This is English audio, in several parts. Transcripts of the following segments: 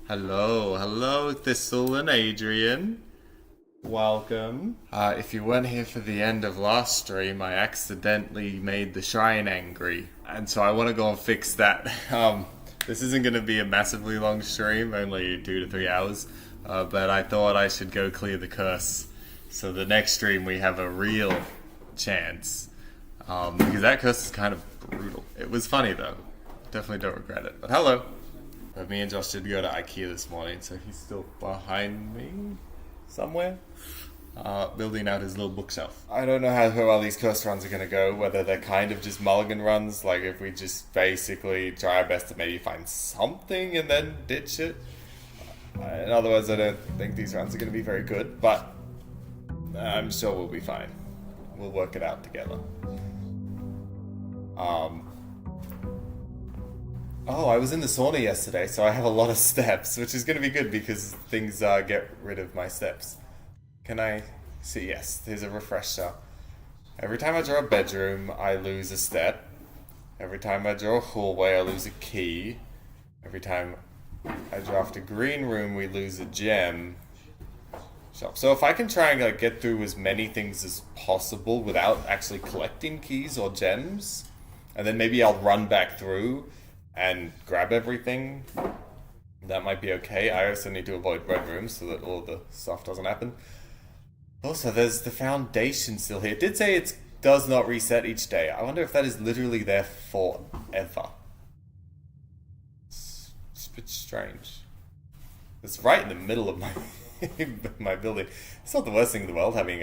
Hello, Thistle and Adrian. Welcome. If you weren't here for the end of last stream, I accidentally made the shrine angry, and so I want to go and fix that. This isn't going to be a massively long stream, only 2 to 3 hours, but I thought I should go clear the curse. So the next stream we have a real chance, because that curse is kind of brutal. It was funny though. Definitely don't regret it. But hello. But me and Josh did go to IKEA this morning, so he's still behind me somewhere, building out his little bookshelf. I don't know how well these curse runs are going to go, whether they're kind of just mulligan runs, like if we just basically try our best to maybe find something and then ditch it. In other words, I don't think these runs are going to be very good, but I'm sure we'll be fine. We'll work it out together. Oh, I was in the sauna yesterday, so I have a lot of steps, which is going to be good because things get rid of my steps. Can I see? Yes, here's a refresher. Every time I draw a bedroom, I lose a step. Every time I draw a hallway, I lose a key. Every time I draft a green room, we lose a gem. So if I can try and get through as many things as possible without actually collecting keys or gems, and then maybe I'll run back through and grab everything, that might be okay. I also need to avoid red rooms so that all the stuff doesn't happen. Also, there's the foundation still here. It did say it does not reset each day. I wonder if that is literally there forever. It's a bit strange. It's right in the middle of my building. It's not the worst thing in the world having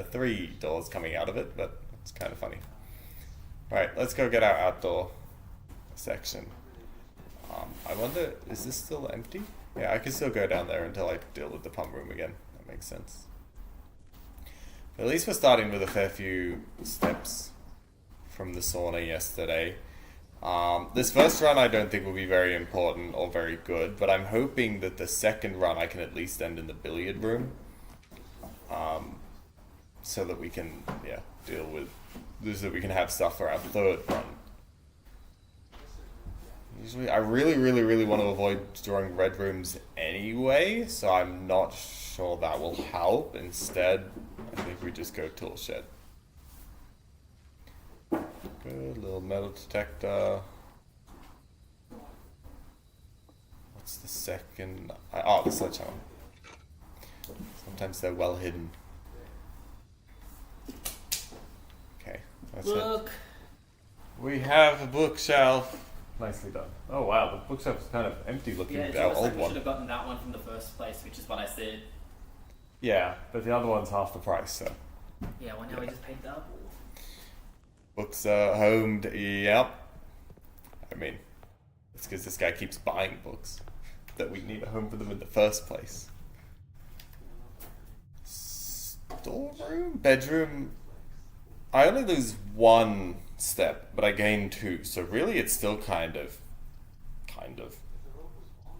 3 doors coming out of it, but it's kind of funny. Right, let's go get our outdoor section. I wonder, is this still empty? Yeah, I can still go down there until I deal with the pump room again. That makes sense. But at least we're starting with a fair few steps from the sauna yesterday. This first run I don't think will be very important or very good, but I'm hoping that the second run I can at least end in the billiard room. So that we can, deal with, so that we can have stuff for our third run. Usually, I really want to avoid drawing red rooms anyway, so I'm not sure that will help. Instead, I think we just go tool shed. Good, little metal detector. What's the second? The sledgehammer. Sometimes they're well hidden. Okay, that's Look. it. We have a bookshelf. Nicely done. Oh wow, the bookshelf is kind of empty looking. Yeah, it's our almost old like we one. should have gotten that one from the first place, which is what I said. Yeah, but the other one's half the price, so. Yeah, well now we just paid double. Books are homed. Yep. I mean, it's because this guy keeps buying books that we need a home for them in the first place. Storeroom? Bedroom? I only lose 1 step, but I gain 2. So really it's still kind of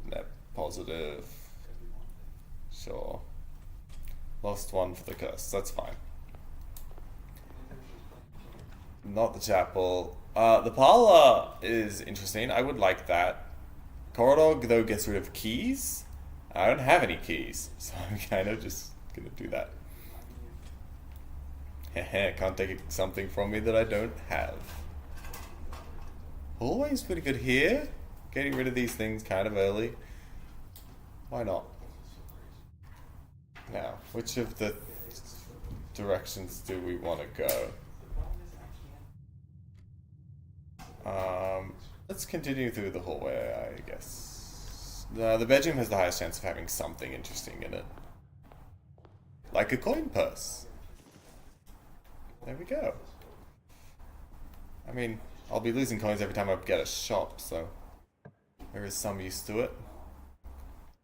net positive. Sure. Lost 1 for the curse. That's fine. Not the chapel. The parlor is interesting. I would like that. Corridor, though, gets rid of keys. I don't have any keys, so I'm kind of just gonna do that. Can't take something from me that I don't have. Always pretty good here. Getting rid of these things kind of early. Why not? Now, which of the directions do we want to go? Let's continue through the hallway, I guess. The bedroom has the highest chance of having something interesting in it. Like a coin purse. There we go. I mean, I'll be losing coins every time I get a shop, so there is some use to it.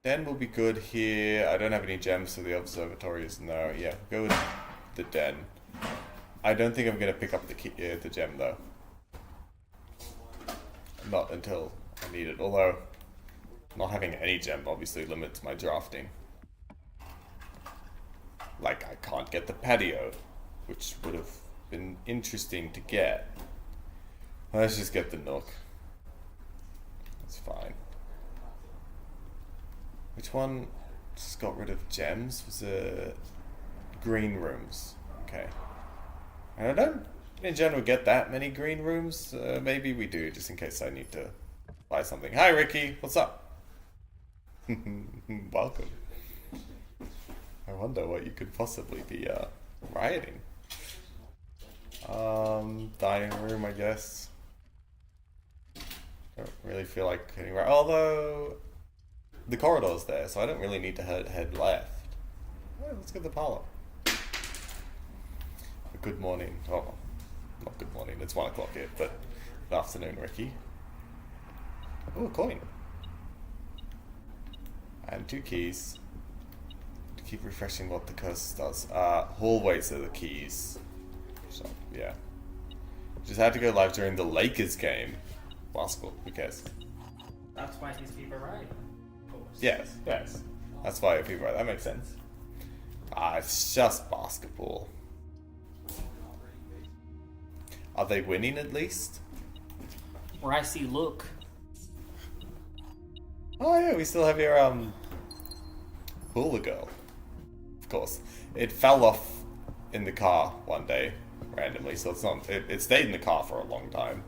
Den will be good here. I don't have any gems, so the observatory is no. Yeah, go with the den. I don't think I'm going to pick up the gem, though. Not until I need it, although not having any gem obviously limits my drafting. Like, I can't get the patio, which would have been interesting to get. Let's just get the nook. That's fine. Which one just got rid of gems? Was it green rooms? Okay. And I don't, in general, get that many green rooms. Maybe we do, just in case I need to buy something. Hi, Ricky. What's up? Welcome. I wonder what you could possibly be rioting. Dining room, I guess. Don't really feel like heading right. Although the corridor's there, so I don't really need to head left. Well, let's get the parlor. Good morning. Oh, not good morning. It's 1 o'clock here, but good afternoon, Ricky. Oh, a coin. And 2 keys. To keep refreshing what the curse does. Hallways are the keys. So, yeah. Just had to go live during the Lakers game. Basketball, who cares? That's why these people are right. Of course. Yes. That's why people are. That makes sense. It's just basketball. Are they winning at least? Where I see Luke. Oh yeah, we still have your hula girl. Of course. It fell off in the car one day, randomly, so it's not it stayed in the car for a long time.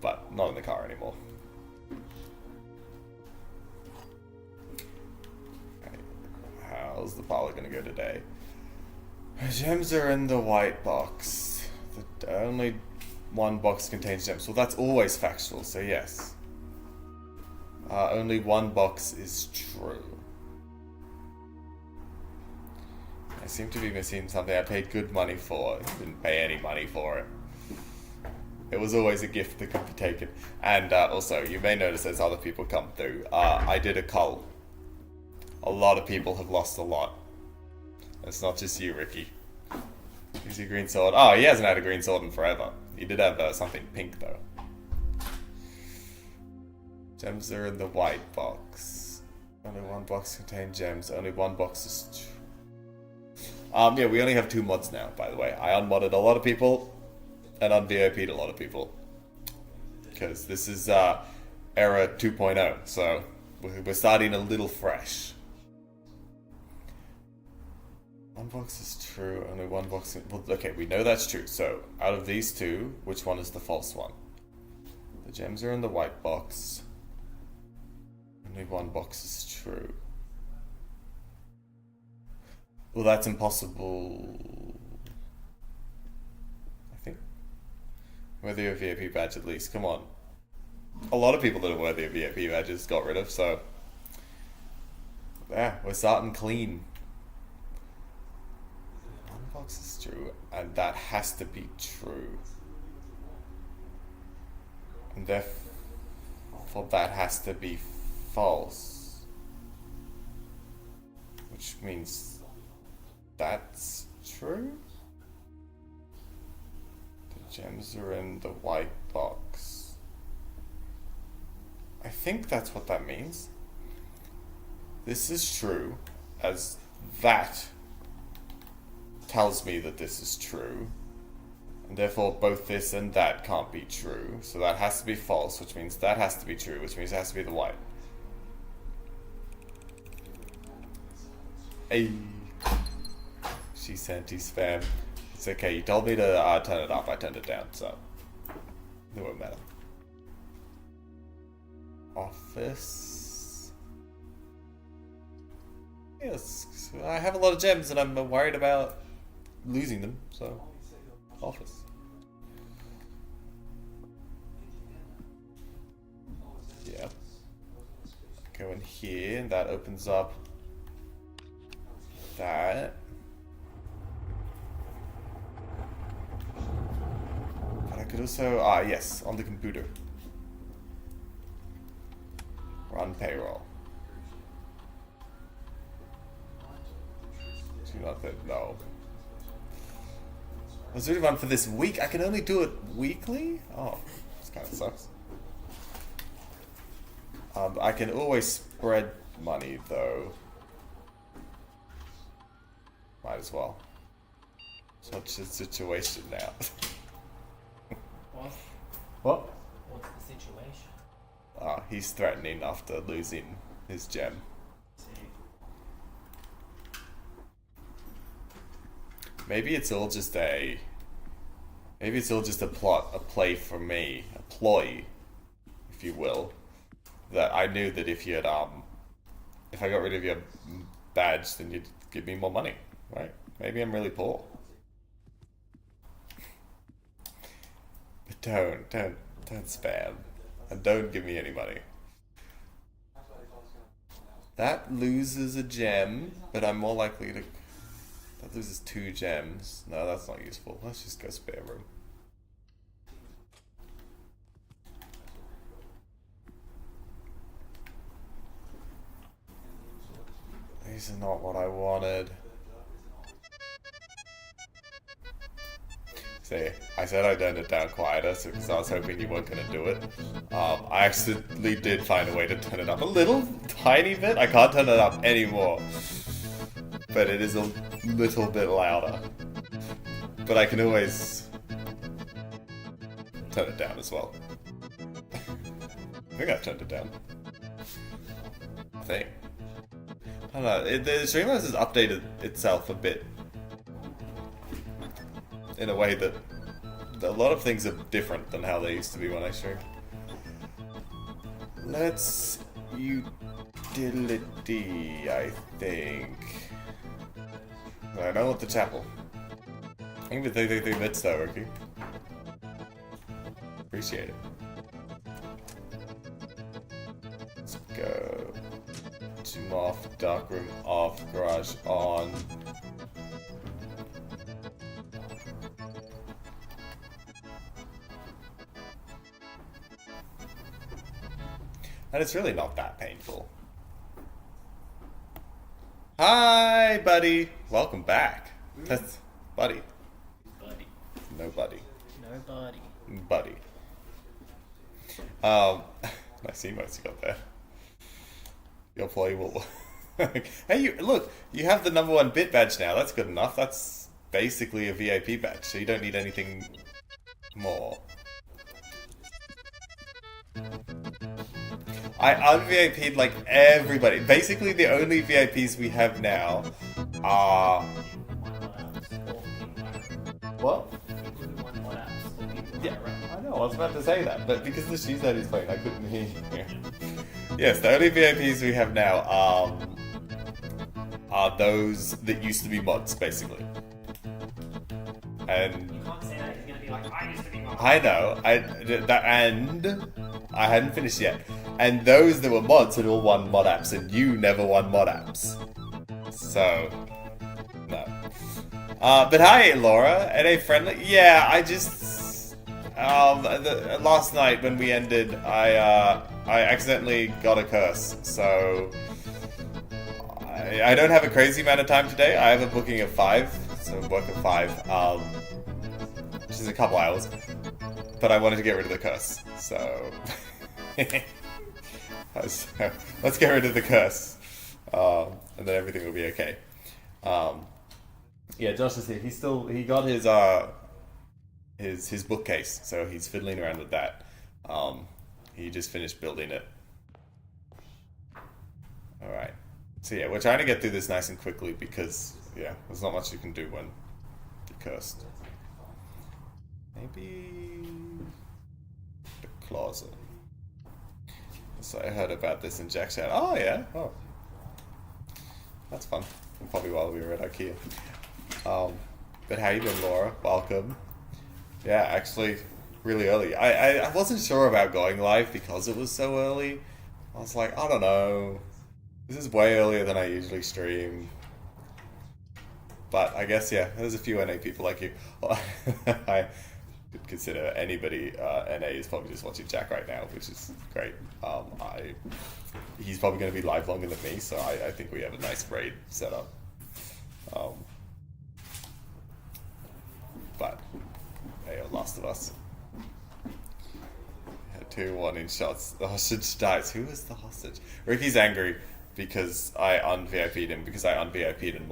But not in the car anymore. Okay. How's the parlor gonna go today? Gems are in the white box. Only 1 box contains gems. Well, that's always factual, so yes. Only 1 box is true. I seem to be missing something I paid good money for. I didn't pay any money for it. It was always a gift that could be taken. And also, you may notice as other people come through, I did a cull. A lot of people have lost a lot. It's not just you, Ricky. Is your green sword? Oh, he hasn't had a green sword in forever. He did have something pink, though. Gems are in the white box. Only 1 box contains gems. Only 1 box is true. Yeah, we only have 2 mods now, by the way. I unmodded a lot of people and unVOP'd a lot of people. Because this is era 2.0, so we're starting a little fresh. 1 box is true, only 1 box... Well, okay, we know that's true. So, out of these 2, which one is the false one? The gems are in the white box. Only 1 box is true. Well, that's impossible... I think. Worthy of VIP badge at least, come on. A lot of people that are worthy of VIP badges got rid of, so... Yeah, we're starting clean. Box is true, and that has to be true, and therefore that has to be false, which means that's true. The gems are in the white box. I think that's what that means. This is true, as that tells me that this is true, and therefore both this and that can't be true, so that has to be false, which means that has to be true, which means it has to be the white. Hey, she sent you spam. It's okay, you told me to turn it off, I turned it down, so it won't matter. Office. Yes, I have a lot of gems and I'm worried about losing them, so office. Yeah. Go in here, and that opens up that. But I could also, yes, on the computer. Run payroll. Do nothing, no. I was doing one for this week. I can only do it weekly? Oh, this kind of sucks. I can always spread money, though. Might as well. Such a situation now. What? What? What's the situation? He's threatening after losing his gem. Maybe it's all just a... Maybe it's all just a play for me. A ploy, if you will. That I knew that if you had, if I got rid of your badge, then you'd give me more money, right? Maybe I'm really poor. But don't spam. And don't give me any money. That loses a gem, but I'm more likely to... That loses 2 gems. No, that's not useful. Let's just go spare room. These are not what I wanted. See, I said I turned it down quieter because I was hoping you weren't going to do it. I accidentally did find a way to turn it up a little tiny bit. I can't turn it up anymore. But it is a little bit louder. But I can always turn it down as well. I think I've turned it down. I think. I don't know, the Streamlabs has updated itself a bit. In a way that a lot of things are different than how they used to be when I stream. Let's utility, I think. I don't want the chapel. I think the 33 bits though, Ricky. Appreciate it. Let's go. Gym off, darkroom off, garage on. And it's really not that painful. Hi, buddy. Welcome back. That's buddy. Buddy. No buddy. No buddy. Buddy. Nice emotes you got there. Your play will. Hey, you look. You have the #1 bit badge now. That's good enough. That's basically a VIP badge, so you don't need anything more. I un-VIP'd like everybody. Basically, the only VIPs we have now are... What? Yeah, I know, I was about to say that, but because the shoes that he's playing, I couldn't hear you. Yes, the only VIPs we have now are those that used to be mods, basically. And... You can't say that, he's gonna be like, I used to be mod. I know, and I hadn't finished yet. And those that were mods had all won mod apps, and you never won mod apps. So, no. But hi, Laura. NA friendly? Yeah, I just... last night when we ended, I accidentally got a curse. So, I don't have a crazy amount of time today. I have a booking at 5, so work at 5, which is a couple hours. But I wanted to get rid of the curse, so... So, let's get rid of the curse, and then everything will be okay. Yeah, Josh is here. He got his bookcase, so he's fiddling around with that. He just finished building it. All right. So yeah, we're trying to get through this nice and quickly because yeah, there's not much you can do when you're cursed. Maybe the closet. So I heard about this in Jack Chat. Oh yeah, oh, that's fun. Probably while we were at IKEA. But how you doing, Laura? Welcome. Yeah, actually, really early. I wasn't sure about going live because it was so early. I was like, I don't know. This is way earlier than I usually stream. But I guess yeah, there's a few NA people like you. I could consider anybody NA is probably just watching Jack right now, which is great. He's probably going to be live longer than me, so I think we have a nice raid set up. But hey, Last of Us. 2-1 in shots. The hostage dies. Who is the hostage? Ricky's angry because I un-VIP'd him because I un-VIP'd and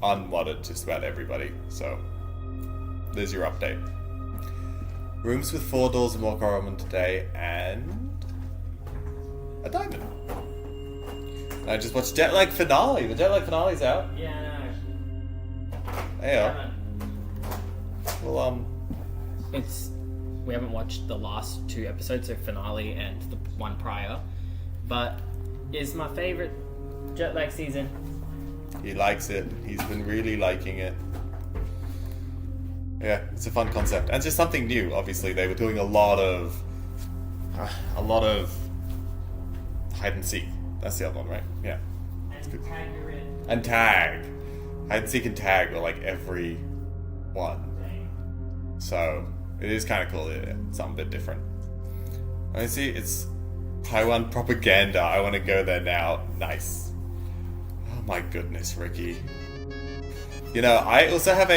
unmodded just about everybody. So there's your update. Rooms with 4 doors and more common today, and a diamond. And I just watched Jet Lag Finale. The Jet Lag Finale's out. Yeah, no. Hey, Well, We haven't watched the last 2 episodes, so finale and the one prior, but it's my favorite jet lag season. he likes it. He's been really liking it. Yeah, it's a fun concept and just something new. Obviously, they were doing a lot of hide and seek. That's the other one, right? Yeah. And tag you're in. And tag. Hide and seek and tag were like every one. So it is kind of cool. Yeah, something a bit different. I see it's Taiwan propaganda. I want to go there now. Nice. Oh my goodness, Ricky. You know, I also have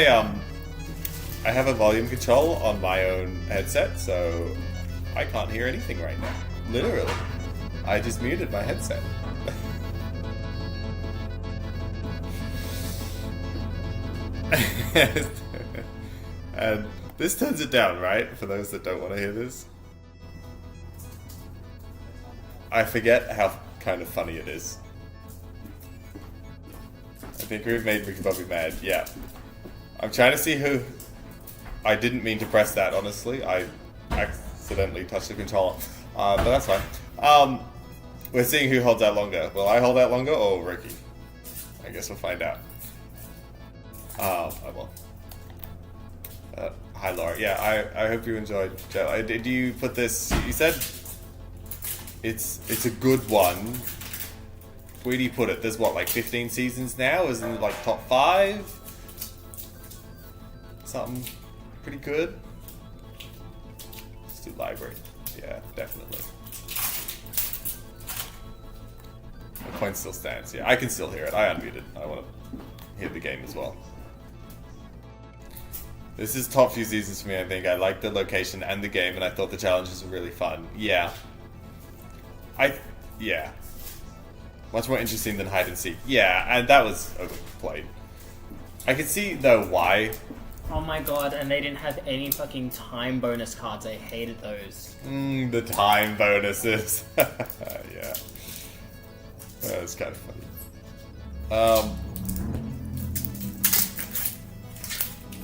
I have a volume control on my own headset, so I can't hear anything right now. Literally. I just muted my headset. And this turns it down, right? For those that don't want to hear this. I forget how kind of funny it is. I think we've made Ricky Bobby mad. Yeah. I'm trying to see who... I didn't mean to press that, honestly. I accidentally touched the controller. But that's fine. We're seeing who holds out longer. Will I hold out longer or Ricky? I guess we'll find out. I will. Hi, Laura. Yeah, I hope you enjoyed. Did you put this... You said it's a good one. Where do you put it? There's what, like 15 seasons now? Isn't it like top 5? Something pretty good? Let's do library. Yeah, definitely. The point still stands. Yeah, I can still hear it. I unmuted. I want to hear the game as well. This is top few seasons for me, I think. I liked the location and the game, and I thought the challenges were really fun. Yeah. Yeah. Much more interesting than hide and seek. Yeah, and that was overplayed. I could see, though, why. Oh my god, and they didn't have any fucking time bonus cards. I hated those. The time bonuses. Yeah. That's kind of funny.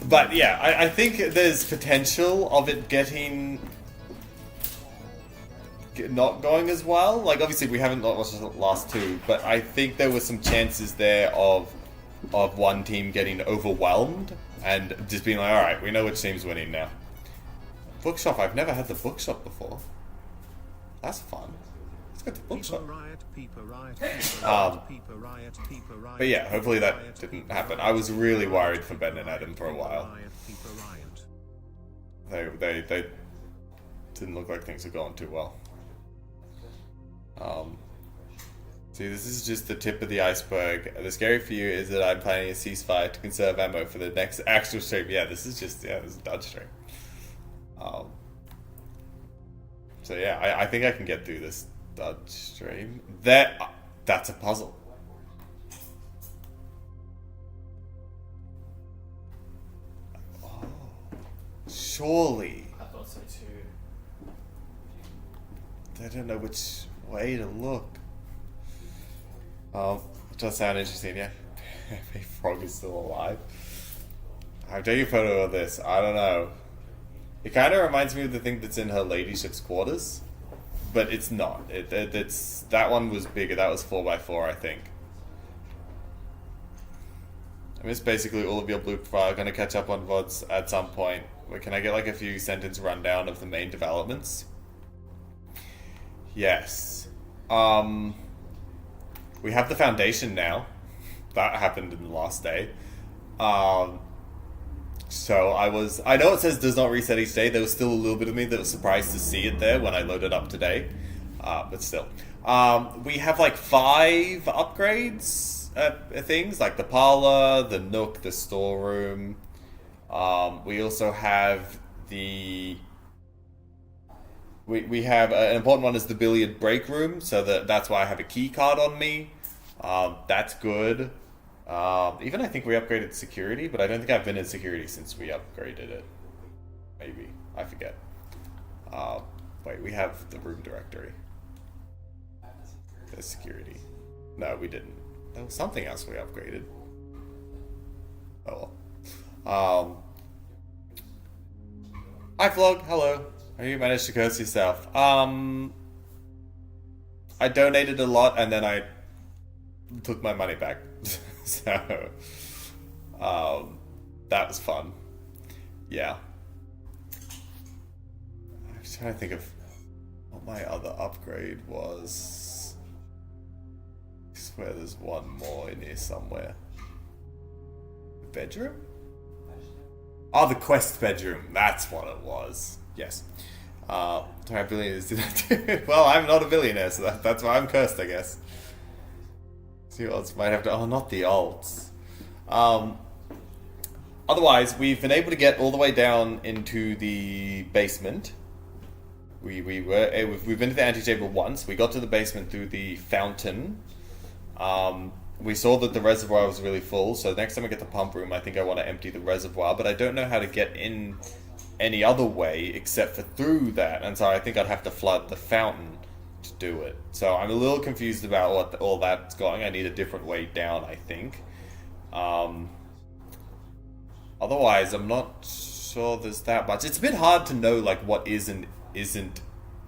But yeah, I think there's potential of it not going as well. Like, obviously we haven't watched the last 2, but I think there were some chances there of one team getting overwhelmed and just being like, alright, we know which team's winning now. Bookshop, I've never had the bookshop before. That's fun. Let's get the bookshop. But yeah, hopefully that didn't happen. I was really worried for Ben and Adam for a while. They didn't look like things were going too well. See, this is just the tip of the iceberg. The scary for you is that I'm planning a ceasefire to conserve ammo for the next actual stream. Yeah, this is just, this is a dud stream. So yeah, I think I can get through this dud stream. That's a puzzle. Oh, surely. I thought so too. I don't know which way to look. It does sound interesting, yeah. Maybe Frog is still alive. I'll take a photo of this. I don't know. It kind of reminds me of the thing that's in her ladyship's quarters, but it's not. It's that one was bigger. That was 4x4, I think. I miss basically all of your Blue profile. I'm gonna catch up on VODs at some point. Can I get like a few sentence rundown of the main developments? Yes. We have the foundation now. That happened in the last day. So I know it says does not reset each day. There was still a little bit of me that was surprised to see it there when I loaded up today. But still. We have like 5 upgrades things, like the parlor, the nook, the storeroom. We also have the... We have an important one is the billiard break room, so that's why I have a key card on me. That's good. Even I think we upgraded security, but I don't think I've been in security since we upgraded it. Maybe. I forget. Wait, we have the room directory. There's security. No, we didn't. There was something else we upgraded. Oh well. Hi vlog, hello. How you managed to curse yourself? I donated a lot and then I took my money back. So, that was fun. Yeah. I'm trying to think of what my other upgrade was. I swear there's one more in here somewhere. The bedroom? Oh, the quest bedroom. That's what it was. Yes. Sorry, billionaires did that too. Well, I'm not a billionaire, so that's why I'm cursed, I guess. See what else might have to. Oh, not the alts. Otherwise, we've been able to get all the way down into the basement. We've been to the antechamber once. We got to the basement through the fountain. We saw that the reservoir was really full, so next time I get the pump room, I think I want to empty the reservoir, but I don't know how to get in any other way except for through that, and so I think I'd have to flood the fountain to do it. So I'm a little confused about what all that's going. I need a different way down, I think. Otherwise, I'm not sure there's that much. It's a bit hard to know like what is and isn't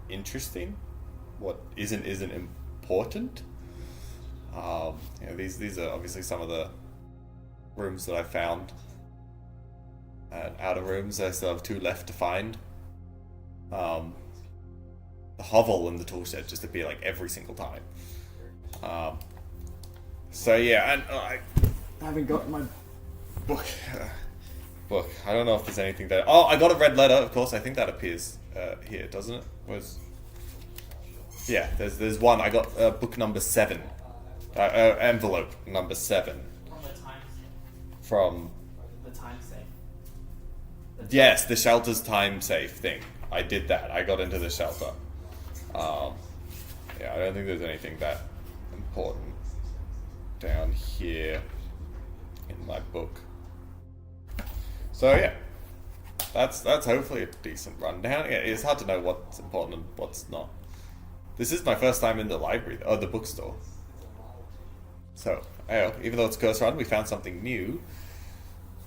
interesting, what isn't important. These are obviously some of the rooms that I found. And outer rooms, I still have 2 left to find. The hovel and the tool shed just appear like every single time. So yeah, and I haven't got my book. I don't know if there's anything there. Oh, I got a red letter, of course. I think that appears here, doesn't it? Yeah, there's one. I got book number 7. Envelope number 7. From The time safe. Yes, the shelter's time safe thing. I did that. I got into the shelter. Yeah, I don't think there's anything that important down here in my book. So yeah, that's hopefully a decent rundown. Yeah, it's hard to know what's important and what's not. This is my first time in the library, or the bookstore. So, even though it's a curse run, we found something new.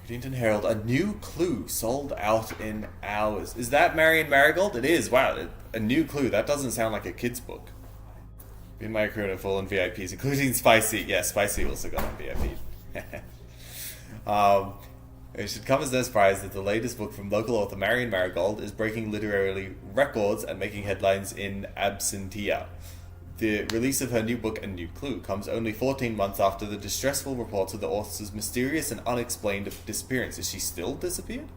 Readington Herald, a new clue sold out in hours. Is that Marion Marigold? It is. Wow, a new clue. That doesn't sound like a kid's book. In my crew and full and VIPs, including Spicy. Yeah, Spicy also got on VIP. It should come as no surprise that the latest book from local author Marion Marigold is breaking literary records and making headlines in absentia. The release of her new book, A New Clue, comes only 14 months after the distressful reports of the author's mysterious and unexplained disappearance. Is she still disappeared?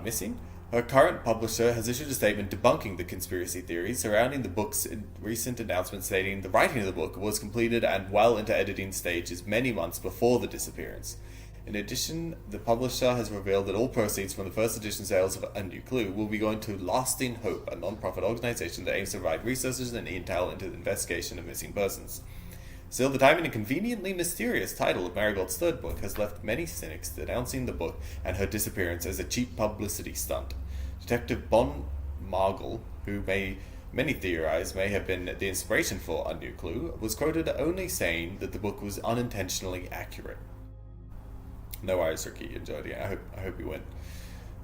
Missing? Her current publisher has issued a statement debunking the conspiracy theories surrounding the book's recent announcement stating the writing of the book was completed and well into editing stages many months before the disappearance. In addition, the publisher has revealed that all proceeds from the first edition sales of A New Clue will be going to Lasting Hope, a non-profit organization that aims to provide resources and intel into the investigation of missing persons. Still, the timing and conveniently mysterious title of Marigold's third book has left many cynics denouncing the book and her disappearance as a cheap publicity stunt. Detective Bon Margle, who many theorize may have been the inspiration for A New Clue, was quoted only saying that the book was unintentionally accurate. No worries, Ricky. Enjoyed it. I hope you win.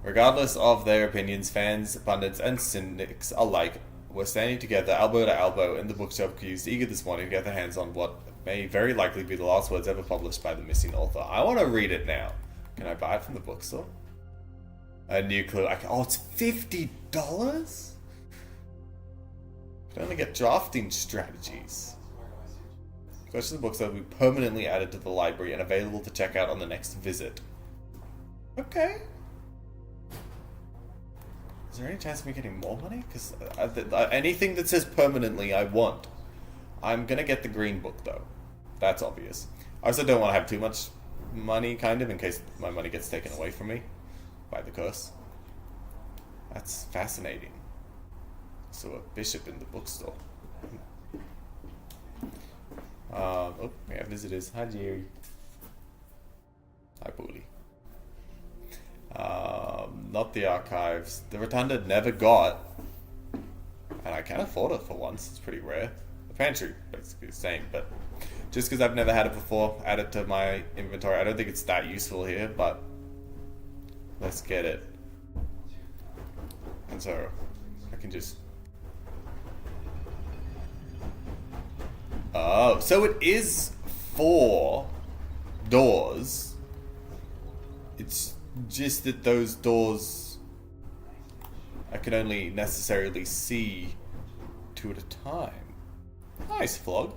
Regardless of their opinions, fans, pundits, and cynics alike were standing together, elbow to elbow, in the bookshop queues, eager this morning to get their hands on what may very likely be the last words ever published by the missing author. I want to read it now. Can I buy it from the bookstore? A New Clue. It's $50? Can only get drafting strategies. Collection of books that will be permanently added to the library and available to check out on the next visit. Okay. Is there any chance of me getting more money? Because anything that says permanently, I want. I'm gonna get the green book, though. That's obvious. I also don't want to have too much money, kind of, in case my money gets taken away from me by the curse. That's fascinating. So a bishop in the bookstore. We have visitors. Hi, Jerry. Hi, Bully. Not the archives. The Rotunda never got, and I can afford it for once. It's pretty rare. The pantry, basically the same, but just because I've never had it before, add it to my inventory. I don't think it's that useful here, but let's get it. And so I can just... Oh, so it is 4 doors. It's just that those doors I can only necessarily see 2 at a time. Nice, Vlog.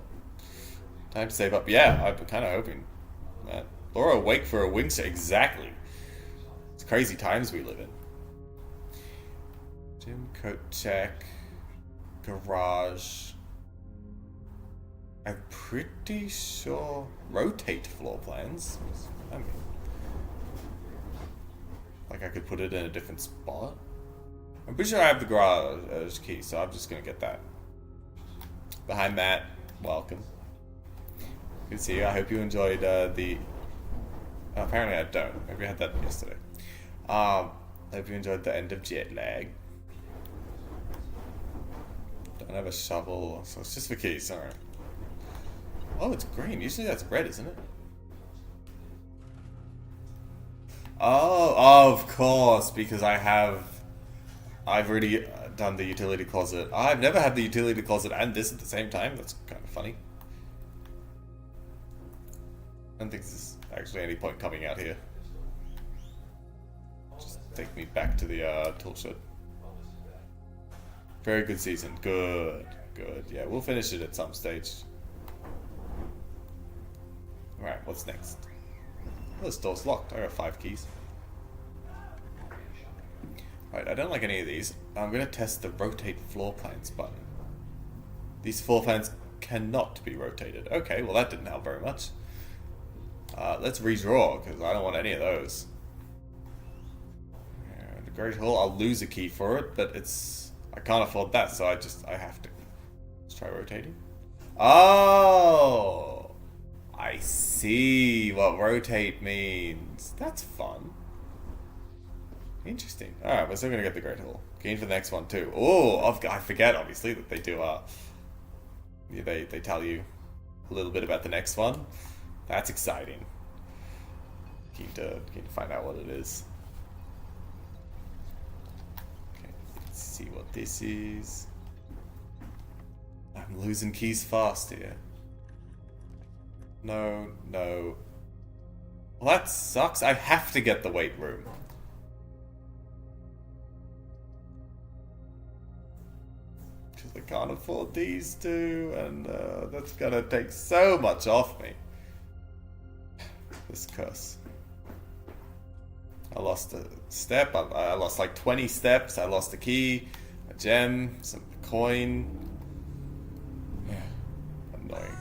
Time to save up. Yeah, I'm kind of hoping. Laura awake for a wing set. Exactly. It's crazy times we live in. Gym coat check. Garage. I'm pretty sure... Rotate floor plans? I mean... Like I could put it in a different spot? I'm pretty sure I have the garage key, so I'm just gonna get that. Behind that, welcome. Good to see you. I hope you enjoyed the... Oh, apparently I don't. Maybe I had that yesterday. I hope you enjoyed the end of jet lag. Don't have a shovel, so it's just for keys, alright. Oh, it's green. Usually that's red, isn't it? Oh, of course, because I've already done the utility closet. I've never had the utility closet and this at the same time. That's kind of funny. I don't think there's actually any point coming out here. Just take me back to the tool shed. Very good season. Good. Yeah, we'll finish it at some stage. Alright, what's next? Oh, this door's locked. I got 5 keys. Alright, I don't like any of these. I'm going to test the rotate floor plans button. These floor plans cannot be rotated. Okay, well that didn't help very much. Let's redraw, because I don't want any of those. The Great Hall, I'll lose a key for it, but I can't afford that, so I have to. Let's try rotating. Oh! I see what rotate means. That's fun. Interesting. Alright, we're still gonna get the Great Hall. Keen for the next one too. Oh, I forget obviously that they do they tell you a little bit about the next one. That's exciting. Keen to find out what it is. Okay, let's see what this is. I'm losing keys fast here. No. Well, that sucks. I have to get the weight room. Because I can't afford these two, and that's gonna take so much off me. This curse. I lost a step. I lost like 20 steps. I lost a key, a gem, some coin. Yeah, annoying.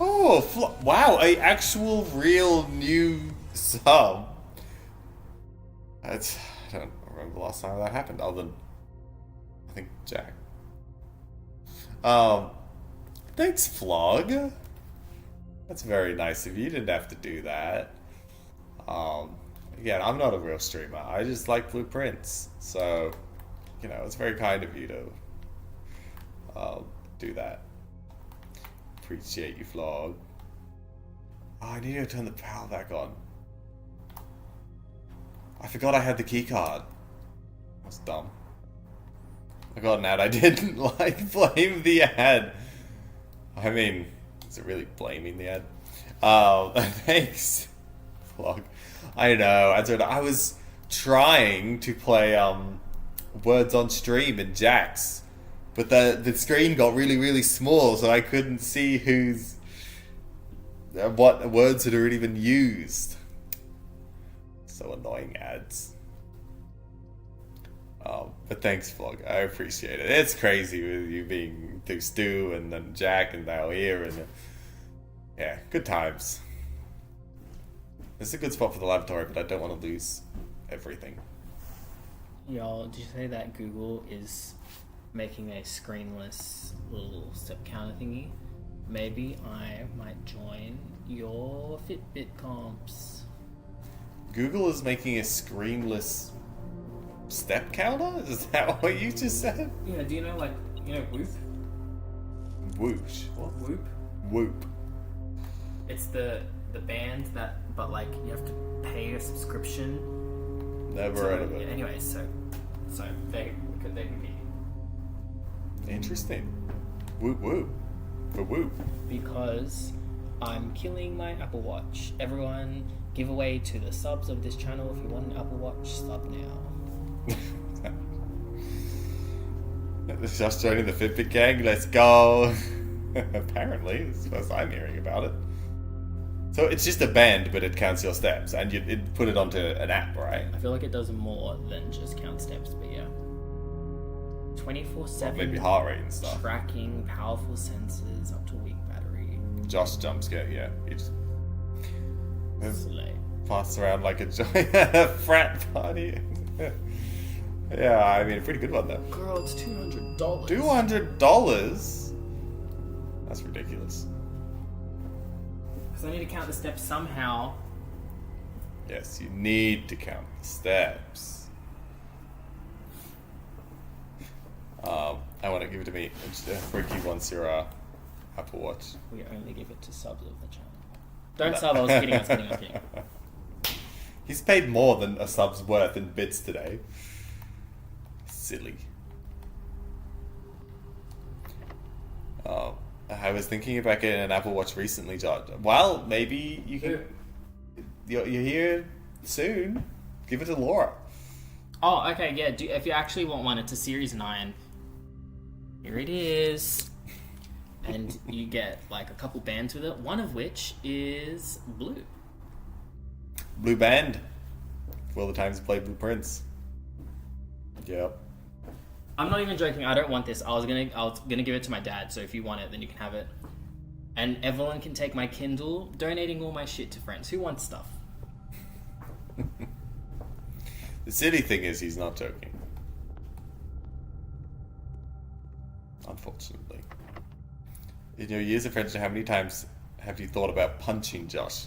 Oh, wow, a actual real new sub. I don't remember the last time that happened, other than, I think, Jack. Thanks, Vlog. That's very nice of you. You didn't have to do that. Again, I'm not a real streamer. I just like Blue Prince. So, it's very kind of you to do that. Appreciate you, Vlog. Oh, I need to turn the power back on. I forgot I had the key card. That's dumb. I got an ad. I didn't blame the ad. I mean, is it really blaming the ad? Thanks, Vlog. I know. I was trying to play Words on Stream in Jax, but the screen got really, really small, so I couldn't see what words had already been used. So annoying ads. But thanks, Vlog. I appreciate it. It's crazy with you being through Stu and then Jack and now here, and yeah, good times. This is a good spot for the laboratory, but I don't want to lose everything. Y'all, did you say that Google is making a screenless little step counter thingy? Maybe I might join your Fitbit comps. Google is making a screenless step counter? Is that what you just said? Yeah, do you know Whoop? Whoosh. What? Whoop? Whoop. It's the band but you have to pay a subscription. Never heard of it. Yeah, anyway, so So they could be. Interesting. Whoop whoop. For whoop. Because I'm killing my Apple Watch. Everyone, giveaway to the subs of this channel. If you want an Apple Watch, sub now. Just joining the Fitbit gang. Let's go. Apparently, it's the first I'm hearing about it. So it's just a band, but it counts your steps, and you put it onto an app, right? I feel like it does more than just count steps, but yeah. 24/7. Maybe heart rate and stuff. Tracking, powerful sensors, up to a week battery. Josh jump scare, yeah. He just Slay. pass around like a frat party. Yeah, I mean, a pretty good one though. Girl, it's $200. $200? That's ridiculous. Because I need to count the steps somehow. Yes, you need to count the steps. I want to give it to me. Ricky wants your Apple Watch. We only give it to subs of the channel. Don't sub, I was kidding. He's paid more than a sub's worth in bits today. Silly. I was thinking about getting an Apple Watch recently, Josh. Well, maybe you can. You're here soon. Give it to Laura. Oh, okay, yeah. If you actually want one, it's a Series 9. Here it is. And you get like a couple bands with it, one of which is blue. Blue Band. For all the times you played Blue Prince. Yep. I'm not even joking. I don't want this. I was gonna give it to my dad. So if you want it, then you can have it. And everyone can take my Kindle, donating all my shit to friends. Who wants stuff? The silly thing is, he's not joking. Unfortunately. In your years of friendship, how many times have you thought about punching Josh?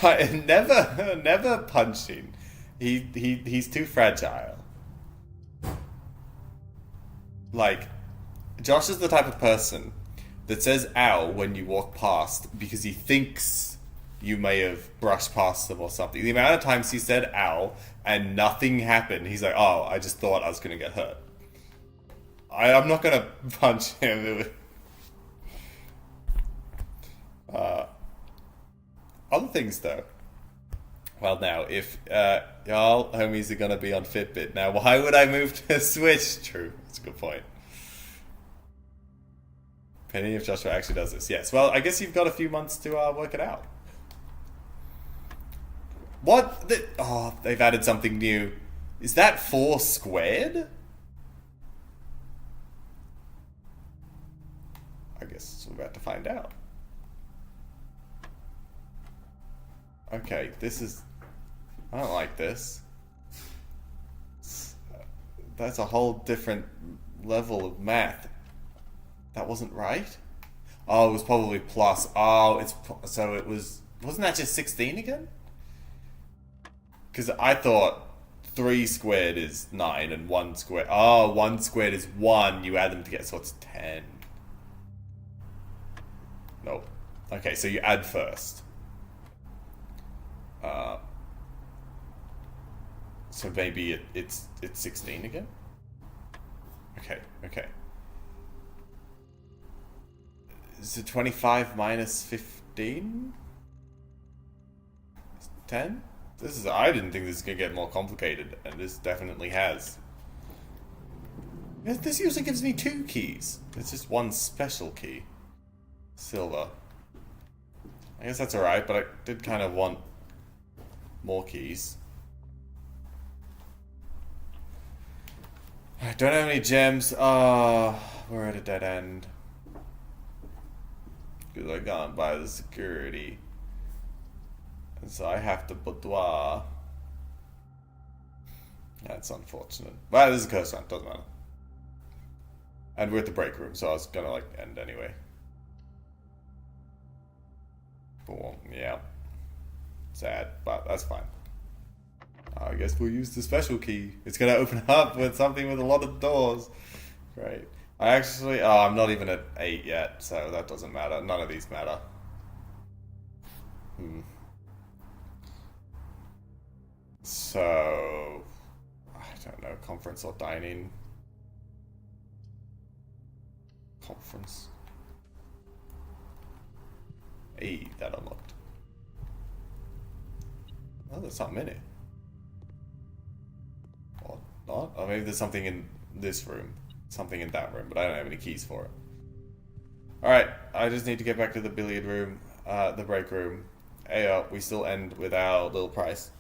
Never punching. He's too fragile. Like, Josh is the type of person that says ow when you walk past because he thinks you may have brushed past them or something. The amount of times he said ow and nothing happened, he's like, oh, I just thought I was going to get hurt. I'm not going to punch him. Other things, though. Well, now, if y'all homies are going to be on Fitbit, now, why would I move to Switch? True, that's a good point. Depending if Joshua actually does this. Yes, well, I guess you've got a few months to work it out. What? Oh, they've added something new. Is that 4 squared? I guess we're about to find out. Okay, this is... I don't like this. That's a whole different level of math. That wasn't right? Oh, it was probably plus. Oh, so it was... Wasn't that just 16 again? Because I thought 3 squared is 9 and 1 squared... Oh, 1 squared is 1. You add them together, so it's 10. Nope. Okay, so you add first. So maybe it's 16 again? Okay. Is it 25 minus 15? 10? I didn't think this was going to get more complicated, and this definitely has. This usually gives me 2 keys. It's just 1 special key. Silver. I guess that's alright, but I did kind of want more keys. I don't have any gems. We're at a dead end. Because I can't buy the security. And so I have to boudoir. That's unfortunate. Well, this is a curse round, doesn't matter. And we're at the break room, so I was gonna end anyway. Boom, yeah. Sad, but that's fine. I guess we'll use the special key. It's gonna open up with something with a lot of doors. Great. I'm not even at 8 yet, so that doesn't matter. None of these matter. So, I don't know, conference or dining? Conference. Hey, that unlocked. Oh, there's something in it. Or not? Or maybe there's something in this room. Something in that room, but I don't have any keys for it. Alright, I just need to get back to the billiard room, the break room. Hey, we still end with our little price.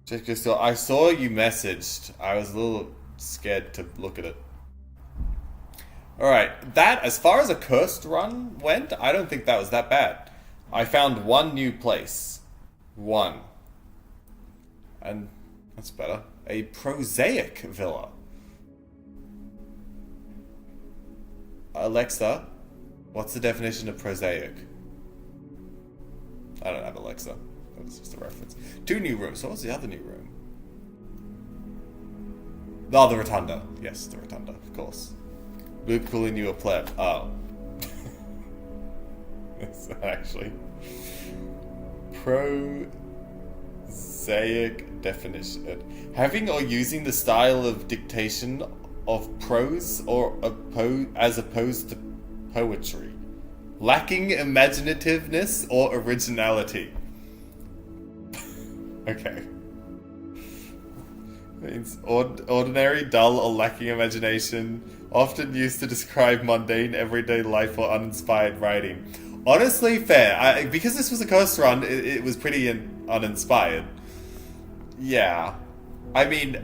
Just because I saw you messaged. I was a little scared to look at it. Alright, that, as far as a cursed run went, I don't think that was that bad. I found one new place. One. And that's better. A prosaic villa. Alexa, what's the definition of prosaic? I don't have Alexa. That was just a reference. 2 new rooms. So what's the other new room? Oh, the rotunda. Yes, the rotunda, of course. Luke calling you a pleb. Oh. It's not actually. Prosaic definition. Having or using the style of dictation of prose or as opposed to poetry. Lacking imaginativeness or originality. Okay. Means ordinary, dull, or lacking imagination. Often used to describe mundane, everyday life or uninspired writing. Honestly, fair. Because this was a coast run, it was pretty uninspired. Yeah. I mean,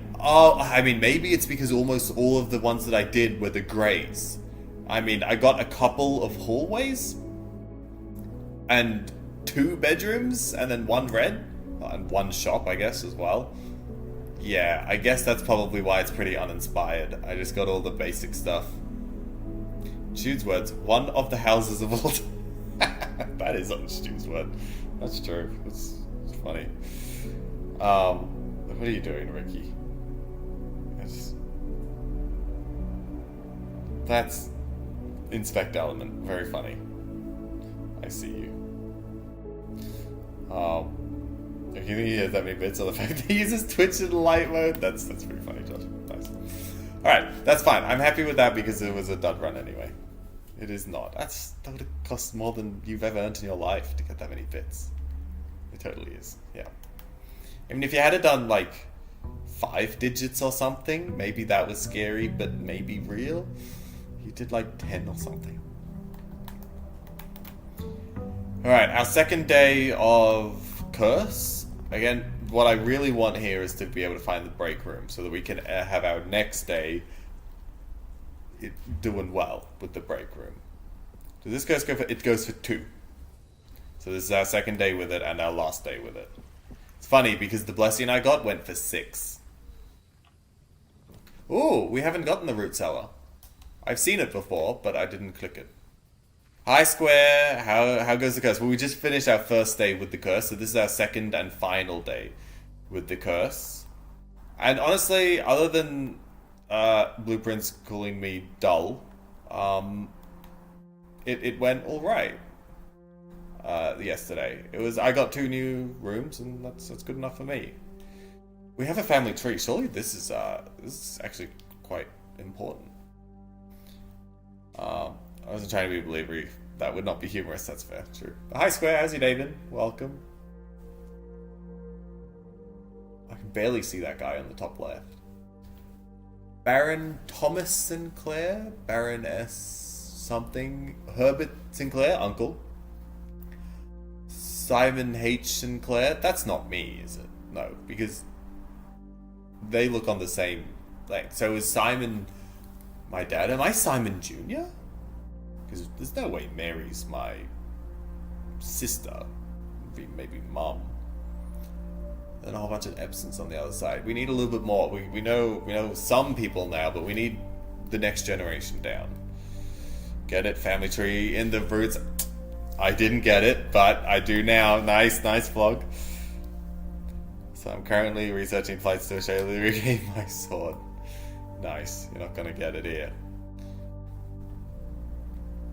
maybe it's because almost all of the ones that I did were the greys. I mean, I got a couple of hallways and 2 bedrooms and then 1 red and 1 shop, I guess, as well. Yeah, I guess that's probably why it's pretty uninspired. I just got all the basic stuff. Jude's words, one of the houses of all time. That is on Stu's word. That's true. It's funny. What are you doing, Ricky? That's Inspect Element. Very funny. I see you. If you think he has that many bits on the fact that he uses Twitch in light mode, that's pretty funny, Josh. Nice. Alright, that's fine. I'm happy with that because it was a dud run anyway. It is not. That would have cost more than you've ever earned in your life to get that many bits. It totally is, yeah. I mean, if you had done like 5 digits or something, maybe that was scary, but maybe real. You did like 10 or something. Alright, our second day of Curse. Again, what I really want here is to be able to find the break room so that we can have our next day doing well with the break room. So this goes for 2. So this is our second day with it and our last day with it. It's funny because the blessing I got went for 6. Ooh, we haven't gotten the root cellar. I've seen it before, but I didn't click it. Hi Square, how goes the curse? Well, we just finished our first day with the curse, so this is our second and final day with the curse. And honestly, other than Blue Prince calling me dull, it went alright. Yesterday. I got 2 new rooms, and that's good enough for me. We have a family tree. Surely this is actually quite important. I wasn't trying to be believery. That would not be humorous, that's fair. True. But hi Square, how's you, David? Welcome. I can barely see that guy on the top left. Baron Thomas Sinclair? Baroness something? Herbert Sinclair? Uncle? Simon H. Sinclair? That's not me, is it? No, because they look on the same thing. So is Simon my dad? Am I Simon Jr.? Because there's no way Mary's my sister. Maybe mum. And a whole bunch of Epsons on the other side. We need a little bit more. We know some people now, but we need the next generation down. Get it? Family tree in the roots. I didn't get it, but I do now. Nice vlog. So I'm currently researching flights to Australia to regain my sword. Nice. You're not gonna get it here.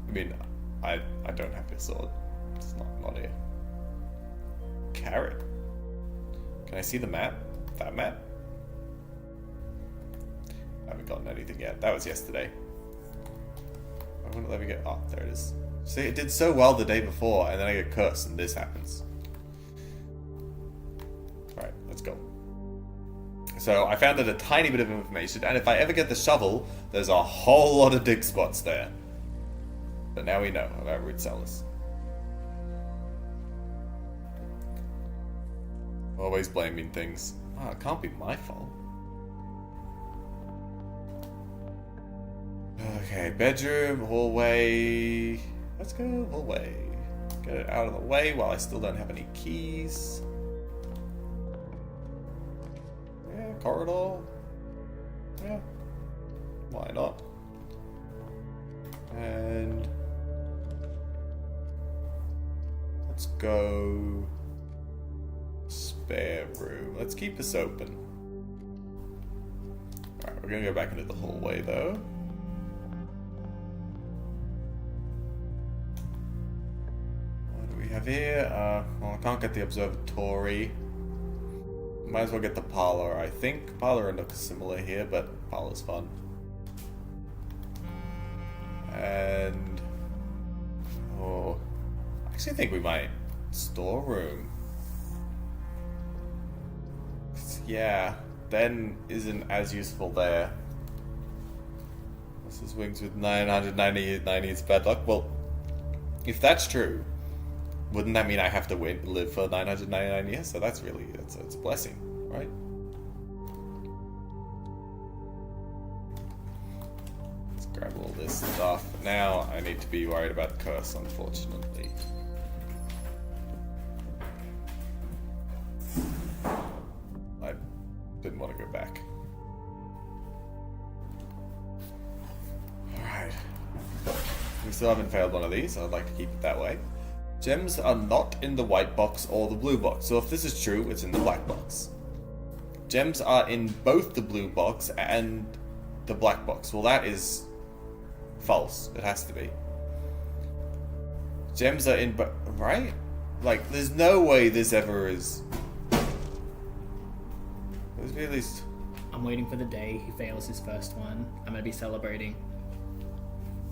I mean, I don't have your sword. It's not here. Carrot. Can I see the map? That map. I haven't gotten anything yet. That was yesterday. Why wouldn't it let me get... Oh, there it is. See, it did so well the day before, and then I get cursed, and this happens. Alright, let's go. So, I found out a tiny bit of information, and if I ever get the shovel, there's a whole lot of dig spots there. But now we know about root cellars. Always blaming things. Oh, it can't be my fault. Okay, bedroom, hallway. Let's go hallway. Get it out of the way while I still don't have any keys. Yeah, corridor. Yeah. Why not? And let's go spare room. Let's keep this open. Alright, we're gonna go back into the hallway though. What do we have here? Well, I can't get the observatory. Might as well get the parlor, I think. Parlor looks similar here, but parlor's fun. And... oh... I actually think we might... storeroom. Yeah, then isn't as useful there. This is wings with 990 is bad luck. Well, if that's true, wouldn't that mean I have to live for 999 years? So that's really, it's a blessing, right? Let's grab all this stuff. Now I need to be worried about the curse, unfortunately. I didn't want to go back. Alright. We still haven't failed one of these, so I'd like to keep it that way. Gems are not in the white box or the blue box, so if this is true, it's in the black box. Gems are in both the blue box and the black box. Well, that is false. It has to be. Gems are in right? Like, there's no way this ever is... There's be at least... I'm waiting for the day he fails his first one. I'm gonna be celebrating.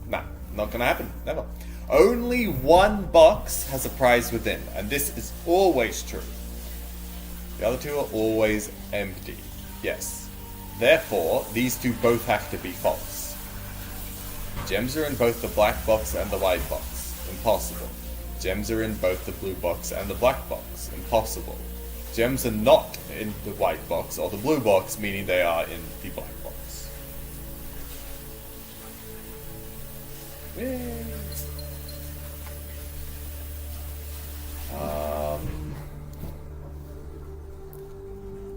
Nah, not gonna happen. Never. Only one box has a prize within, and this is always true. The other two are always empty. Yes. Therefore, these two both have to be false. Gems are in both the black box and the white box. Impossible. Gems are in both the blue box and the black box. Impossible. Gems are not in the white box or the blue box, meaning they are in the black box. Yay.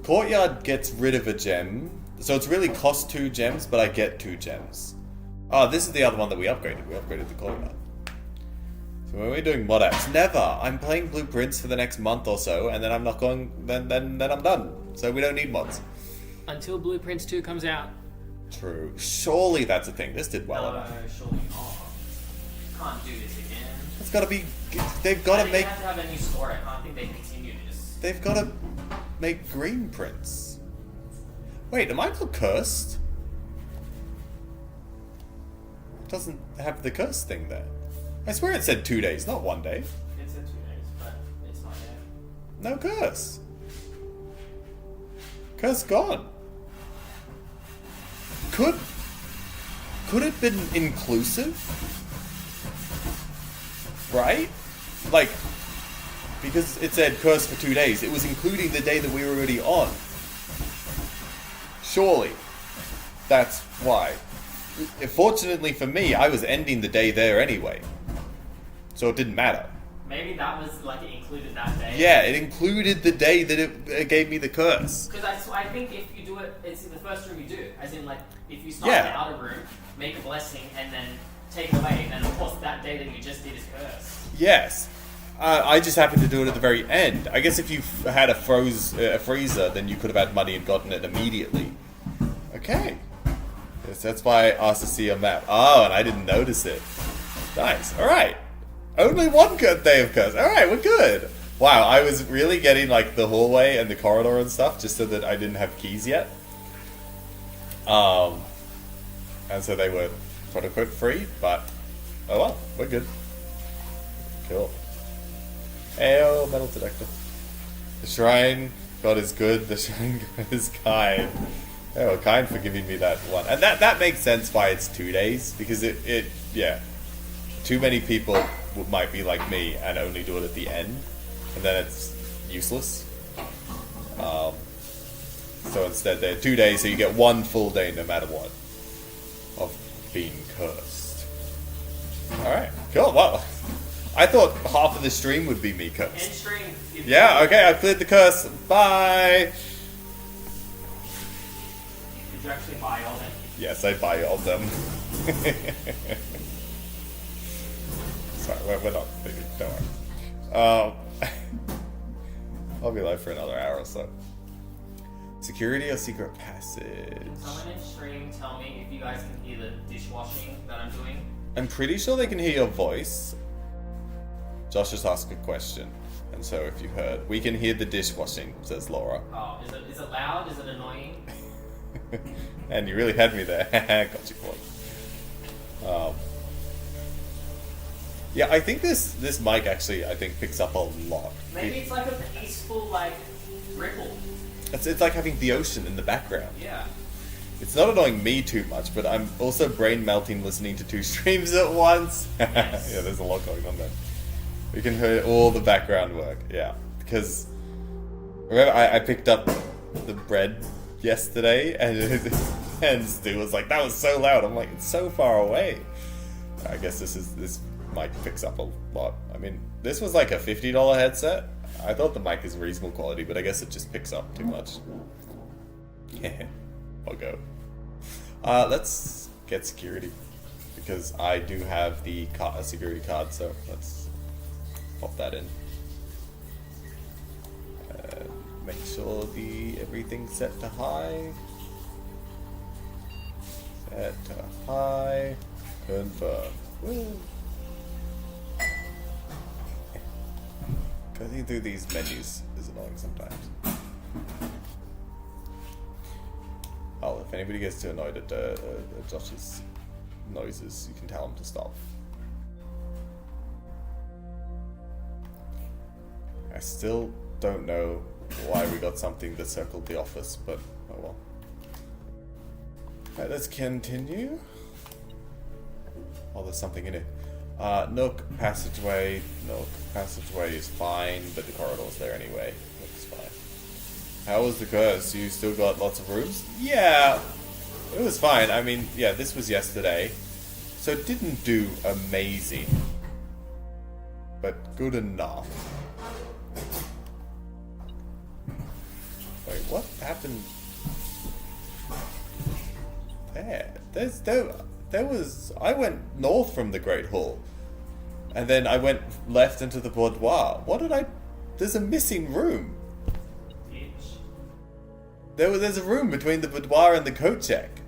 Courtyard gets rid of a gem, so it's really cost 2 gems, but I get 2 gems. Oh, this is the other one that we upgraded. We upgraded the courtyard. So when we're doing mod apps, never. I'm playing Blue Prince for the next month or so, and then I'm not going. Then I'm done. So we don't need mods. Until Blue Prince 2 comes out. True. Surely that's a thing. This did well enough. Surely not. Can't do this again. It's got to be. They've got to make. They have to have a new story. I can't think they continue this. They've got to make Green Prince. Wait, am I not cursed? It doesn't have the curse thing there. I swear it said 2 days, not 1 day. It said 2 days, but it's not there. No curse. Curse gone. Could it been inclusive? Right? Like, because it said curse for 2 days, it was including the day that we were already on. Surely. That's why. Fortunately for me, I was ending the day there anyway. So it didn't matter. Maybe that was like it included that day. Yeah, it included the day that it gave me the curse. Because I think if you do it, it's in the first room you do. As in, like, if you start in the outer room, make a blessing, and then take it away, then of course that day that you just did is cursed. Yes. I just happened to do it at the very end. I guess if you had a freezer, then you could have had money and gotten it immediately. Okay. Yes, that's why I asked to see a map. Oh, and I didn't notice it. Nice. Alright. Only one good day of curse. Alright, we're good. Wow, I was really getting like the hallway and the corridor and stuff just so that I didn't have keys yet. And so they were quote unquote free, but oh well, we're good. Cool. Ayo, metal detector. The shrine god is good, the shrine god is kind. Oh, kind for giving me that one. And that makes sense why it's 2 days, because yeah. Too many people might be like me and only do it at the end, and then it's useless. So instead they're 2 days, so you get 1 full day no matter what of being cursed. Alright, cool, well, I thought half of the stream would be me cursed. End stream. Yeah, okay, I cleared the curse. Bye! Did you actually buy all them? Yes, I buy all of them. Sorry, we're not big, don't worry. I'll be live for another hour or so. Security or secret passage? Can someone in stream tell me if you guys can hear the dishwashing that I'm doing? I'm pretty sure they can hear your voice. Josh just asked a question. And so if you heard, we can hear the dishwashing, says Laura. Oh, is it loud? Is it annoying? And you really had me there. Got you, Paul. Yeah, I think this mic actually, I think, picks up a lot. Maybe it's like a peaceful, like, ripple. It's like having the ocean in the background. Yeah. It's not annoying me too much, but I'm also brain melting listening to 2 streams at once. Yes. Yeah, there's a lot going on there. We can hear all the background work, yeah. Because, remember, I picked up the bread yesterday, and Stu was like, that was so loud. I'm like, it's so far away. I guess this mic picks up a lot. I mean, this was like a $50 headset. I thought the mic is reasonable quality, but I guess it just picks up too much. Yeah, I'll go. Let's get security, because I do have the security card, so let's pop that in. Make sure everything's set to high. Set to high. Confirm. Woo. Going through these menus is annoying sometimes. Oh, if anybody gets too annoyed at Josh's noises, you can tell him to stop. I still don't know why we got something that circled the office, but oh well. Alright, let's continue. Oh, there's something in it. Nook, passageway. Nook, passageway is fine, but the corridor's there anyway. Looks fine. How was the curse? You still got lots of rooms? Yeah, it was fine. I mean, yeah, this was yesterday, so it didn't do amazing, but good enough. Wait, what happened there? There was... I went north from the Great Hall. And then I went left into the boudoir. What did I... There's a missing room. Bitch. There's a room between the boudoir and the coat check.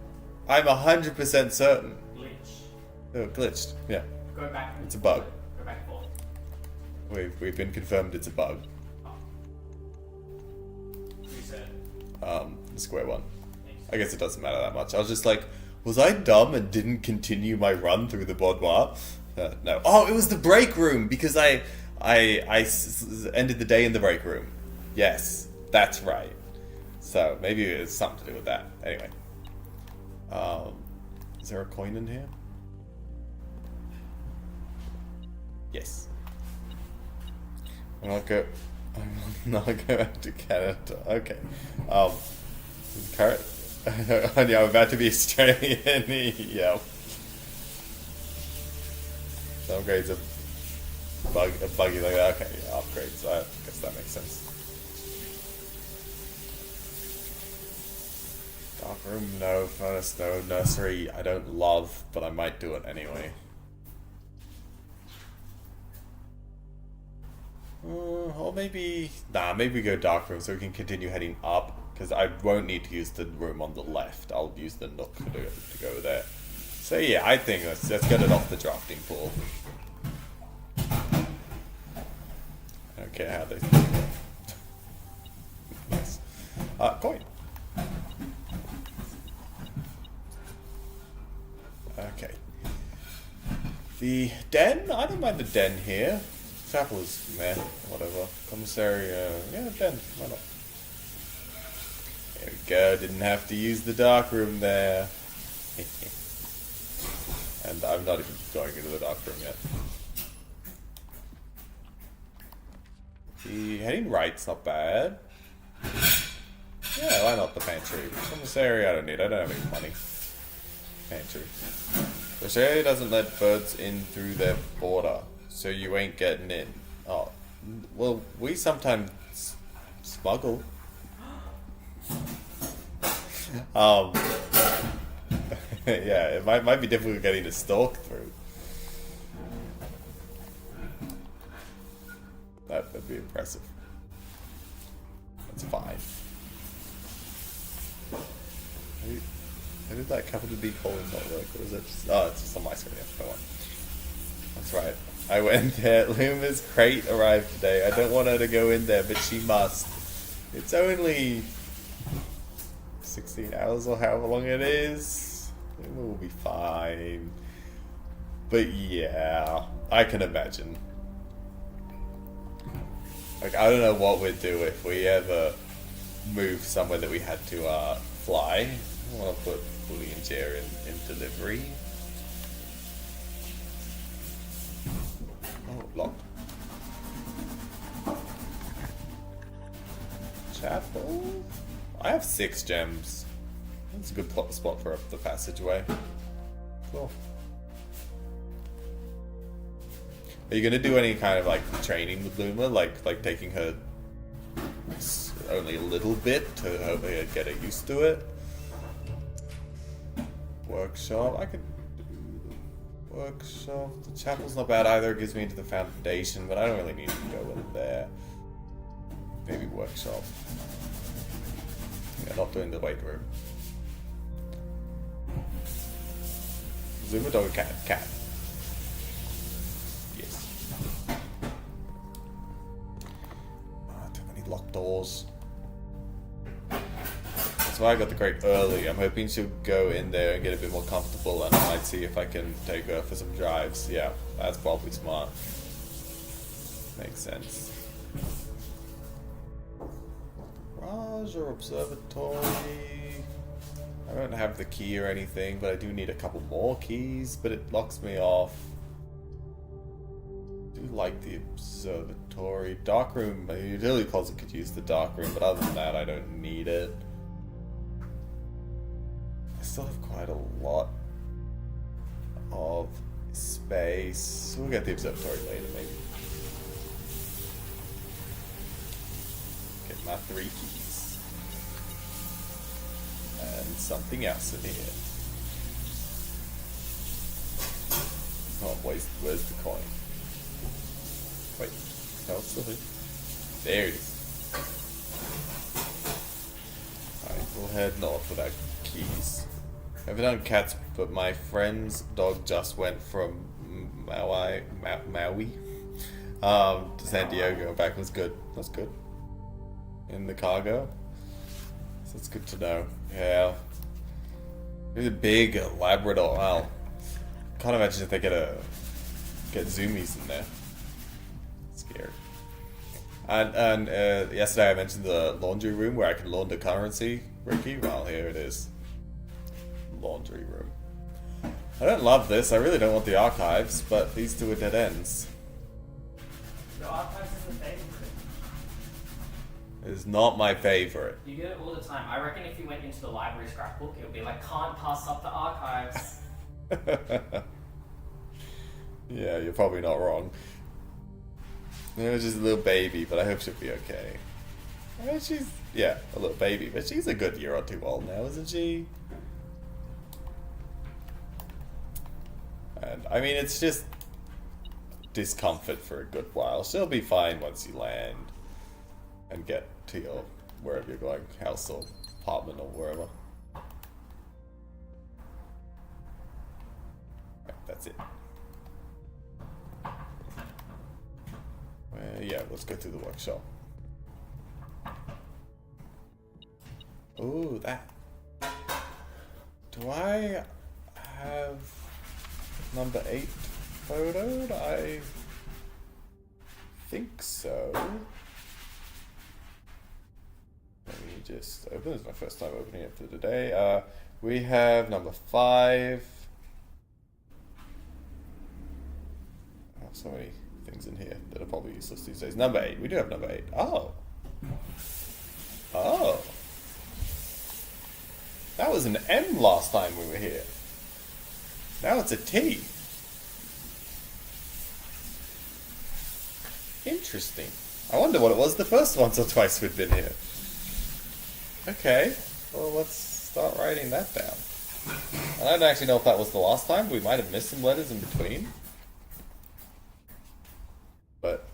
I'm 100% certain. Glitch. Oh, glitched. Yeah. Go back. It's a bug. Go back forward. We've been confirmed it's a bug. Oh. Reset. Square one. I guess it doesn't matter that much. I was just like, was I dumb and didn't continue my run through the boudoir? No. Oh, it was the break room, because I ended the day in the break room. Yes, that's right. So maybe it's something to do with that. Anyway. Is there a coin in here? Yes. I'm not going to Canada. Okay. Carrot. Yeah, I'm about to be Australian. Yeah. So upgrades a buggy like that. Okay, yeah, upgrades. I guess that makes sense. Dark room, no. Furnace, no. Nursery, I don't love, but I might do it anyway. Or maybe... Nah, maybe we go dark room so we can continue heading up. Because I won't need to use the room on the left. I'll use the nook to go there. So yeah, I think let's get it off the drafting pool. care how they... Yes. Coin. Okay. The den? I don't mind the den here. Chapel is meh, whatever. Commissary, yeah, den, why not? There we go, didn't have to use the dark room there. And I'm not even going into the dark room yet. The heading right's not bad. Yeah, why not the pantry? Commissary, I don't need, I don't have any money. Pantry. Australia doesn't let birds in through their border, so you ain't getting in. Oh, well, we sometimes smuggle. Yeah, it might be difficult getting a stalk through. That'd be impressive. That's fine. How did that capital D colon not work? Or is it just, oh, it's just on my screen. Yeah, no one. That's right. I went there. Luma's crate arrived today. I don't want her to go in there, but she must. It's only 16 hours or however long it is. Luma will be fine. But yeah, I can imagine. Like, I don't know what we'd do if we ever moved somewhere that we had to fly. I want to put Bully and Jer in delivery. Oh, locked. Chapel? I have 6 gems. That's a good spot for the passageway. Cool. Are you gonna do any kind of like training with Luma, like taking her only a little bit to help her get her used to it? Workshop, I could do the workshop. The chapel's not bad either. It gives me into the foundation, but I don't really need to go in there. Maybe workshop. Yeah, not doing the weight room. Zuma dog, cat. Yes. Too many locked doors. That's why I got the crate early. I'm hoping she'll go in there and get a bit more comfortable, and I might see if I can take her for some drives. Yeah, that's probably smart. Makes sense. Garage or observatory? I don't have the key or anything, but I do need a couple more keys, but it locks me off. I do like the observatory. Darkroom, my utility closet could use the darkroom, but other than that, I don't need it. I still have quite a lot of space. We'll get the observatory later, maybe. Get my 3 keys. And something else in here. Oh, where's the coin? Wait, no, it's still here. There it is. Alright, we'll head north without keys. I haven't done cats, but my friend's dog just went from Maui to San Diego and back. Was good. That's good. In the cargo. So that's good to know. Yeah. There's a big Labrador. Wow. Can't imagine if they get zoomies in there. Scared. And yesterday I mentioned the laundry room where I can launder currency. Ricky, well, here it is. Laundry room. I don't love this. I really don't want the archives, but these two are dead ends. The archives is the favorite. It is not my favorite. You get it all the time. I reckon if you went into the library scrapbook, it would be like, can't pass up the archives. Yeah, you're probably not wrong. It was just a little baby, but I hope she'll be okay. I mean, she's, yeah, a little baby, but she's a good year or 2 old now, isn't she? And, I mean, it's just discomfort for a good while. She'll be fine once you land and get to your, wherever you're going, house or apartment or wherever. Right, that's it. Yeah, let's go through the workshop. Ooh, that. Do I have number 8 photoed? I think so. Let me just open. This is my first time opening it for today. We have number 5. Oh, so many things in here that are probably useless these days. Number 8. We do have number 8. Oh. Oh. That was an M last time we were here. Now it's a T. Interesting. I wonder what it was the first once or twice we'd been here. Okay, well let's start writing that down. I don't actually know if that was the last time. We might have missed some letters in between. But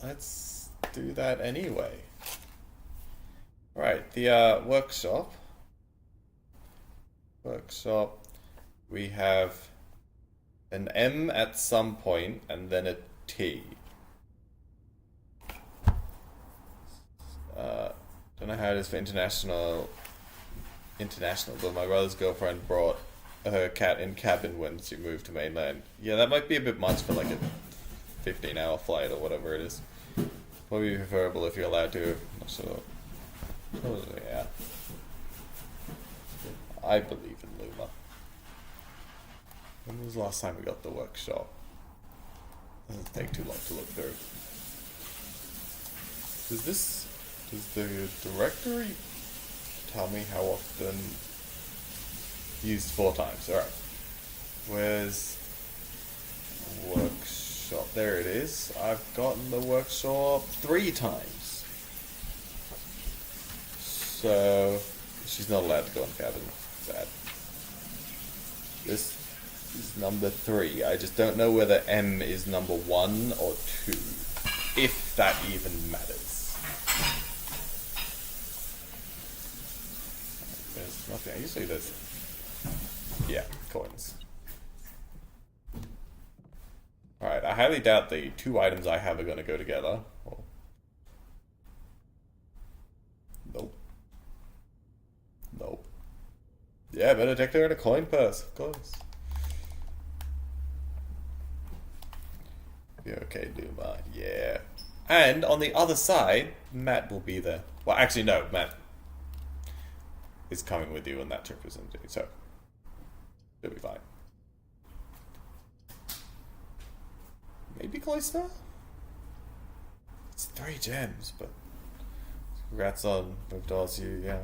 let's do that anyway. Right, the workshop. We have an M at some point and then a T. Don't know how it is for international, but my brother's girlfriend brought her cat in cabin when she moved to mainland. Yeah, that might be a bit much for like a 15-hour flight or whatever it is. Probably preferable if you're allowed to. Not sure. Yeah. I believe in Luma. When was the last time we got the workshop? Doesn't take too long to look through. Does the directory tell me how often? Used 4 times, alright. Where's workshop? There it is. I've gotten the workshop 3 times. So she's not allowed to go in cabin. Sad. This is number 3. I just don't know whether M is number 1 or 2. If that even matters. There's nothing. Usually there's... Yeah, coins. Alright, I highly doubt the 2 items I have are going to go together. Oh. Nope. Nope. Yeah, better declare in a coin purse, of course. Yeah, okay, Duma. Yeah. And on the other side, Matt will be there. Well, actually, no, Matt is coming with you on that trip, isn't he? So, it'll be fine. Maybe Cloister? It's 3 gems, but congrats on VODs, yeah.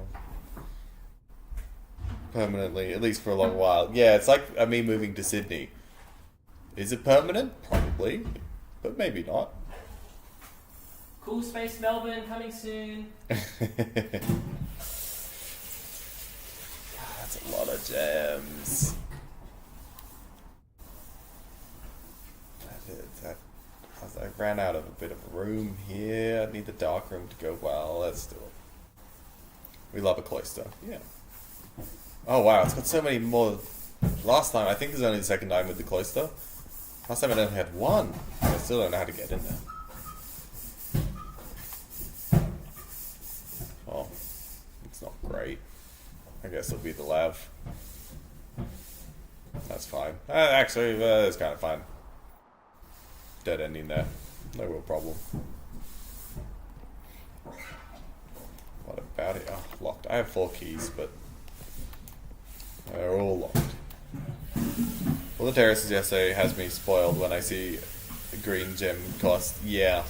Permanently, at least for a long while. Yeah, it's like me moving to Sydney. Is it permanent? Probably, but maybe not. Cool Space Melbourne coming soon. That's a lot of gems. I ran out of a bit of room here. I need the dark room to go well. Let's do it. We love a cloister. Yeah. Oh wow, it's got so many more. Last time, I think this is only the 2nd time with the cloister. Last time I only had 1. I still don't know how to get in there. Oh, it's not great. I guess it'll be the lav. That's fine. Actually, it's kind of fine. Dead ending there. No real problem. What about it? Oh, locked. I have 4 keys, but they're all locked. Well, the terraces yesterday has me spoiled when I see a green gem cost. Yeah.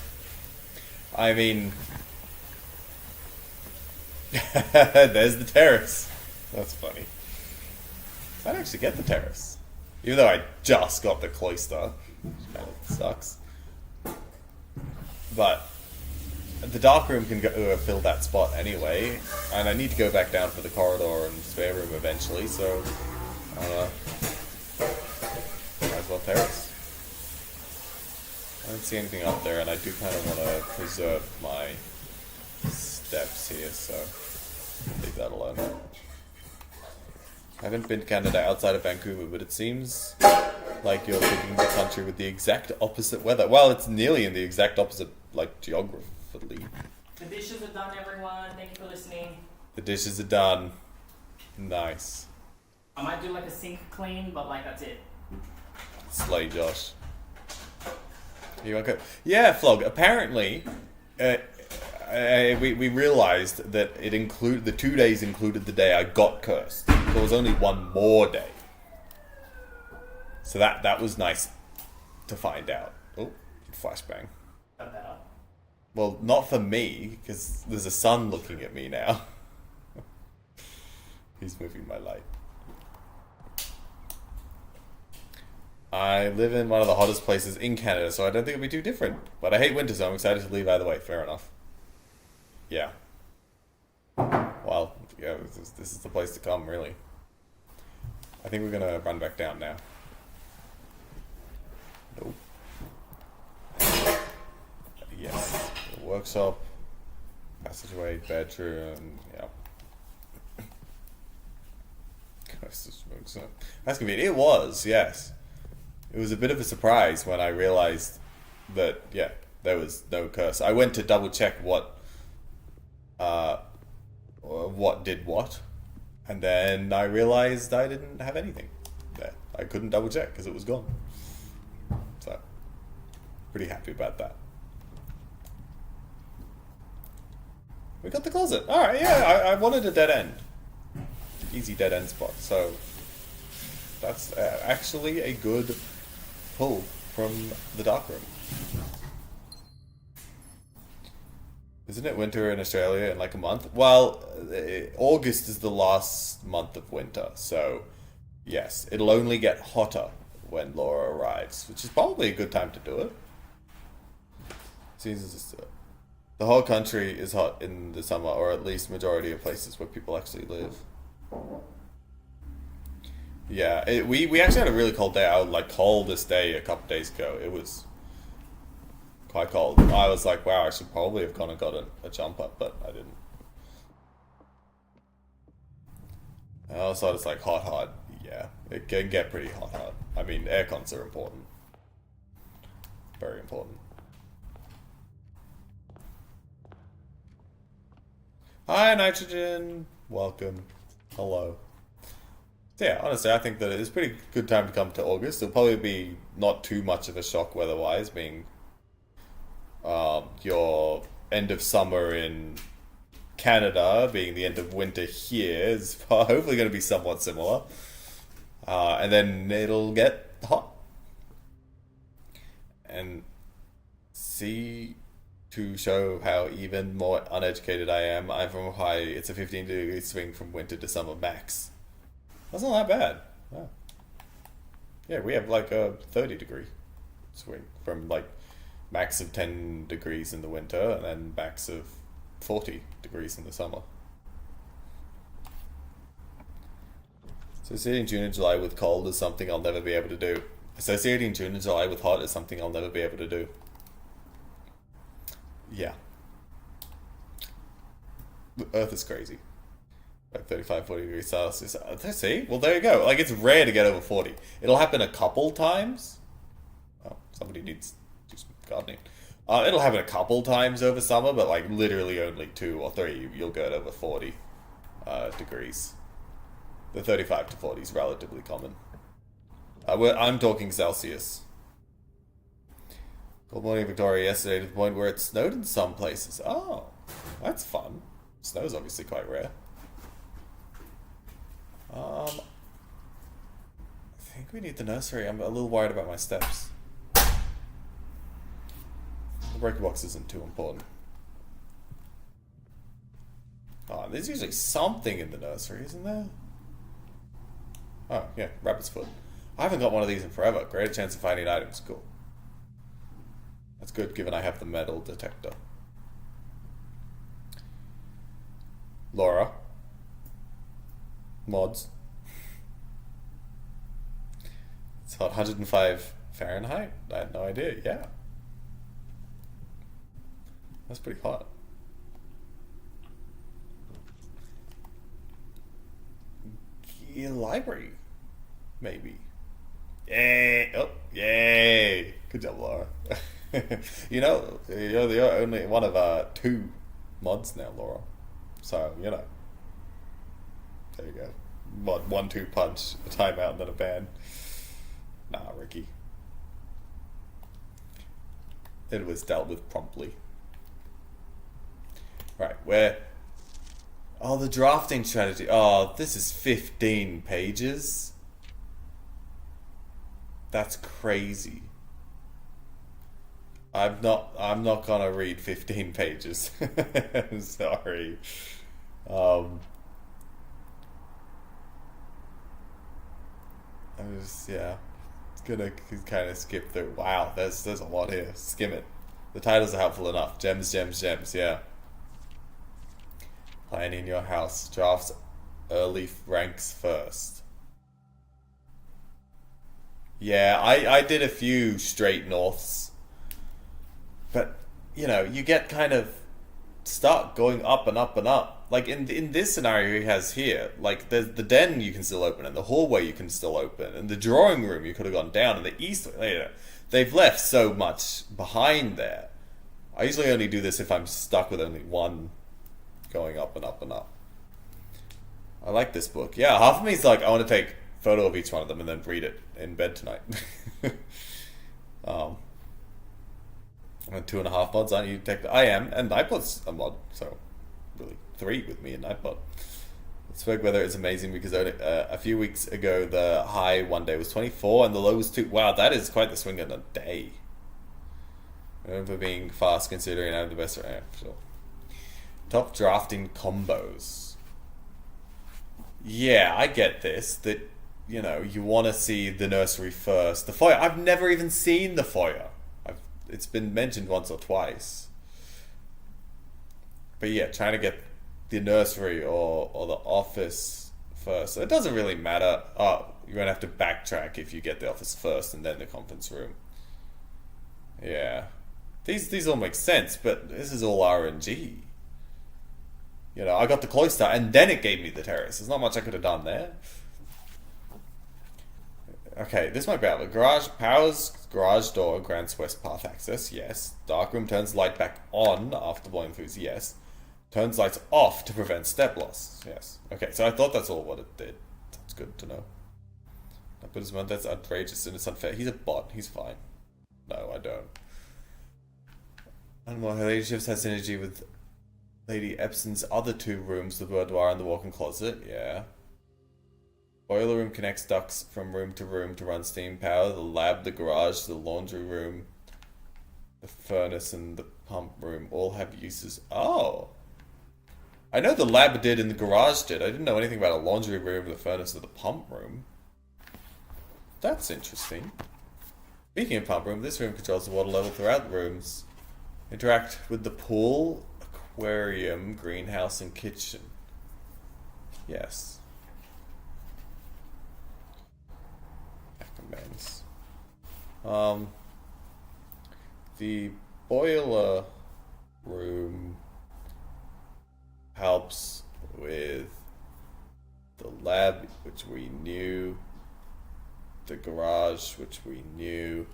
I mean... There's the terrace. That's funny. I'd actually get the terrace. Even though I just got the cloister. Which kind of sucks. But the dark room can go, fill that spot anyway. And I need to go back down for the corridor and spare room eventually, so... might as well terrace. I don't see anything up there, and I do kind of want to preserve my steps here, so leave that alone. I haven't been to Canada outside of Vancouver, but it seems Like you're picking the country with the exact opposite weather. Well, it's nearly in the exact opposite, like, geographically. The dishes are done, everyone. Thank you for listening. The dishes are done. Nice. I might do like a sink clean, but like that's it. Slay, Josh. You okay? Yeah, Flog. Apparently, we realized that the 2 days included the day I got cursed. There was only one more day. So that was nice to find out. Oh, flashbang. Got that up. Well, not for me, because there's a sun looking at me now. He's moving my light. I live in one of the hottest places in Canada, so I don't think it'll be too different. But I hate winter, so I'm excited to leave either way. Fair enough. Yeah. Well, yeah, this is the place to come, really. I think we're going to run back down now. Nope. Yes. The workshop, passageway, bedroom, yeah. That's convenient. It was, yes. It was a bit of a surprise when I realized that, yeah, there was no curse. I went to double check what did what, and then I realized I didn't have anything there. I couldn't double check because it was gone. So, pretty happy about that. We got the closet. Alright, yeah, I wanted a dead end. Easy dead end spot. So, that's actually a good pull from the darkroom. Isn't it winter in Australia in like a month? Well, August is the last month of winter, so yes, it'll only get hotter when Laura arrives, which is probably a good time to do it. The whole country is hot in the summer, or at least majority of places where people actually live. Yeah, we actually had a really cold day. Our coldest day a couple days ago. It was quite cold. I was like, wow, I should probably have gone and got a jumper, but I didn't. And also, it's like hot. Yeah, it can get pretty hot. I mean, air cons are important. Very important. Hi, Nitrogen. Welcome. Hello. So yeah, honestly, I think that it's a pretty good time to come to August. It'll probably be not too much of a shock weather-wise, being your end of summer in Canada, being the end of winter here, is hopefully going to be somewhat similar. And then it'll get hot. And see, to show how even more uneducated I am, I'm from Ohio. It's a 15-degree swing from winter to summer max. That's not that bad. Oh. Yeah, we have like a 30-degree swing from like max of 10 degrees in the winter and then max of 40 degrees in the summer. Associating June and July with cold is something I'll never be able to do. Associating June and July with hot is something I'll never be able to do. Yeah. The Earth is crazy. Like 35, 40 degrees Celsius. See? Well, there you go. Like, it's rare to get over 40. It'll happen a couple times. Oh, somebody needs to do some gardening. It'll happen a couple times over summer, but like literally only 2 or 3 you'll get over 40 degrees. The 35 to 40 is relatively common. I'm talking Celsius. Cold morning in Victoria yesterday to the point where it snowed in some places. Oh, that's fun. Snow's obviously quite rare. I think we need the nursery. I'm a little worried about my steps. The breaker box isn't too important. Oh, there's usually something in the nursery, isn't there? Oh, yeah, rabbit's foot. I haven't got one of these in forever. Greater chance of finding items. Cool. That's good, given I have the metal detector. Laura. Mods. It's hot 105 Fahrenheit? I had no idea. Yeah. That's pretty hot. Library. Maybe. Yay! Oh, yay! Good job, Laura. You're the only one of 2 mods now, Laura. So, there you go. 1-2 punch, a timeout, and then a ban. Nah, Ricky. It was dealt with promptly. Right, where... Oh, the drafting strategy. Oh, this is 15 pages. That's crazy. I'm not gonna read 15 pages. I'm sorry. I'm just gonna kind of skip through. Wow, there's a lot here. Skim it. The titles are helpful enough. Gems, gems, gems. Yeah. Planning your house. Drafts early ranks first. Yeah, I did a few straight norths. But, you get kind of stuck going up and up and up. Like in this scenario he has here, like the den you can still open, and the hallway you can still open, and the drawing room you could have gone down, and the east, they've left so much behind there. I usually only do this if I'm stuck with only one going up and up and up. I like this book. Yeah, half of me is like, I want to take a photo of each one of them and then read it in bed tonight. And 2.5 mods, aren't you? I am, and Nightbot's a mod, so really 3 with me and Nightbot. Spoke weather is amazing because a few weeks ago the high one day was 24 and the low was 2. Wow, that is quite the swing in a day. For being fast considering I have the best. Sure. Top drafting combos. Yeah, I get this. That you want to see the nursery first. The foyer. I've never even seen the foyer. It's been mentioned once or twice. But yeah, trying to get the nursery or the office first. It doesn't really matter. You're going to have to backtrack if you get the office first and then the conference room. Yeah. These all make sense, but this is all RNG. I got the cloister and then it gave me the terrace. There's not much I could have done there. Okay, this might be out. The garage powers garage door grants west path access, yes. Dark room turns light back on after blowing fuse, yes. Turns lights off to prevent step loss, yes. Okay, so I thought that's all what it did. That's good to know. But his that's outrageous and it's unfair. He's a bot, he's fine. No, I don't. And more her ladyship has synergy with Lady Epson's other 2 rooms, the boudoir and the walk-in closet, yeah. Boiler room connects ducts from room to run steam power. The lab, the garage, the laundry room, the furnace, and the pump room all have uses. Oh! I know the lab did and the garage did. I didn't know anything about a laundry room, the furnace, or the pump room. That's interesting. Speaking of pump room, this room controls the water level throughout the rooms. Interact with the pool, aquarium, greenhouse, and kitchen. Yes. The boiler room helps with the lab, which we knew, the garage, which we knew,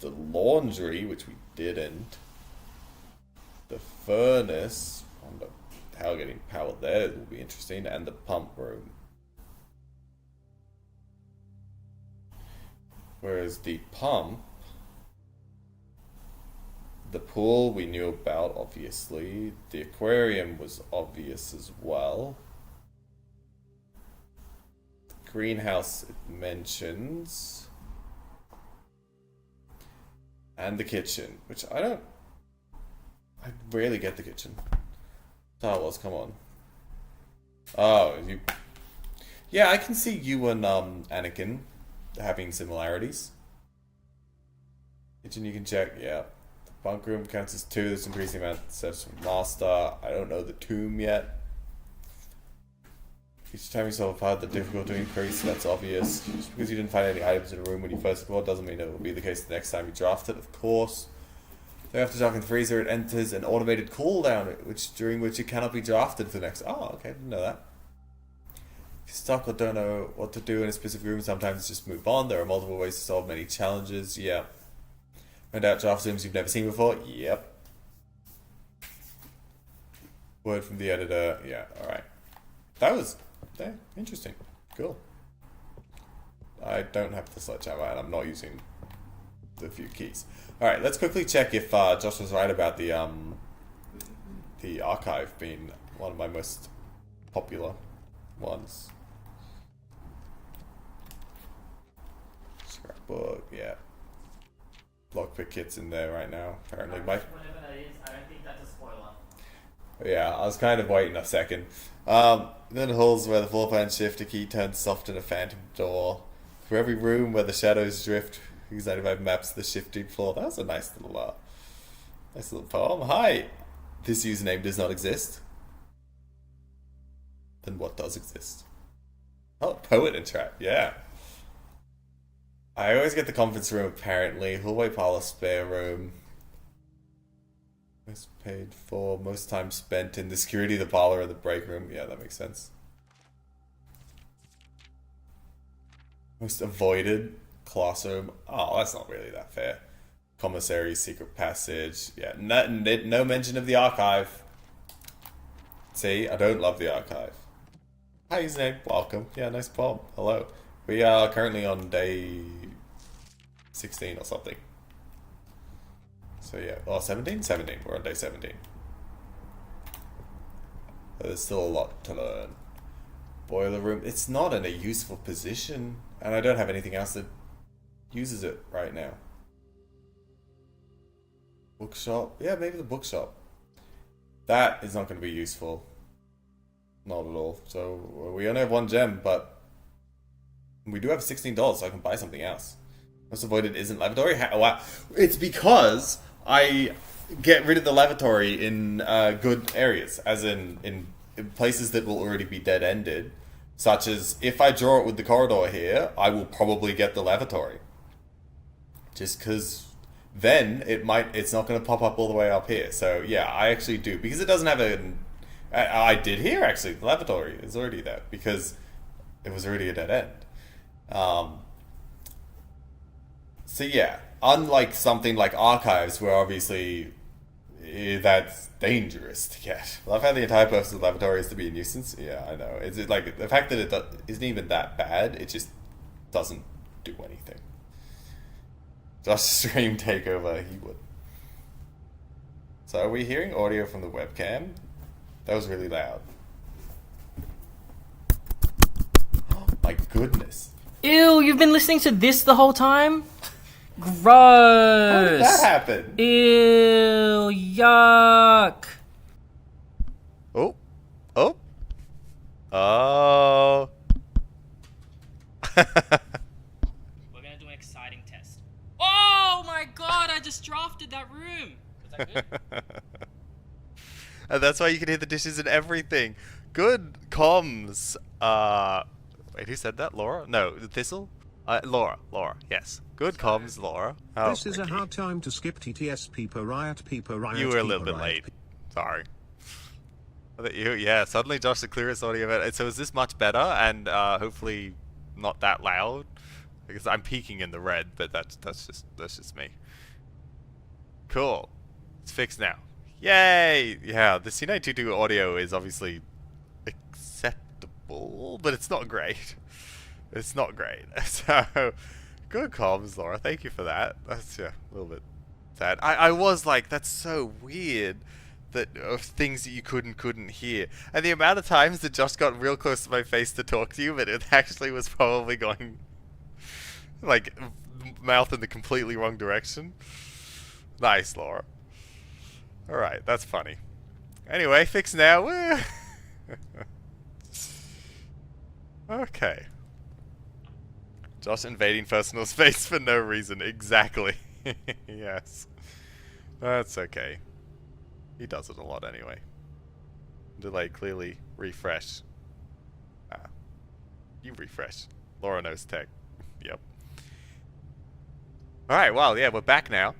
the laundry, which we didn't, the furnace, I wonder how getting power there will be interesting, and the pump room. Whereas the pump, the pool we knew about, obviously. The aquarium was obvious as well. The greenhouse it mentions. And the kitchen, which I rarely get the kitchen. Star Wars, come on. Oh, you... Yeah, I can see you and Anakin having similarities. Kitchen you can check, yeah. The bunk room counts as 2. There's increasing amount of steps from master. I don't know the tomb yet. Each time you solve a part, the difficulty increase, that's obvious. Just because you didn't find any items in a room when you first explored doesn't mean it will be the case the next time you draft it, of course. So after drafting the freezer, it enters an automated cooldown, during which it cannot be drafted for the next... Oh, okay, didn't know that. If you're stuck or don't know what to do in a specific room, sometimes just move on. There are multiple ways to solve many challenges. Yeah. No doubt draft rooms you've never seen before. Yep. Word from the editor. Yeah, alright. That was interesting. Cool. I don't have the sledgehammer and I'm not using the few keys. Alright, let's quickly check if Josh was right about the archive being one of my most popular ones. Scrapbook, yeah. Lockpick kit's in there right now. Apparently, whatever that is, I don't think that's a spoiler. Yeah, I was kind of waiting a second. Then halls where the floor plan shift, a key turns soft in a phantom door. For every room where the shadows drift, X95 maps the shifting floor. That was a nice little poem. Hi! This username does not exist. Then what does exist? Oh, poet and trap, yeah. I always get the conference room apparently. Hallway parlor spare room. Most paid for, most time spent in the security, the parlor, or the break room. Yeah, that makes sense. Most avoided classroom. Oh, that's not really that fair. Commissary, secret passage. Yeah, no mention of the archive. See, I don't love the archive. Hi, username. Welcome. Yeah, nice poem. Hello. We are currently on day 16 or something. So yeah, oh, 17? 17. We're on day 17. But there's still a lot to learn. Boiler room. It's not in a useful position. And I don't have anything else that uses it right now. Bookshop. Yeah, maybe the bookshop. That is not going to be useful. Not at all. So we only have one gem, but we do have $16, so I can buy something else. Most avoided isn't lavatory. Wow. It's because I get rid of the lavatory in good areas, as in places that will already be dead-ended, such as if I draw it with the corridor here, I will probably get the lavatory. Just because then it's not going to pop up all the way up here. So yeah, I actually do, because it doesn't have I did here actually, the lavatory is already there, because it was already a dead end. So yeah, unlike something like archives, where obviously that's dangerous to get. I love how the entire purpose of the lavatory is to be a nuisance. Yeah, I know. It's like the fact that it isn't even that bad. It just doesn't do anything. Just stream takeover, he would. So are we hearing audio from the webcam? That was really loud. Oh my goodness. Ew, you've been listening to this the whole time? Gross. How did that happen? Ew, yuck. Oh. Oh. Oh. We're gonna do an exciting test. Oh my god, I just drafted that room. Was that good? And that's why you can hear the dishes and everything. Good comms. Wait, who said that? Laura? No, Thistle? Laura, yes. Good comms, Laura. Oh, this is a hard time to skip TTS Peeper Riot. You were a little bit late. Sorry. Yeah, suddenly Josh the clearest audio of it. So is this much better and hopefully not that loud? Because I'm peaking in the red, but that's just me. Cool. It's fixed now. Yay! Yeah, the C922 audio is obviously acceptable, but it's not great. It's not great. So, good comms, Laura. Thank you for that. That's, yeah, a little bit sad. I was like, that's so weird that of things that you couldn't hear. And the amount of times that Josh got real close to my face to talk to you, but it actually was probably going, like, mouth in the completely wrong direction. Nice, Laura. Alright, that's funny. Anyway, fix now. Woo! Okay. Josh invading personal space for no reason. Exactly. Yes. That's okay. He does it a lot anyway. Delay, clearly, refresh. You refresh. Laura knows tech. Yep. Alright, well, yeah, we're back now.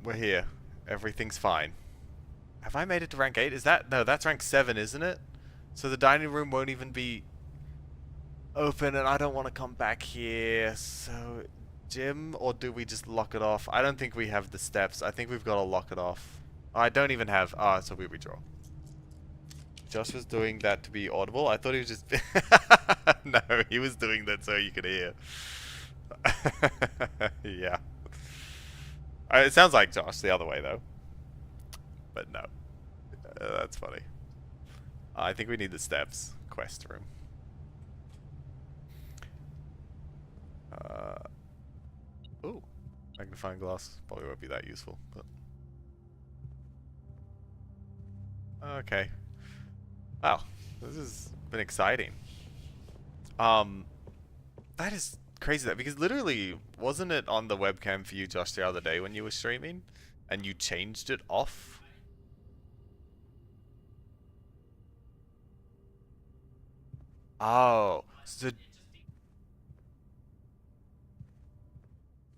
We're here. Everything's fine. Have I made it to rank 8? Is that... No, that's rank 7, isn't it? So the dining room won't even be open, and I don't want to come back here. So, gym, or do we just lock it off? I don't think we have the steps. I think we've got to lock it off. I don't even have... Ah, so we redraw. Josh was doing that to be audible. I thought he was just... No, he was doing that so you could hear. Yeah. It sounds like Josh the other way, though. But no. That's funny. I think we need the steps. Quest room. Ooh. Magnifying glass. Probably won't be that useful, but... Okay. Wow. This has been exciting. That is crazy, that because literally, wasn't it on the webcam for you, Josh, the other day when you were streaming? And you changed it off? Oh. So...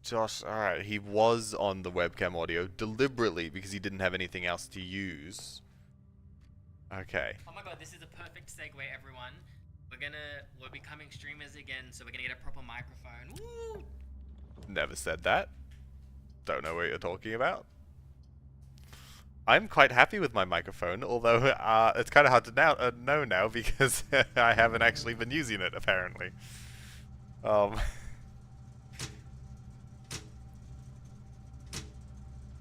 Josh, alright, he was on the webcam audio deliberately because he didn't have anything else to use. Okay. Oh my god, this is a perfect segue, everyone. We're becoming streamers again, so we're gonna get a proper microphone. Woo! Never said that. Don't know what you're talking about. I'm quite happy with my microphone, although it's kind of hard to know now because I haven't actually been using it, apparently.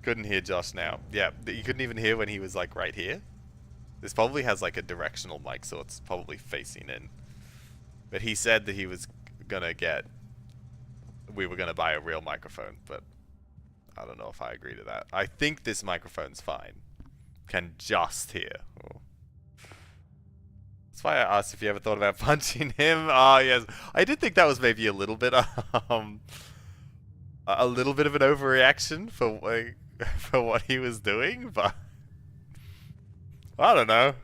Couldn't hear Josh now. Yeah, you couldn't even hear when he was like right here. This probably has like a directional mic, so it's probably facing in. But he said that he was gonna we were gonna buy a real microphone, but I don't know if I agree to that. I think this microphone's fine. Can just hear. Oh. That's why I asked if you ever thought about punching him. Oh yes, I did think that was maybe a little bit of an overreaction for for what he was doing, but I don't know.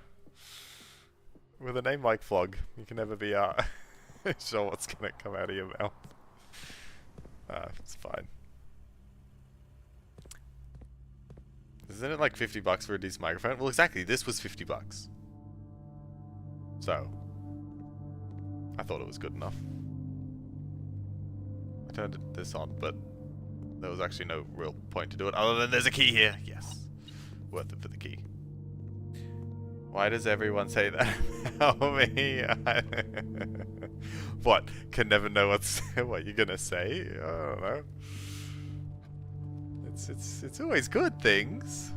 With a name like Flog, you can never be sure what's gonna come out of your mouth. It's fine. Isn't it like $50 for a decent microphone? Well, exactly. This was $50. So, I thought it was good enough. I turned this on, but there was actually no real point to do it, other than there's a key here. Yes. Worth it for the key. Why does everyone say that about me? What? Can never know what you're gonna say? I don't know. It's always good things.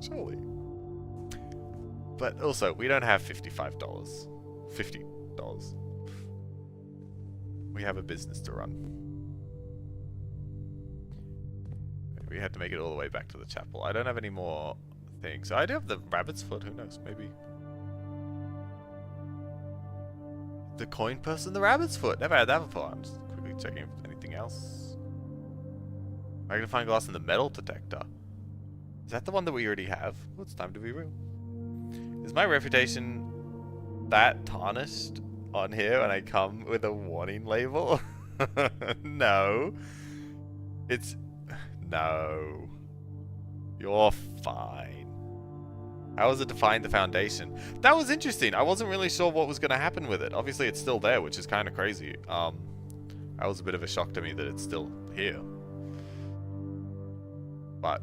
Surely. But also, we don't have $55. $50. We have a business to run. We had to make it all the way back to the chapel. I don't have any more things. I do have the rabbit's foot. Who knows? Maybe. The coin purse and the rabbit's foot. Never had that before. I'm just quickly checking if anything else. Magnifying glass and the metal detector. Is that the one that we already have? Well, it's time to be real. Is my reputation that tarnished on here when I come with a warning label? No. It's... No. You're fine. How was it to find the foundation? That was interesting. I wasn't really sure what was going to happen with it. Obviously, it's still there, which is kind of crazy. That was a bit of a shock to me that it's still here. But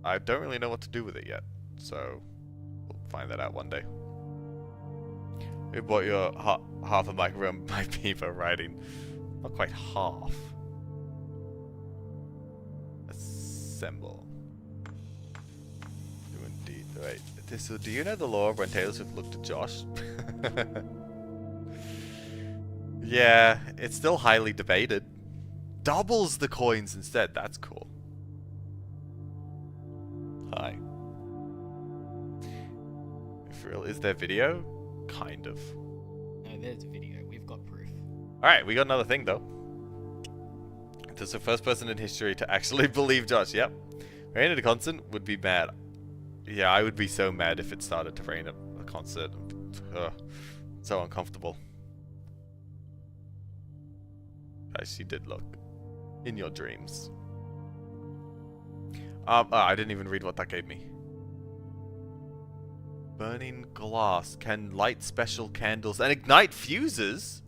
I don't really know what to do with it yet. So, we'll find that out one day. We bought your half a microphone by people writing. Not quite half. Assemble. Do indeed. Wait. So do you know the law of when Taylor Swift looked at Josh? Yeah, it's still highly debated. Doubles the coins instead. That's cool. Hi. If real, is there video? Kind of. No, there's a video. We've got proof. Alright, we got another thing though. This is the first person in history to actually believe Josh. Yep. Rain at a concert would be mad. Yeah, I would be so mad if it started to rain at a concert. Ugh, so uncomfortable. She did look in your dreams. I didn't even read what that gave me. Burning glass can light special candles and ignite fuses?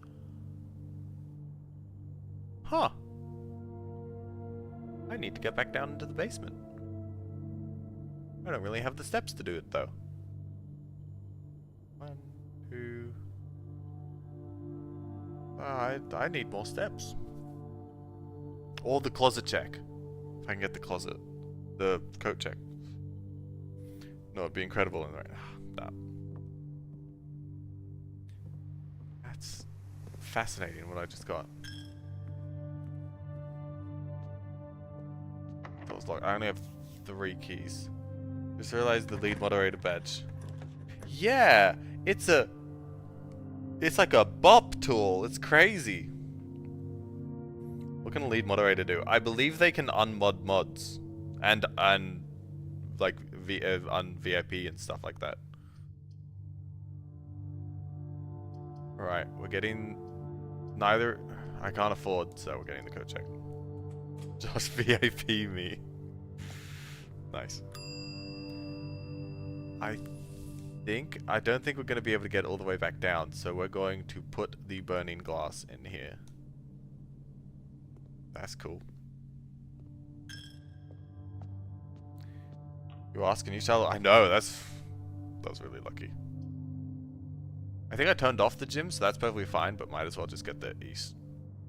Huh. I need to get back down into the basement. I don't really have the steps to do it, though. 1, 2... I need more steps. Or the closet check. If I can get the closet. The coat check. No, it'd be incredible in the right. That. That's fascinating what I just got. That was like, I only have 3 keys. Just realized the lead moderator badge. Yeah, it's like a bop tool. It's crazy. What can a lead moderator do? I believe they can unmod mods and like un-VIP and stuff like that. Alright, we're getting neither. I can't afford, so we're getting the code check. Just VIP me. Nice. I don't think we're going to be able to get all the way back down, so we're going to put the burning glass in here. That's cool. You ask, can you tell? I know, that was really lucky. I think I turned off the gym, so that's perfectly fine, but might as well just get the East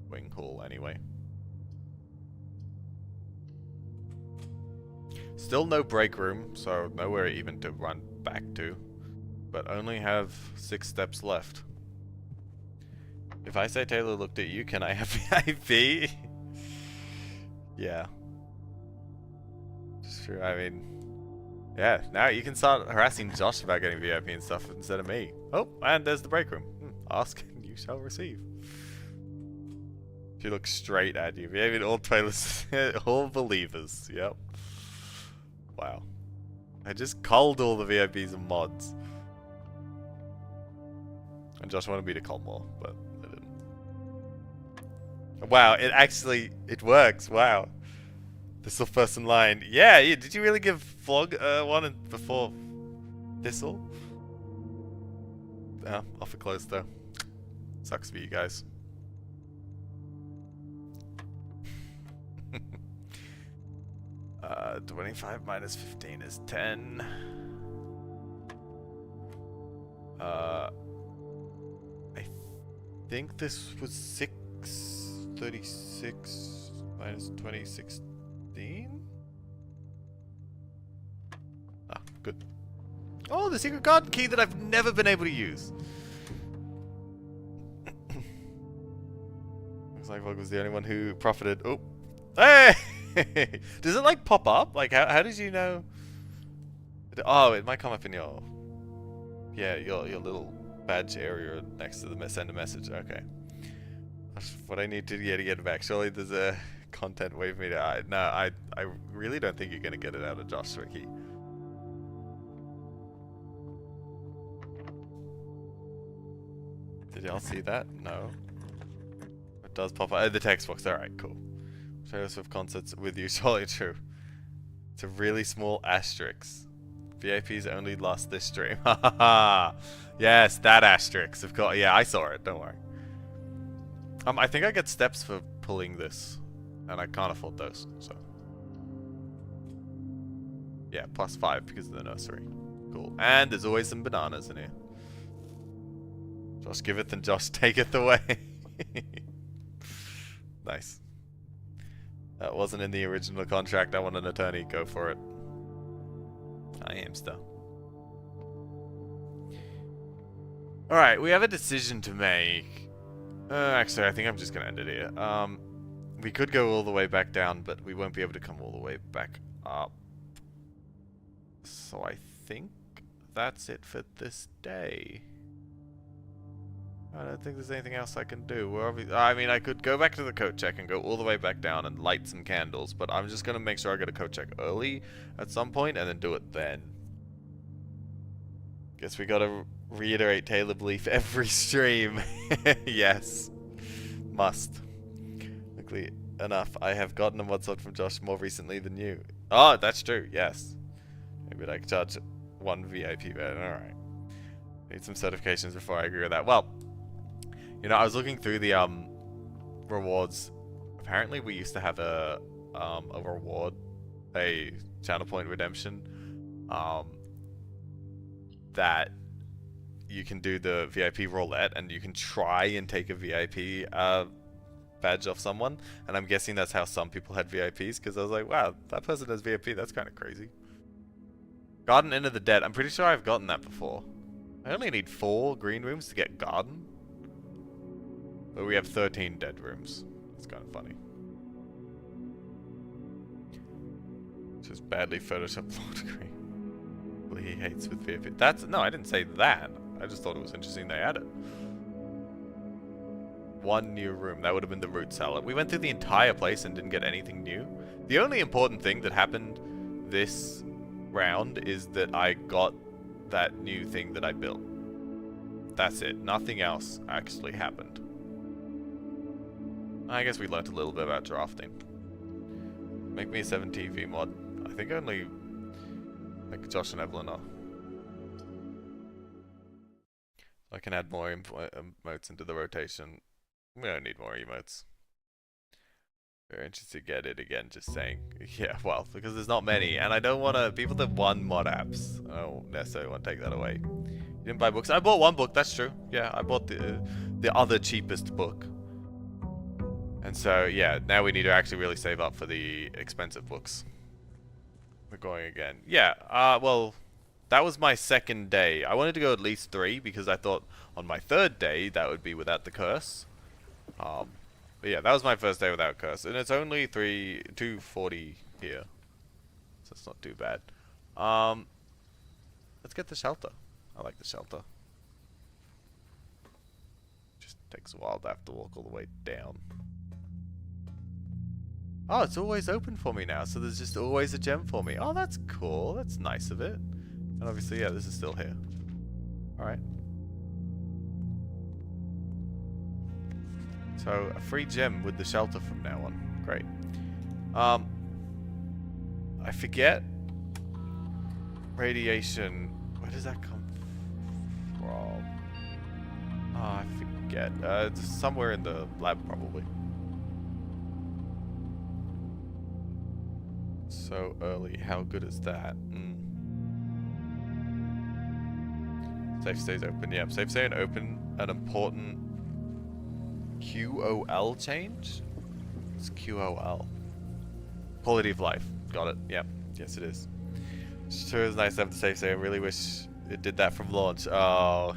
Wing Hall anyway. Still no break room, so nowhere even to run back to. But only have 6 steps left. If I say Taylor looked at you, can I have VIP? Yeah. It's true, I mean... Yeah, now you can start harassing Josh about getting VIP and stuff instead of me. Oh, and there's the break room. Ask and you shall receive. She looks straight at you. Behaving all trailers, all believers. Yep. Wow. I just culled all the VIPs and mods. And Josh wanted me to cull more, but I didn't. Wow, it works. Wow. Thistle first in line. Yeah, did you really give Vlog one before Thistle? Offer closed though. Sucks for you guys. 25 minus 15 is 10. I think this was 636 minus 2016. Ah, good. Oh, the secret garden key that I've never been able to use. Looks like Vlog was the only one who profited. Oh, hey! Does it like pop up? Like how did you know? Oh, it might come up in your your little badge area next to the send a message. Okay, that's what I need to get it back. Surely there's a content wave meter. I really don't think you're gonna get it out of Josh Ricky. Did y'all see that? No. It does pop up. The text box. All right, cool. Shows of concerts with you. Surely true. It's a really small asterisk. VIPs only lost this stream. Haha. Yes, that asterisk. Of course. Yeah, I saw it. Don't worry. I think I get steps for pulling this, and I can't afford those. So yeah, +5 because of the nursery. Cool. And there's always some bananas in here. Josh giveth and Josh taketh away. Nice. That wasn't in the original contract. I want an attorney. Go for it. I am still. Alright, we have a decision to make. Actually, I think I'm just going to end it here. We could go all the way back down, but we won't be able to come all the way back up. So I think that's it for this day. I don't think there's anything else I can do. I mean, I could go back to the coat check and go all the way back down and light some candles, but I'm just going to make sure I get a coat check early at some point and then do it then. Guess we got to reiterate Taylor belief every stream. Yes. Must. Luckily enough, I have gotten a mod slot from Josh more recently than you. Oh, that's true. Yes. Maybe I could charge one VIP bed. Alright. Need some certifications before I agree with that. Well, you know, I was looking through the rewards. Apparently we used to have a reward, a channel point redemption, that you can do the VIP roulette and you can try and take a VIP badge off someone, and I'm guessing that's how some people had VIPs, because I was like, wow, that person has VIP, that's kind of crazy. Garden Inn of the Dead, I'm pretty sure I've gotten that before. I only need 4 green rooms to get garden, but we have 13 dead rooms. It's kind of funny. Just badly photoshopped Lord Green. Well, he hates with VIP. That's no, I didn't say that. I just thought it was interesting they added. 1 new room. That would have been the root cellar. We went through the entire place and didn't get anything new. The only important thing that happened this round is that I got that new thing that I built. That's it. Nothing else actually happened. I guess we learned a little bit about drafting. Make me a 7 TV mod. I think only like Josh and Evelyn are. I can add more emotes into the rotation. We don't need more emotes. Very interested to get it again, just saying. Yeah, well, because there's not many, and I don't want to... People that won mod apps, I don't necessarily want to take that away. You didn't buy books? I bought 1 book, that's true. Yeah, I bought the other cheapest book. And so, yeah, now we need to actually really save up for the expensive books. We're going again. Yeah, well, that was my 2nd day. I wanted to go at least 3, because I thought on my 3rd day, that would be without the curse. But yeah, that was my first day without curse, and it's only 240 here, so it's not too bad. Let's get the shelter. I like the shelter. Just takes a while to have to walk all the way down. Oh, it's always open for me now, so there's just always a gem for me. Oh, that's cool. That's nice of it. And obviously, yeah, this is still here. Alright. So, a free gem with the shelter from now on. Great. I forget. Radiation. Where does that come from? Oh, I forget. It's somewhere in the lab, probably. So early. How good is that? Safe stays open. Yeah, safe staying open. An important QOL change? It's QOL. Quality of life. Got it. Yep. Yes, it is. Sure is nice to have the safe stay. I really wish it did that from launch. Oh.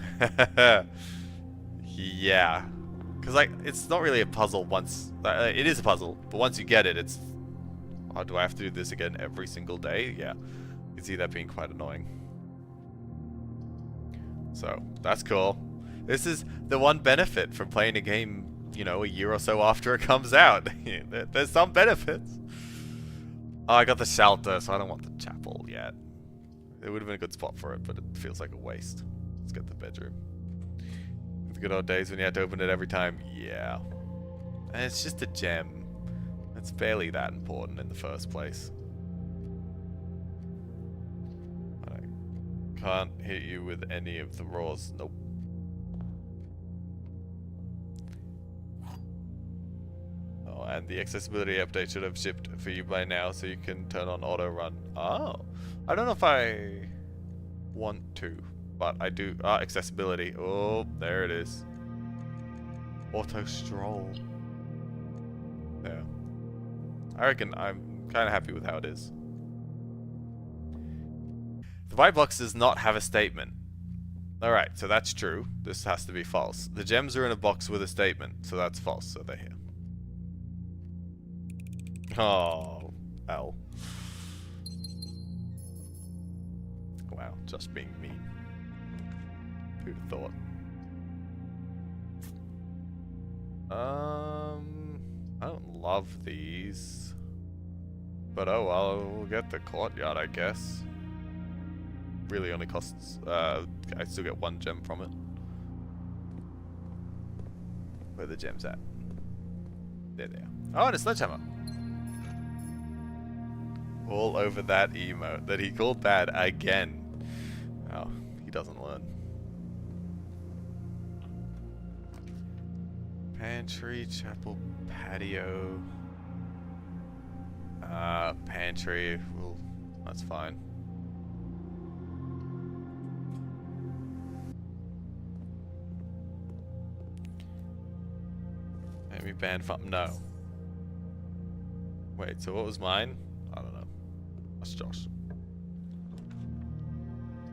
Yeah. Because, like, it's not really a puzzle once... it is a puzzle, but once you get it, it's... Oh, do I have to do this again every single day? Yeah. You can see that being quite annoying. So, that's cool. This is the one benefit from playing a game, you know, a year or so after it comes out. There's some benefits. Oh, I got the shelter, so I don't want the chapel yet. It would have been a good spot for it, but it feels like a waste. Let's get the bedroom. The good old days when you had to open it every time. Yeah. And it's just a gem. It's barely that important in the first place. I can't hit you with any of the roars. Nope. Oh, and the accessibility update should have shipped for you by now, so you can turn on auto run. Oh, I don't know if I want to, but I do. Accessibility. Oh, there it is. Auto stroll. Yeah. I reckon I'm kind of happy with how it is. The white box does not have a statement. Alright, so that's true. This has to be false. The gems are in a box with a statement, so that's false, so they're here. Oh, L. Wow, just being mean. Who'd have thought? I don't love these. But oh well, we'll get the courtyard, I guess. Really only costs, I still get 1 gem from it. Where are the gems at? There they are. Oh, and a sledgehammer. All over that emote that he called bad again. Oh, he doesn't learn. Pantry, chapel, patio. Pantry. Well, that's fine. Maybe band farm. No. Wait, so what was mine? I don't know. That's Josh.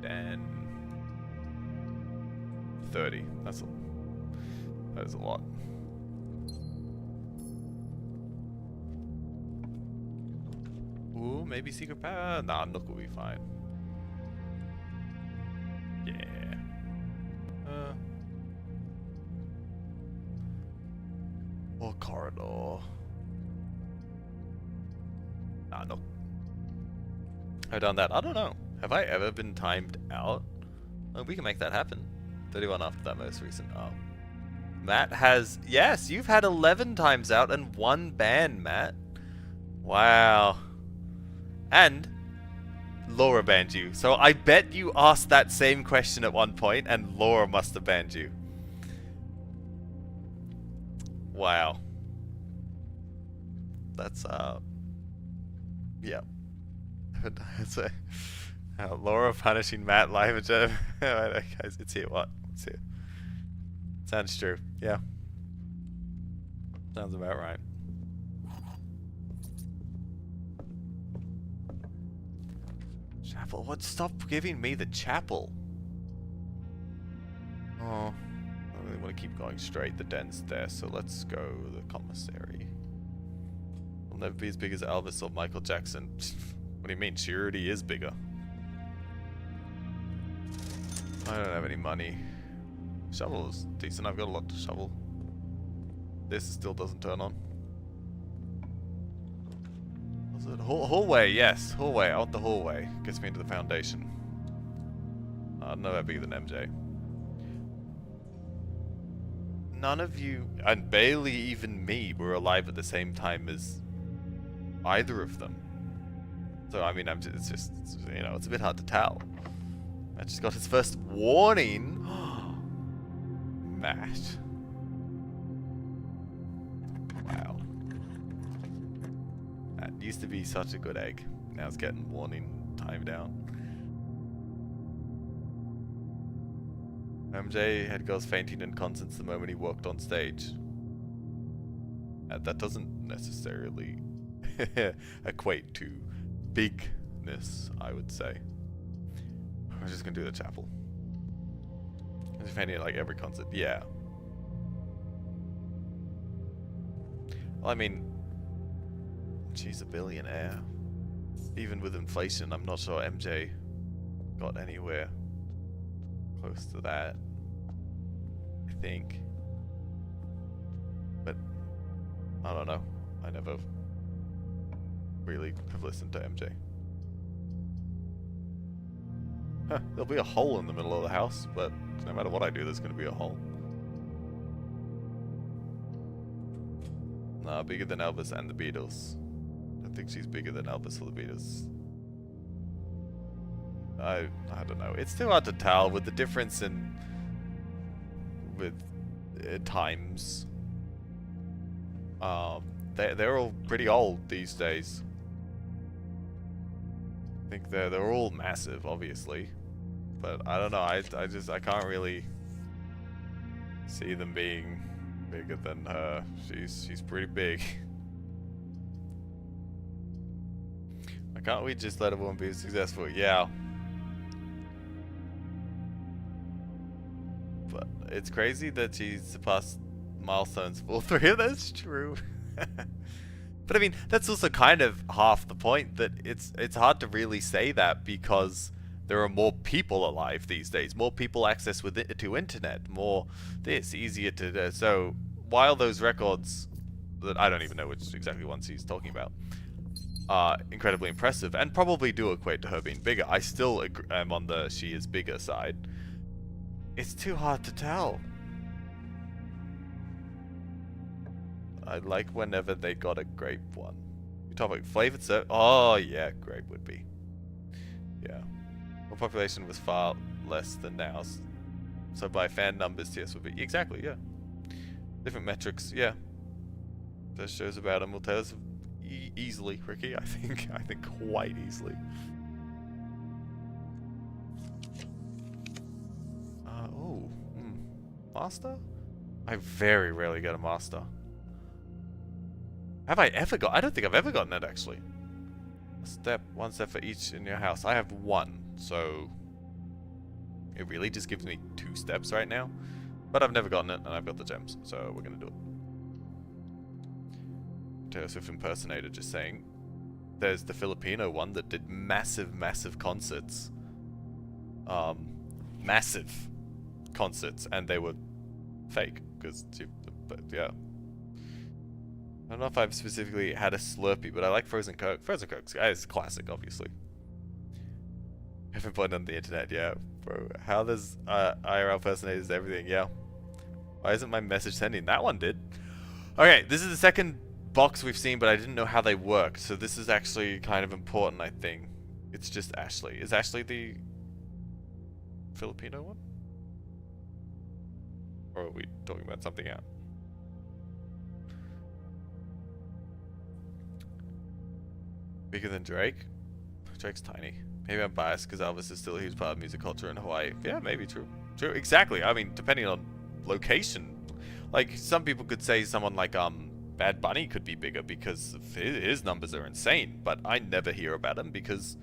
10. 30. That is a lot. Ooh, maybe secret power? Nah, Nook will be fine. Yeah. Or corridor. Nah, Nook. I've done that. I don't know. Have I ever been timed out? Oh, we can make that happen. 31 after that most recent. Oh. Matt has... Yes, you've had 11 times out and 1 ban, Matt. Wow. And Laura banned you. So I bet you asked that same question at one point and Laura must have banned you. Wow. That's, yeah. Laura punishing Matt live at Alright, guys, it's here. What? It's here. Sounds true. Yeah. Sounds about right. Chapel. What? Stop giving me the chapel. Oh. I really want to keep going straight. The den's there, so let's go the commissary. We'll never be as big as Elvis or Michael Jackson. What do you mean? She already is bigger. I don't have any money. Shovel is decent. I've got a lot to shovel. This still doesn't turn on. Was it hallway? Yes, hallway. I want the hallway. Gets me into the foundation. I'm not that bigger than MJ. None of you, and barely even me, were alive at the same time as either of them. So I mean, it's just, you know, it's a bit hard to tell. Matt just got his first warning. Matt. Wow. That used to be such a good egg. Now it's getting warning time down. MJ had girls fainting in concerts the moment he walked on stage. That doesn't necessarily equate to bigness, I would say. I'm just gonna do the chapel. He's fainting at like every concert. Yeah. Well, I mean, she's a billionaire. Even with inflation, I'm not sure MJ got anywhere close to that. I think. But I don't know. I never really have listened to MJ. Huh, there'll be a hole in the middle of the house, but no matter what I do, there's going to be a hole. Nah, bigger than Elvis and the Beatles. I think she's bigger than Elvis or the Beatles. I don't know. It's too hard to tell with the difference in times. They're all pretty old these days. I think they're all massive, obviously, but I don't know. I can't really see them being bigger than her. She's pretty big. Why can't we just let a woman be successful? Yeah. But it's crazy that she's surpassed milestones for all 3 of those. True. But I mean, that's also kind of half the point, that it's hard to really say that because there are more people alive these days, more people access to internet, more this, easier to so while those records that I don't even know which exactly ones he's talking about are incredibly impressive and probably do equate to her being bigger, I still am on the she is bigger side. It's too hard to tell. I like whenever they got a grape one. You talk about flavored syrup. Oh yeah, grape would be. Yeah. population was far less than now. So by fan numbers, TS would be exactly, yeah. Different metrics, yeah. There's shows about them will tell us easily, Ricky. I think quite easily. Master? I very rarely get a master. Have I ever got? I don't think I've ever gotten it actually. One step for each in your house. I have one, so it really just gives me 2 steps right now. But I've never gotten it, and I've got the gems, so we're gonna do it. Taylor Swift impersonator just saying. There's the Filipino one that did massive concerts. Massive concerts, and they were fake, because, but yeah. I don't know if I've specifically had a Slurpee, but I like frozen Coke. Frozen Coke's is classic, obviously. Haven't put it on the internet, yeah, bro. How does IRL impersonators everything? Yeah. Why isn't my message sending? That one did. Okay, this is the second box we've seen, but I didn't know how they work, so this is actually kind of important, I think. It's just Ashley. Is Ashley the Filipino one? Or are we talking about something else? Bigger than Drake? Drake's tiny. Maybe I'm biased because Elvis is still a huge part of music culture in Hawaii. Yeah, maybe true. True, exactly. I mean, depending on location. Like, some people could say someone like, Bad Bunny could be bigger because his numbers are insane, but I never hear about him because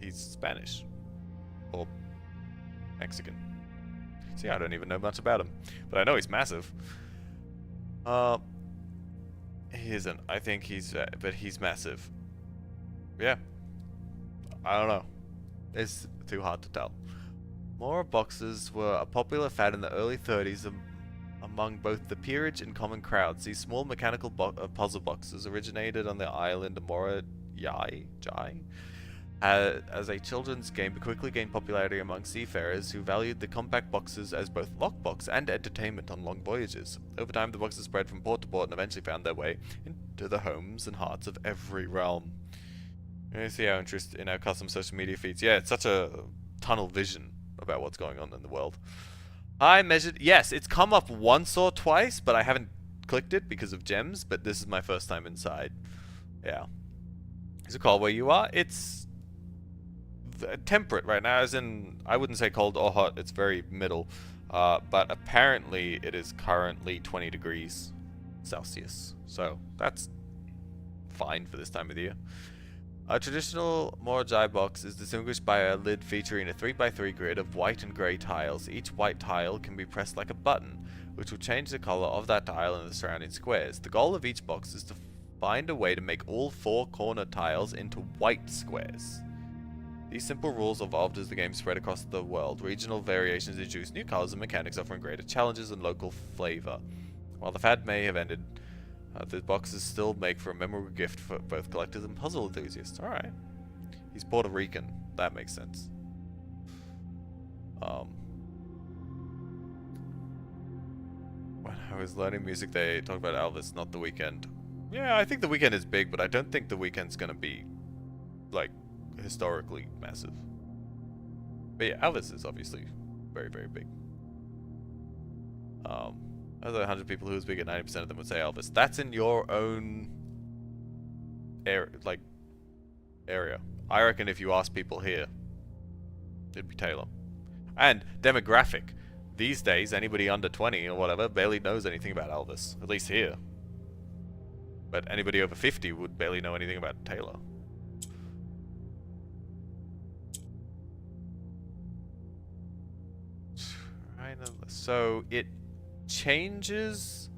he's Spanish. Or Mexican. See, I don't even know much about him, but I know he's massive. He isn't. I think he's, but he's massive. Yeah. I don't know. It's too hard to tell. Mora boxes were a popular fad in the early 30s among both the peerage and common crowds. These small mechanical puzzle boxes originated on the island of Mora Jai as a children's game, but quickly gained popularity among seafarers who valued the compact boxes as both lockbox and entertainment on long voyages. Over time, the boxes spread from port to port and eventually found their way into the homes and hearts of every realm. You see our interest in our custom social media feeds. Yeah, it's such a tunnel vision about what's going on in the world. I measured, yes, it's come up once or twice, but I haven't clicked it because of gems, but this is my first time inside. Yeah. Is it cold where you are? It's temperate right now, as in, I wouldn't say cold or hot, it's very middle. But apparently it is currently 20 degrees Celsius. So that's fine for this time of the year. A traditional Morajai box is distinguished by a lid featuring a 3x3 grid of white and grey tiles. Each white tile can be pressed like a button, which will change the colour of that tile and the surrounding squares. The goal of each box is to find a way to make all 4 corner tiles into white squares. These simple rules evolved as the game spread across the world. Regional variations introduced new colours and mechanics, offering greater challenges and local flavour. While the fad may have ended, the boxes still make for a memorable gift for both collectors and puzzle enthusiasts. Alright. He's Puerto Rican. That makes sense. When I was learning music, they talked about Elvis, not The Weeknd. Yeah, I think The Weeknd is big, but I don't think The Weeknd's gonna be, like, historically massive. But yeah, Elvis is obviously very, very big. Of the 100 people who was big, at 90% of them would say Elvis. That's in your own area, area. I reckon if you ask people here, it'd be Taylor. And demographic. These days, anybody under 20 or whatever barely knows anything about Elvis. At least here. But anybody over 50 would barely know anything about Taylor. So it changes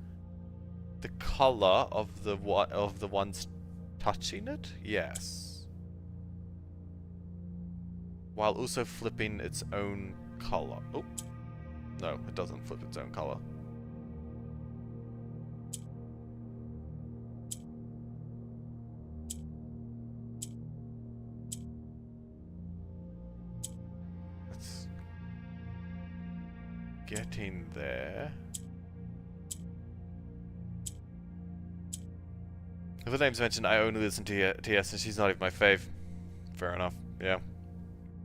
the color of the ones touching it? Yes. While also flipping its own color. Oh. No, it doesn't flip its own color. It's getting there. If the name's mentioned, I only listen to TS and she's not even my fave. Fair enough, yeah.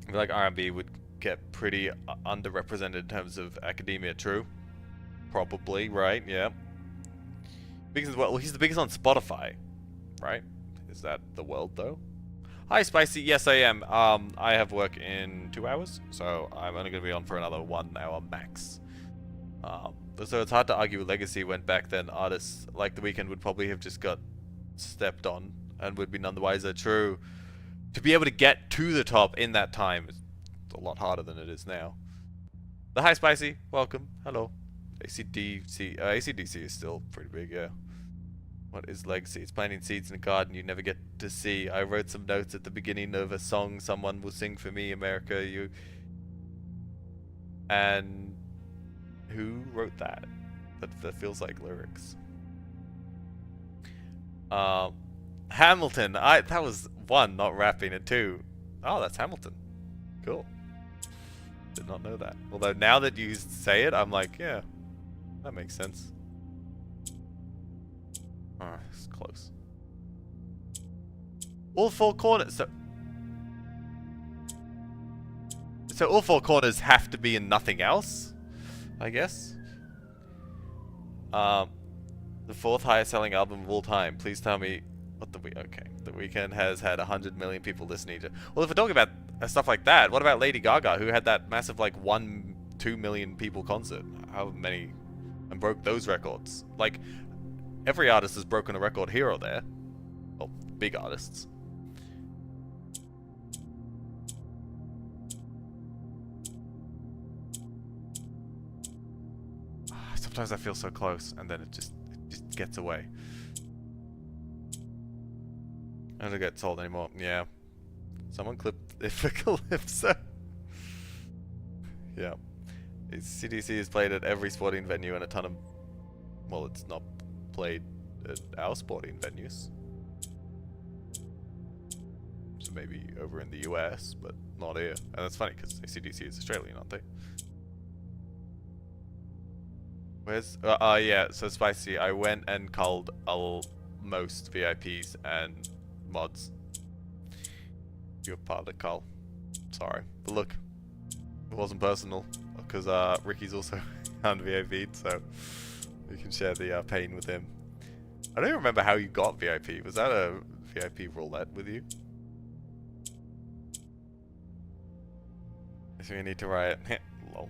I feel like R&B would get pretty underrepresented in terms of academia. True, probably right. Yeah. Because well, he's the biggest on Spotify, right? Is that the world though? Hi, Spicy. Yes, I am. I have work in 2 hours, so I'm only gonna be on for another 1 hour max. So it's hard to argue with legacy when back then artists like The Weeknd would probably have just got stepped on and would be none the wiser. True. To be able to get to the top in that time is a lot harder than it is now. The Hi Spicy, welcome. Hello. ACDC is still pretty big, yeah. What is legacy? It's planting seeds in a garden you never get to see. I wrote some notes at the beginning of a song someone will sing for me, America, you. And who wrote that? That feels like lyrics. Hamilton. That was 1, not rapping, and 2. Oh, that's Hamilton. Cool. Did not know that. Although now that you say it, I'm like, yeah, that makes sense. Oh, it's close. All 4 corners. So all 4 corners have to be in nothing else, I guess. The 4th highest selling album of all time. Please tell me what The Weeknd has had 100 million people listening to. Well, if we're talking about stuff like that, what about Lady Gaga, who had that massive like 2 million people concert? How many and broke those records? Like every artist has broken a record here or there. Well, big artists. Sometimes I feel so close, and then it just gets away. I don't get told anymore. Yeah. Someone clipped it for Calypso. Yeah. CDC is played at every sporting venue and a ton of... Well, it's not played at our sporting venues. So maybe over in the US, but not here. And that's funny, because CDC is Australian, aren't they? Where's... yeah, so Spicy, I went and culled most VIPs and mods. You're part of the cull. Sorry. But look, it wasn't personal, because Ricky's also un-VIP'd, so you can share the pain with him. I don't even remember how you got VIP. Was that a VIP roulette with you? So you need to riot. Lol.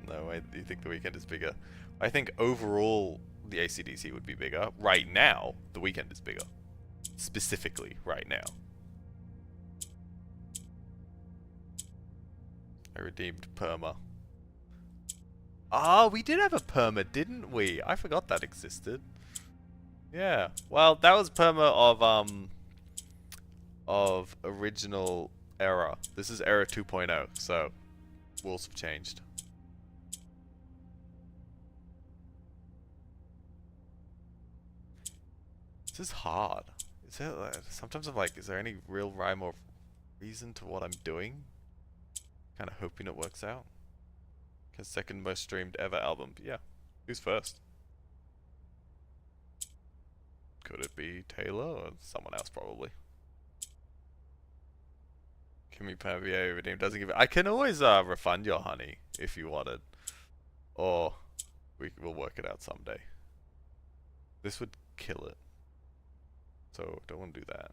No, you think The Weeknd is bigger. I think overall the AC/DC would be bigger. Right now, The Weeknd is bigger. Specifically, right now. I redeemed Perma. Ah, we did have a Perma, didn't we? I forgot that existed. Yeah. Well, that was Perma of original era. This is era 2.0, so rules have changed. This is hard. Is it? Sometimes I'm like, is there any real rhyme or reason to what I'm doing? Kind of hoping it works out. Because second most streamed ever album. Yeah. Who's first? Could it be Taylor or someone else probably? Give me Pavia redeem. Doesn't give it. I can always refund your honey if you wanted. Or we'll work it out someday. This would kill it. So don't want to do that.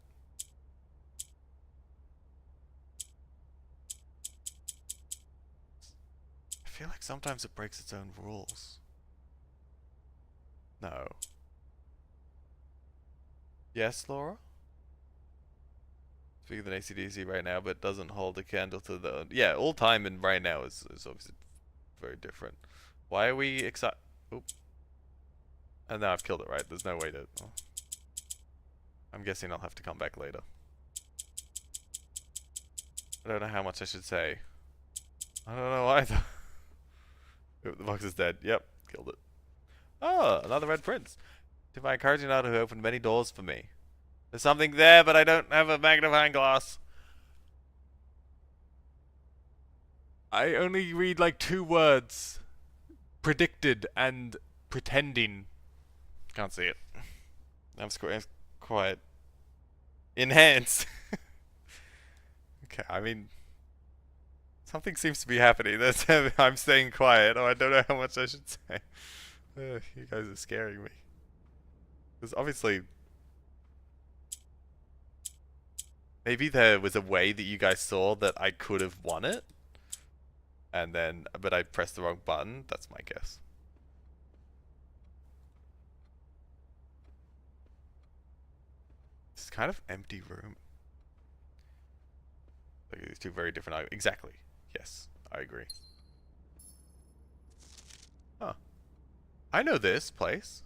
I feel like sometimes it breaks its own rules. No. Yes, Laura? It's bigger than AC/DC right now, but doesn't hold a candle to the... Yeah, all time and right now is obviously very different. Why are we excited? Oop. And now I've killed it, right? There's no way to... Oh. I'm guessing I'll have to come back later. I don't know how much I should say. I don't know either. The box is dead. Yep, killed it. Oh, another red prince. To my encouraging author who opened many doors for me. There's something there, but I don't have a magnifying glass. I only read like 2 words. Predicted and pretending. Can't see it. I'm quiet. Enhance. Okay, I mean, Something seems to be happening. That's I'm staying quiet. Oh, I don't know how much I should say. You guys are scaring me. Because obviously, maybe there was a way that you guys saw that I could have won it, and then, but I pressed the wrong button. That's my guess. It's kind of empty room. Like these two very different. Exactly. Yes, I agree. Huh. I know this place.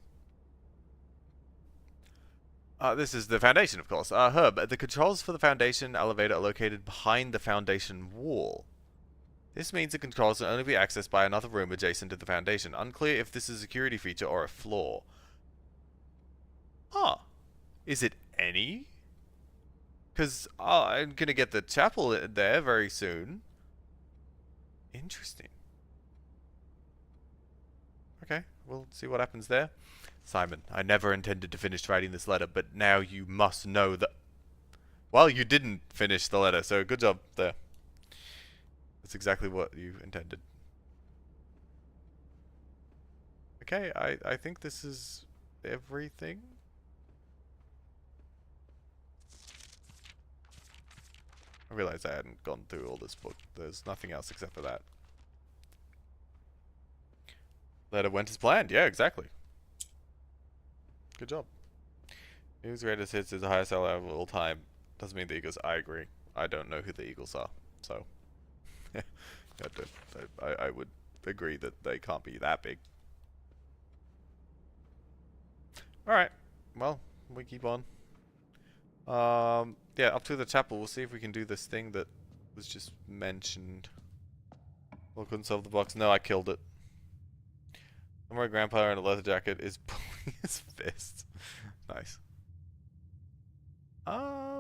This is the foundation, of course. Herb, the controls for the foundation elevator are located behind the foundation wall. This means the controls can only be accessed by another room adjacent to the foundation. Unclear if this is a security feature or a flaw. Huh. Is it any? Because I'm going to get the chapel there very soon. Interesting. Okay, we'll see what happens there. Simon, I never intended to finish writing this letter, but now you must know that... Well, you didn't finish the letter, so good job there. That's exactly what you intended. Okay, I think this is everything. I realized I hadn't gone through all this book. There's nothing else except for that. Letter went as planned. Yeah, exactly. Good job. Eagles' greatest hits is the highest seller of all time. Doesn't mean the Eagles. I agree. I don't know who the Eagles are, so I would agree that they can't be that big. All right. Well, we keep on. Yeah, up to the chapel. We'll see if we can do this thing that was just mentioned. Well, couldn't solve the box. No, I killed it. My grandpa in a leather jacket is pulling his fist. Nice. I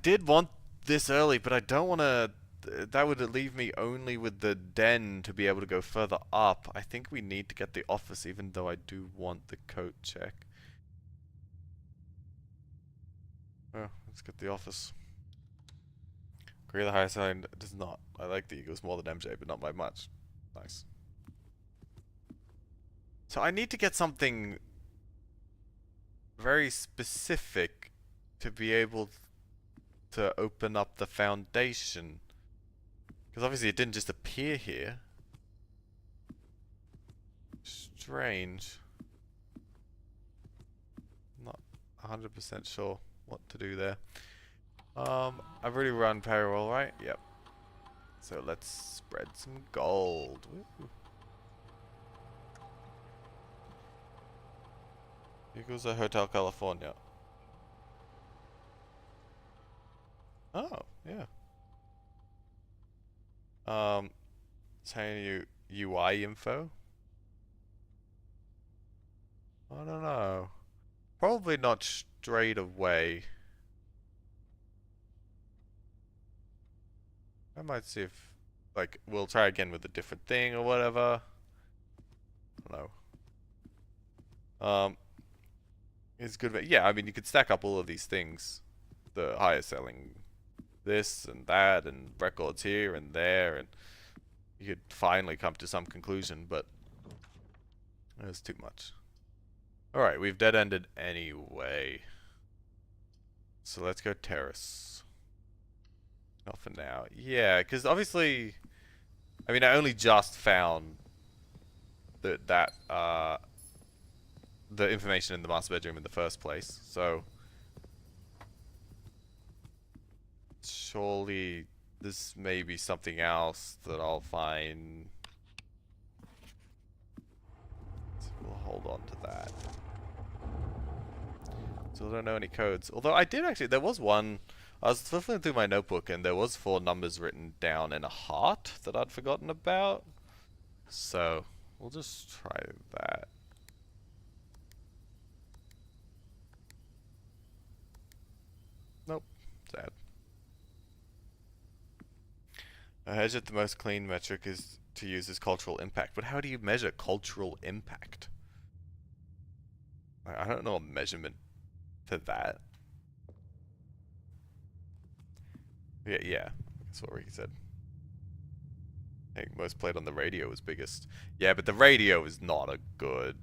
did want this early, but I don't want to... That would leave me only with the den to be able to go further up. I think we need to get the office, even though I do want the coat check. Oh, let's get the office. Agree the high side does not. I like the Eagles more than MJ, but not by much. Nice. So I need to get something very specific to be able to open up the foundation. Because obviously it didn't just appear here. Strange. Not 100% sure what to do there. I've already run payroll, right? Yep. So let's spread some gold. Woo. Equals a Hotel California. Oh, yeah. Saying you UI info? I don't know. Probably not straight away. I might see if, like, we'll try again with a different thing or whatever. I don't know. It's good. Yeah, I mean, you could stack up all of these things. The highest selling this and that and records here and there, and you could finally come to some conclusion, but it was too much. Alright, we've dead-ended anyway. So let's go terrace. Not for now. Yeah, because obviously, I mean, I only just found the information in the master bedroom in the first place, so surely this may be something else that I'll find. So we'll hold on to that. Still don't know any codes. Although I did actually, there was one. I was flipping through my notebook and there was 4 numbers written down in a heart that I'd forgotten about. So we'll just try that. Nope. Sad. A hedge at the most clean metric is to use is cultural impact. But how do you measure cultural impact? I don't know a measurement for that. Yeah. That's what Ricky said. I think most played on the radio was biggest. Yeah, but the radio is not a good...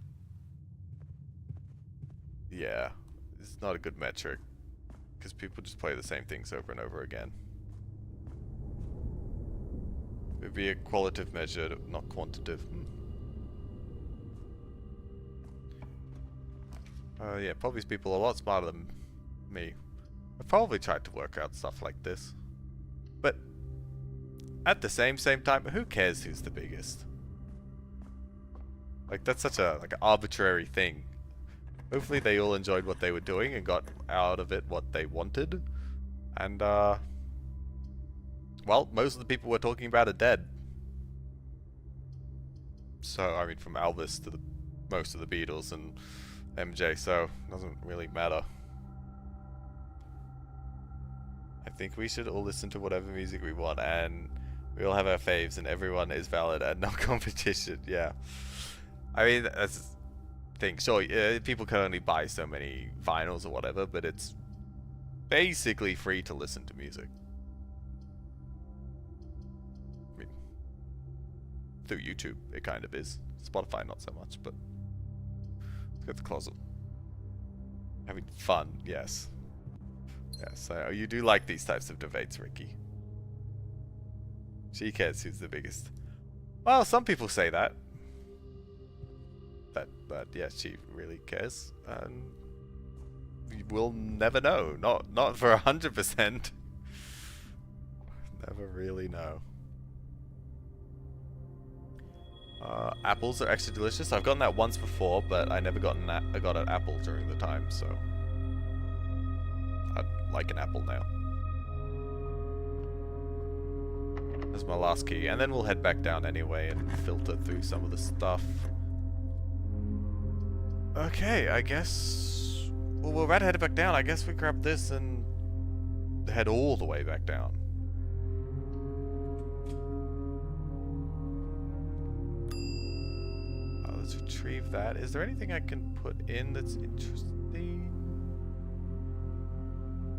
Yeah. It's not a good metric. Because people just play the same things over and over again. It would be a qualitative measure, not quantitative. Yeah, probably people a lot smarter than me. I've probably tried to work out stuff like this. But at the same time, who cares who's the biggest? Like, that's such a like arbitrary thing. Hopefully they all enjoyed what they were doing and got out of it what they wanted. And well, most of the people we're talking about are dead. So, I mean, from Elvis to most of the Beatles and MJ, so it doesn't really matter. I think we should all listen to whatever music we want, and we all have our faves, and everyone is valid and no competition. Yeah, I mean, that's the thing. Sure, people can only buy so many vinyls or whatever, but it's basically free to listen to music. I mean, through YouTube, it kind of is. Spotify, not so much, but let's go to the closet. Having fun, yes. Yeah, so you do like these types of debates, Ricky. She cares who's the biggest. Well, some people say that. But yeah, she really cares. And we'll never know. Not for 100%. Never really know. Apples are extra delicious. I've gotten that once before, but I never got an apple during the time, so I'd like an apple now. That's my last key, and then we'll head back down anyway and filter through some of the stuff. Okay, I guess... Well, we're right headed back down. I guess we grab this and head all the way back down. Let's retrieve that. Is there anything I can put in that's interesting?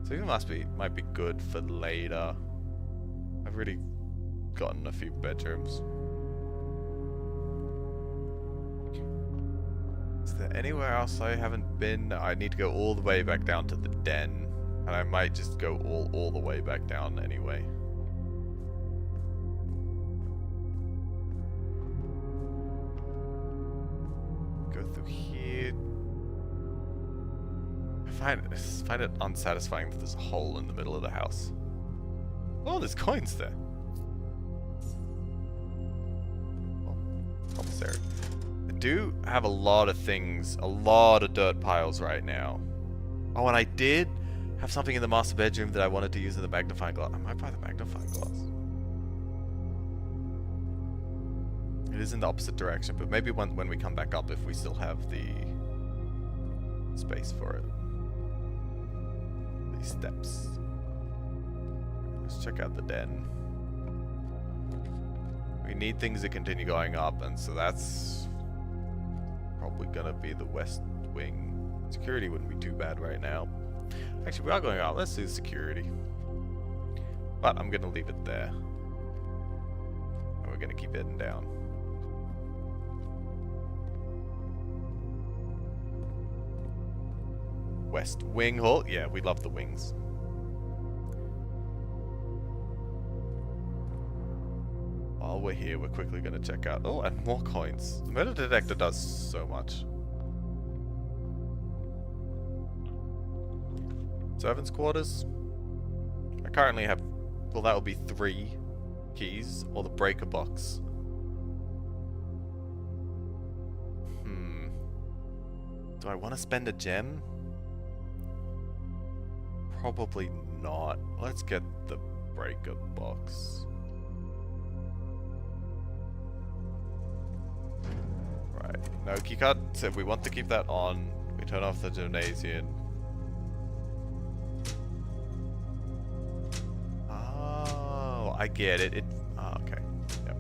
So it might be good for later. I've already gotten a few bedrooms. Is there anywhere else I haven't been? I need to go all the way back down to the den, and I might just go all the way back down anyway. Go through here. I find it unsatisfying that there's a hole in the middle of the house. Oh, there's coins there. Oh, commissary. I do have a lot of things, a lot of dirt piles right now. Oh, and I did have something in the master bedroom that I wanted to use in the magnifying glass. I might buy the magnifying glass. It is in the opposite direction, but maybe when we come back up, if we still have the space for it. These steps. Let's check out the den. We need things to continue going up, and so that's probably gonna be the west wing. Security wouldn't be too bad right now. Actually, we are going up. Let's do security. But I'm gonna leave it there. And we're gonna keep heading down. West wing hall. Yeah, we love the wings. While we're here, we're quickly going to check out... Oh, and more coins. The metal detector does so much. Servants' quarters. I currently have... Well, that will be 3 keys. Or the breaker box. Do I want to spend a gem? Probably not. Let's get the breaker box. Right. No, keycard. So if we want to keep that on, we turn off the gymnasium. Oh, I get it. Oh, okay. Yep.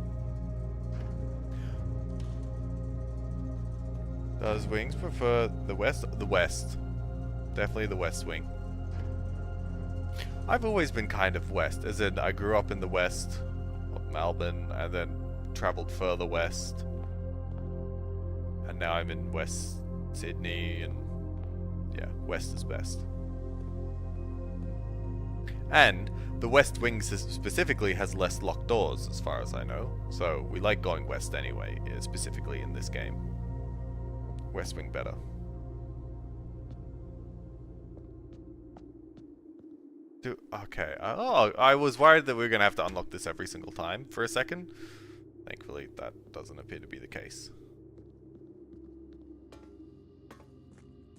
Does Wings prefer the west? The west. Definitely the west wing. I've always been kind of west, as in I grew up in the west of Melbourne and then travelled further west. And now I'm in West Sydney, and yeah, west is best. And the West Wing specifically has less locked doors, as far as I know. So we like going west anyway, specifically in this game. West Wing better. Okay. Oh, I was worried that we were going to have to unlock this every single time for a second. Thankfully, that doesn't appear to be the case.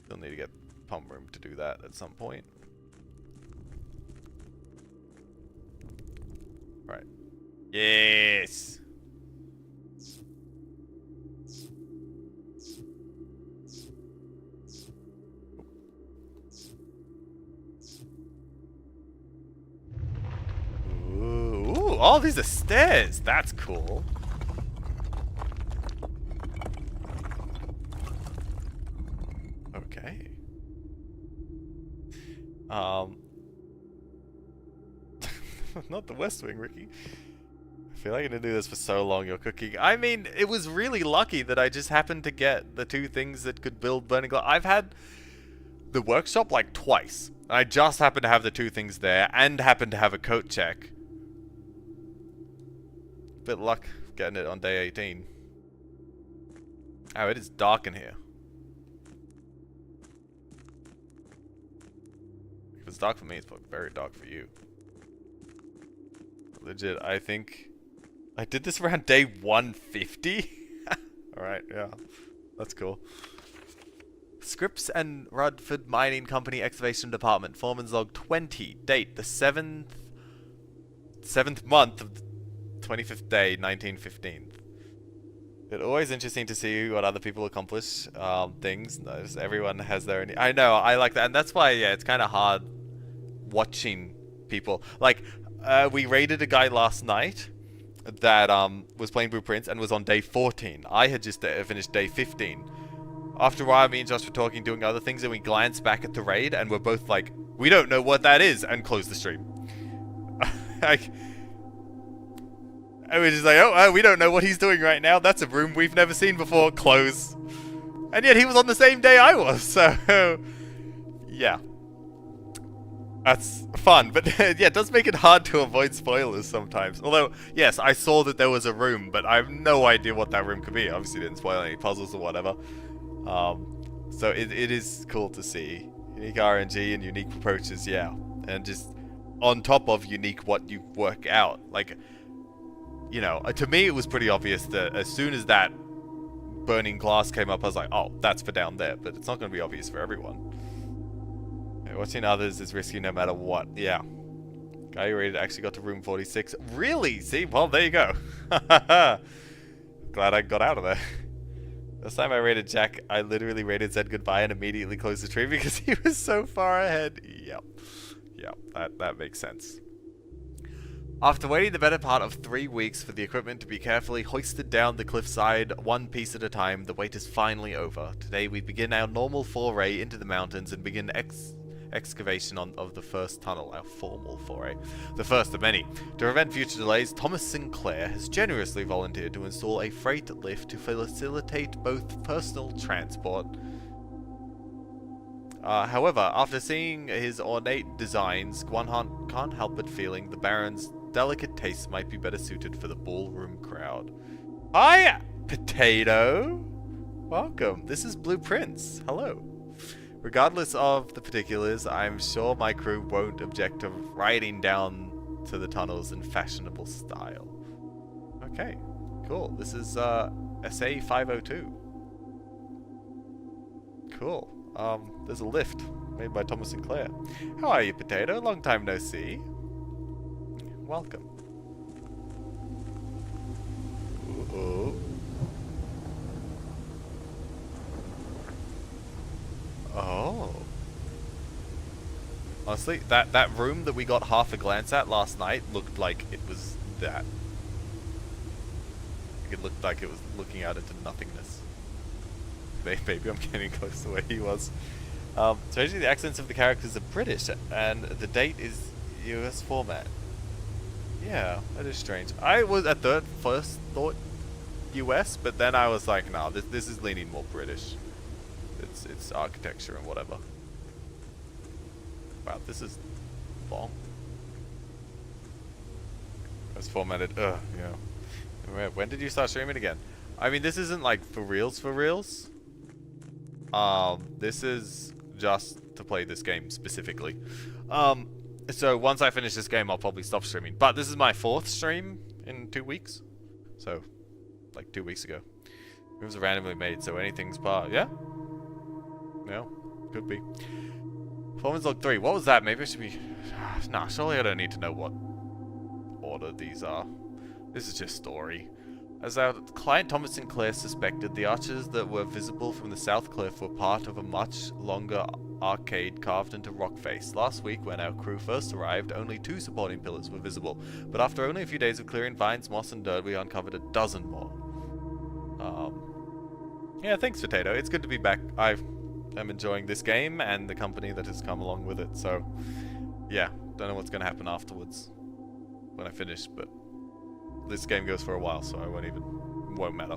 Still need to get pump room to do that at some point. Right. Yes! Ooh, oh, these are stairs. That's cool. Okay. Not the West Wing, Ricky. I feel like I'm gonna do this for so long, you're cooking. I mean, it was really lucky that I just happened to get the two things that could build burning glass. I've had the workshop like twice. I just happened to have the two things there and happened to have a coat check. Bit of luck getting it on day 18. Oh, it is dark in here. If it's dark for me, it's probably very dark for you. Legit, I think I did this around day 150. Alright, yeah. That's cool. Scripps and Rudford Mining Company Excavation Department. Foreman's log 20. Date the 7th month of the 25th day, 1915. It's always interesting to see what other people accomplish. Things. Notice everyone has their own. I know, I like that. And that's why, yeah, it's kind of hard watching people. Like, we raided a guy last night that was playing Blue Prince and was on day 14. I had just finished day 15. After a while, me and Josh were talking, doing other things, and we glanced back at the raid, and we're both like, we don't know what that is, and closed the stream. Like, and we're just like, oh, we don't know what he's doing right now. That's a room we've never seen before. Close. And yet he was on the same day I was, so yeah. That's fun, but yeah, it does make it hard to avoid spoilers sometimes. Although, yes, I saw that there was a room, but I have no idea what that room could be. Obviously didn't spoil any puzzles or whatever. So it is cool to see. Unique RNG and unique approaches, yeah. And just on top of unique what you work out. Like, you know, to me it was pretty obvious that as soon as that burning glass came up, I was like, oh, that's for down there. But it's not going to be obvious for everyone. Watching others is risky no matter what. Yeah. Guy who raided actually got to room 46. Really? See? Well, there you go. Glad I got out of there. Last time I raided Jack, I literally raided Zed goodbye and immediately closed the tree because he was so far ahead. Yep. Yep, that makes sense. After waiting the better part of 3 weeks for the equipment to be carefully hoisted down the cliffside, one piece at a time, the wait is finally over. Today we begin our normal foray into the mountains and begin excavation of the first tunnel, our formal foray, the first of many. To prevent future delays, Thomas Sinclair has generously volunteered to install a freight lift to facilitate both personal transport. However, after seeing his ornate designs, Guanhan can't help but feeling the Baron's delicate tastes might be better suited for the ballroom crowd. Hi, Potato! Welcome, this is Blue Prince. Hello. Regardless of the particulars, I'm sure my crew won't object to riding down to the tunnels in fashionable style. Okay, cool. This is SA 502. Cool. There's a lift made by Thomas Sinclair. How are you, Potato? Long time no see. Welcome. Ooh. Oh. Honestly, that room that we got half a glance at last night looked like it was that. It looked like it was looking out into nothingness. Maybe I'm getting close to where he was. Especially the accents of the characters are British, and the date is US format. Yeah, that is strange. I was at first thought US, but then I was like, nah, this is leaning more British. It's architecture and whatever. Wow, this is long. It's formatted. Yeah. When did you start streaming again? I mean, this isn't like for reals. This is just to play this game specifically. So once I finish this game, I'll probably stop streaming. But this is my 4th stream in 2 weeks. So, like 2 weeks ago. It was randomly made, so anything's part. Yeah? No, could be. Performance log 3. What was that? Maybe I should be... Nah, surely I don't need to know what order these are. This is just story. As our client Thomas Sinclair suspected, the arches that were visible from the south cliff were part of a much longer arcade carved into rock face. Last week, when our crew first arrived, only 2 supporting pillars were visible, but after only a few days of clearing vines, moss, and dirt, we uncovered a dozen more. Yeah, thanks, Potato. It's good to be back. I am enjoying this game and the company that has come along with it, so yeah, don't know what's going to happen afterwards when I finish, but this game goes for a while, so won't matter.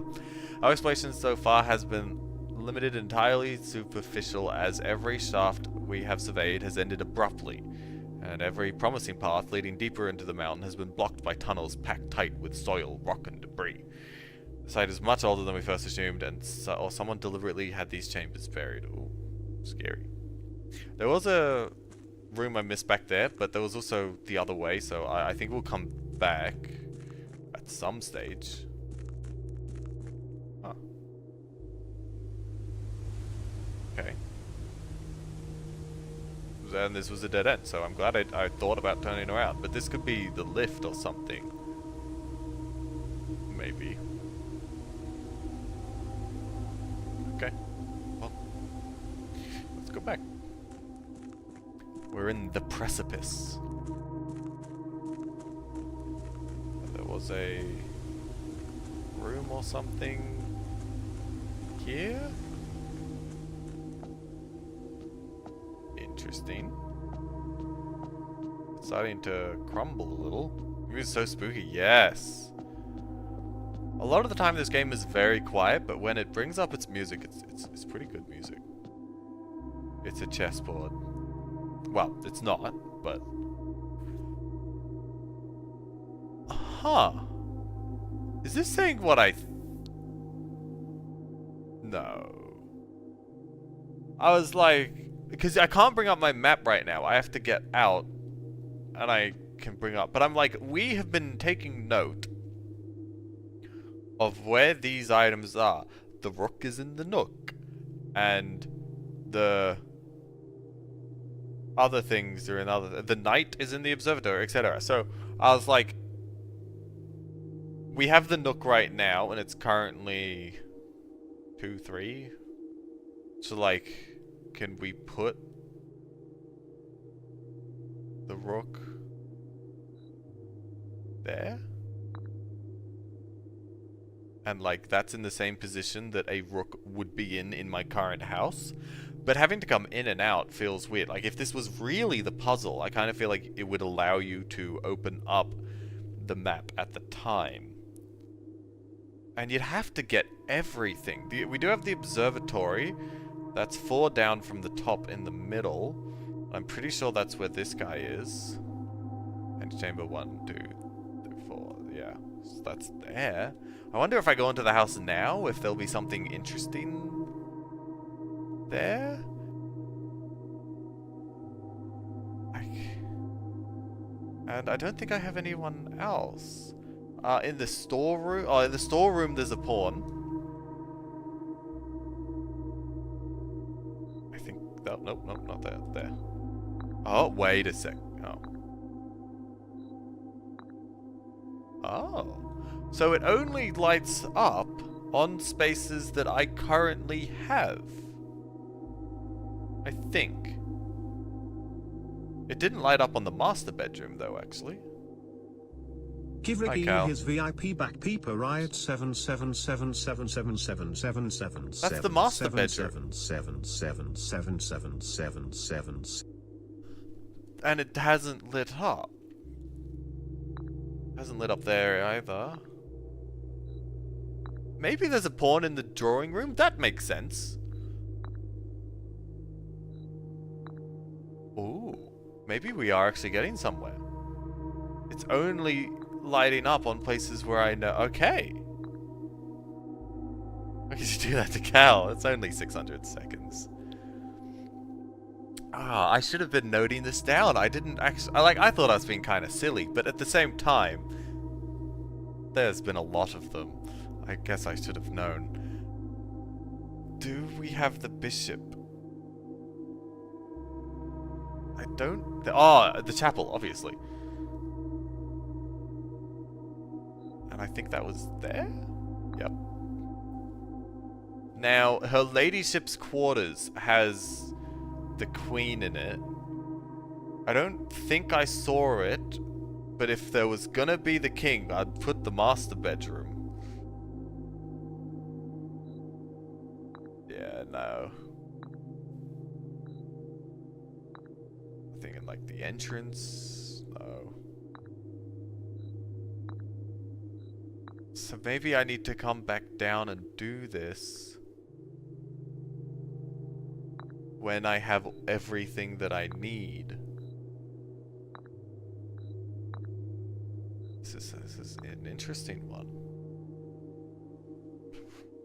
Our exploration so far has been limited, entirely superficial, as every shaft we have surveyed has ended abruptly, and every promising path leading deeper into the mountain has been blocked by tunnels packed tight with soil, rock, and debris. The site is much older than we first assumed, or someone deliberately had these chambers buried. Ooh, scary. There was a room I missed back there, but there was also the other way, so I think we'll come back at some stage. Huh. Okay. And this was a dead end, so I'm glad I thought about turning around. But this could be the lift or something. Maybe. Okay. Well, let's go back. We're in the precipice. There was a room or something here? Interesting. It's starting to crumble a little. It was so spooky. Yes. A lot of the time this game is very quiet, but when it brings up its music, it's pretty good music. It's a chessboard. Well, it's not, but... Huh. Is this saying what I... No. I was like... Because I can't bring up my map right now. I have to get out. And I can bring up... But I'm like, we have been taking note of where these items are. The rook is in the nook. And the... other things are in other... The knight is in the observatory, etc. So, I was like... We have the nook right now, and it's currently... 2, 3? So, like... Can we put... the rook... there? And, like, that's in the same position that a rook would be in my current house. But having to come in and out feels weird. Like, if this was really the puzzle, I kind of feel like it would allow you to open up the map at the time. And you'd have to get everything. We do have the observatory. That's 4 down from the top in the middle. I'm pretty sure that's where this guy is. And chamber 1, 2, 3, 4. Yeah, so that's there. I wonder if I go into the house now, if there'll be something interesting there? And I don't think I have anyone else. In the storeroom... Oh, in the storeroom there's a pawn. I think... Oh, nope, not there. There. Oh, wait a sec. Oh. Oh. So it only lights up on spaces that I currently have. I think. It didn't light up on the master bedroom, though, actually. Give Ricky his VIP back. Peeper Riot 777777777. That's the master bedroom. And it hasn't lit up. Hasn't lit up there either. Maybe there's a pawn in the drawing room? That makes sense. Ooh. Maybe we are actually getting somewhere. It's only lighting up on places where I know... Okay. Why could you do that to Cal? It's only 600 seconds. Ah, I should have been noting this down. I didn't actually... I thought I was being kind of silly, but at the same time, there's been a lot of them. I guess I should have known. Do we have the bishop? I don't... the chapel, obviously. And I think that was there? Yep. Now, her ladyship's quarters has the queen in it. I don't think I saw it, but if there was gonna be the king, I'd put the master bedroom. Yeah, no. I'm thinking like the entrance. No. So maybe I need to come back down and do this when I have everything that I need. This is an interesting one.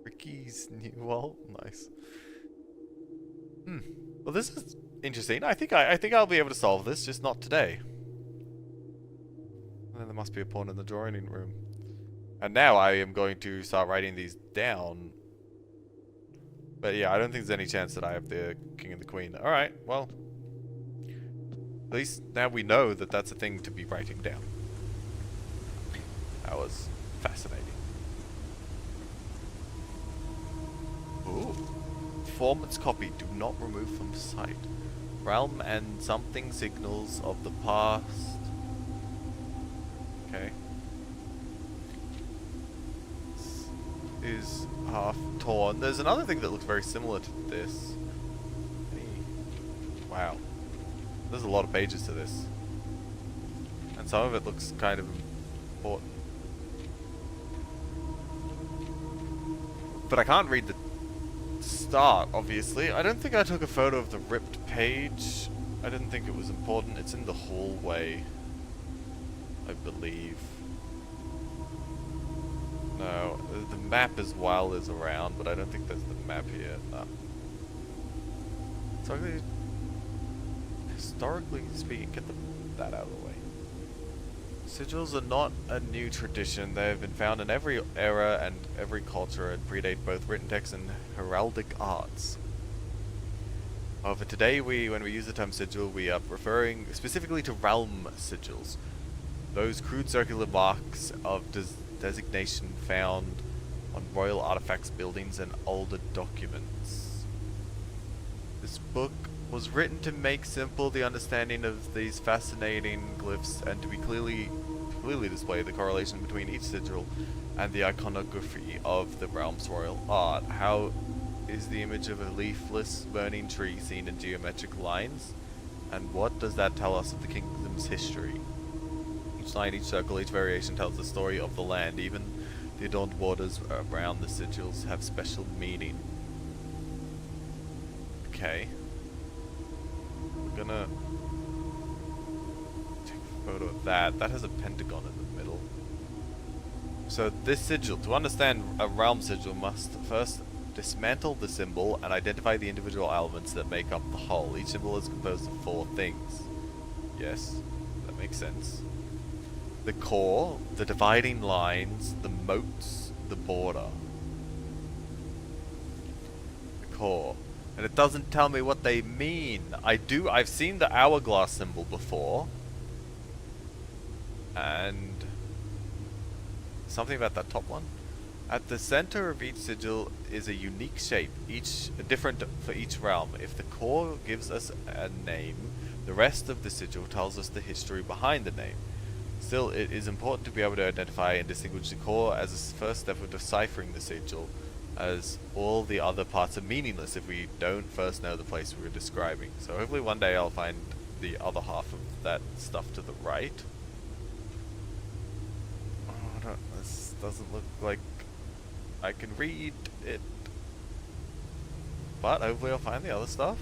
Ricky's new wall, nice. Well, this is interesting. I think I'll be able to solve this, just not today. And then there must be a pawn in the drawing room. And now I am going to start writing these down. But yeah, I don't think there's any chance that I have the king and the queen. Alright, well. At least now we know that that's a thing to be writing down. That was fascinating. Ooh. Performance copy. Do not remove from sight. Realm and something signals of the past. Okay. Is half torn. There's another thing that looks very similar to this. Wow. There's a lot of pages to this. And some of it looks kind of important. But I can't read the start, obviously. I don't think I took a photo of the ripped page. I didn't think it was important. It's in the hallway, I believe. No, the map as well is around, but I don't think there's the map here. No. So historically speaking, get that out of the way. Sigils are not a new tradition. They have been found in every era and every culture and predate both written text and heraldic arts. However, today when we use the term sigil, we are referring specifically to realm sigils. Those crude circular marks of designation found on royal artifacts, buildings, and older documents. This book was written to make simple the understanding of these fascinating glyphs and to be clearly display the correlation between each sigil and the iconography of the realm's royal art. How is the image of a leafless burning tree seen in geometric lines? And what does that tell us of the kingdom's history? Each line, each circle, each variation tells the story of the land. Even the adorned borders around the sigils have special meaning. Okay. We're gonna take a photo of that. That has a pentagon in the middle. So this sigil, to understand a realm sigil, must first dismantle the symbol and identify the individual elements that make up the whole. Each symbol is composed of 4 things. Yes, that makes sense. The core, the dividing lines, the moats, the border. The core. And it doesn't tell me what they mean. I've seen the hourglass symbol before. And something about that top one. At the center of each sigil is a unique shape, different for each realm. If the core gives us a name, the rest of the sigil tells us the history behind the name. Still, it is important to be able to identify and distinguish the core as a first step of deciphering the sigil, as all the other parts are meaningless if we don't first know the place we were describing. So hopefully one day I'll find the other half of that stuff to the right. Oh, this doesn't look like I can read it. But hopefully I'll find the other stuff.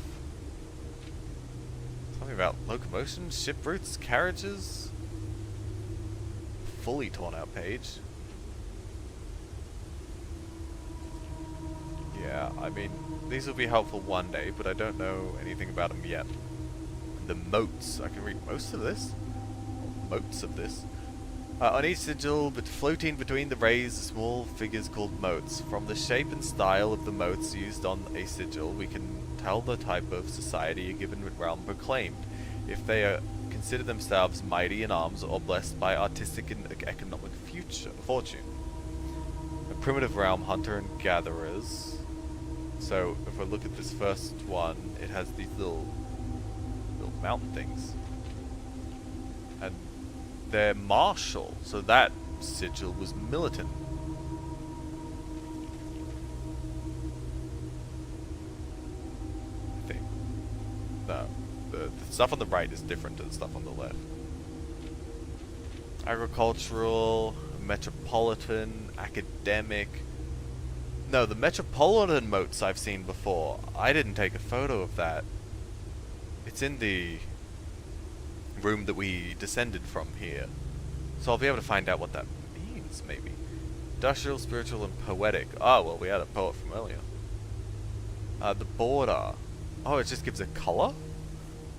Something about locomotion, ship routes, carriages. Fully torn out page. Yeah, I mean, these will be helpful one day, but I don't know anything about them yet. The moats. I can read most of this. Moats of this. On each sigil, but floating between the rays, are small figures called moats. From the shape and style of the moats used on a sigil, we can tell the type of society a given realm proclaimed. If they consider themselves mighty in arms or blessed by artistic and economic fortune. A primitive realm, hunter and gatherers. So if I look at this first one, it has these little mountain things. And they're martial, so that sigil was militant. I think. No, the stuff on the right is different to the stuff on the left. Agricultural, metropolitan, academic. No, the metropolitan moats I've seen before. I didn't take a photo of that. It's in the room that we descended from here. So I'll be able to find out what that means, maybe. Industrial, spiritual, and poetic. Oh, well, we had a poet from earlier. The border. Oh, it just gives a color?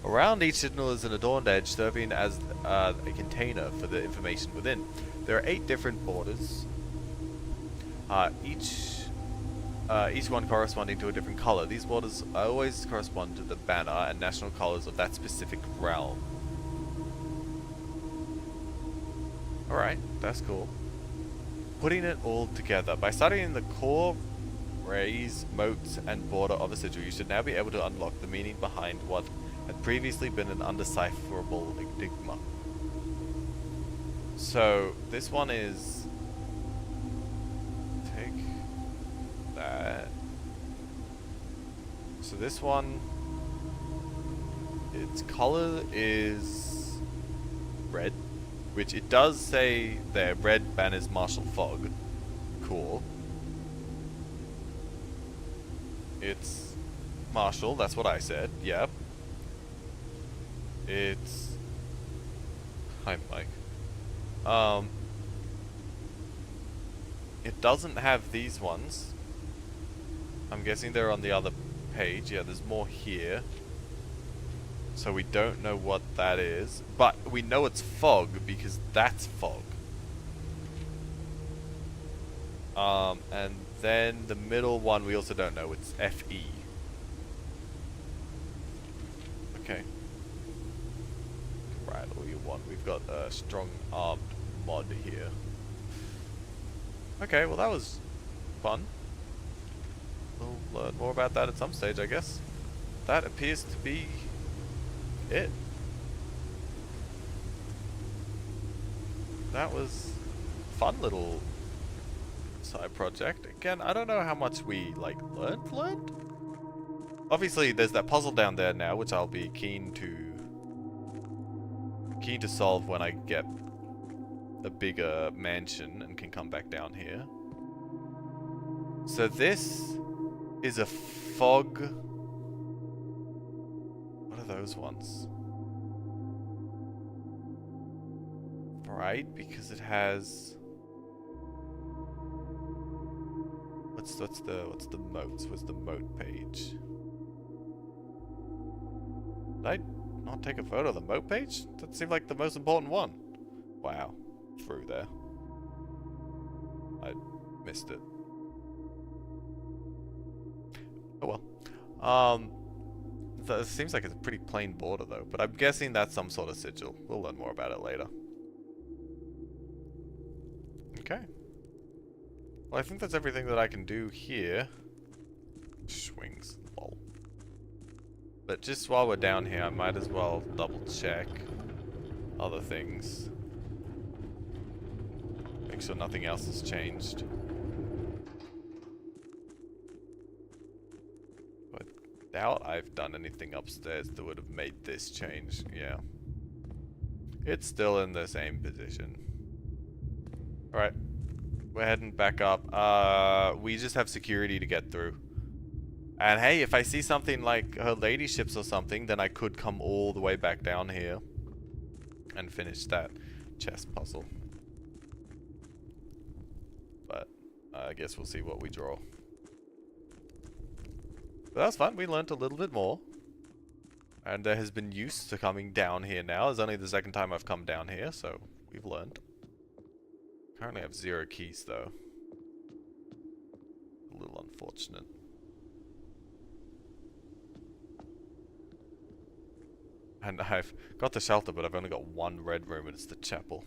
Around each signal is an adorned edge serving as a container for the information within. There are 8 different borders. Each one corresponding to a different color. These borders always correspond to the banner and national colors of that specific realm. Alright, that's cool. Putting it all together. By studying the core, rays, moats, and border of a sigil, you should now be able to unlock the meaning behind what had previously been an undecipherable enigma. So, this one is... Take that. So this one, its color is red, which it does say there, red banners martial fog. Cool. It's martial, that's what I said, yep. It's... Hi, Mike. It doesn't have these ones. I'm guessing they're on the other page. Yeah, there's more here. So we don't know what that is. But we know it's fog because that's fog. And then the middle one we also don't know. It's FE. Okay. Right, all you want. We've got a strong armed mod here. Okay, well that was fun. We'll learn more about that at some stage, I guess. That appears to be it. That was a fun little side project. Again, I don't know how much we, like, learned? Obviously, there's that puzzle down there now, which I'll be keen to solve when I get a bigger mansion and can come back down here. So this is a fog. What are those ones? Right, because it has. What's the moats? What's the moat page? Did I not take a photo of the moat page? That seemed like the most important one. Wow, through there. I missed it. Oh well. It seems like it's a pretty plain border though, but I'm guessing that's some sort of sigil. We'll learn more about it later. Okay. Well, I think that's everything that I can do here. Swings, lol. But just while we're down here, I might as well double check other things. Make sure nothing else has changed. I doubt I've done anything upstairs that would have made this change, yeah. It's still in the same position. Alright. We're heading back up. We just have security to get through. And hey, if I see something like her ladyships or something, then I could come all the way back down here and finish that chess puzzle. But I guess we'll see what we draw. But that's fun. We learnt a little bit more. And there has been use to coming down here now. It's only the second time I've come down here, so we've learned. Currently have 0 keys, though. A little unfortunate. And I've got the shelter, but I've only got 1 red room, and it's the chapel.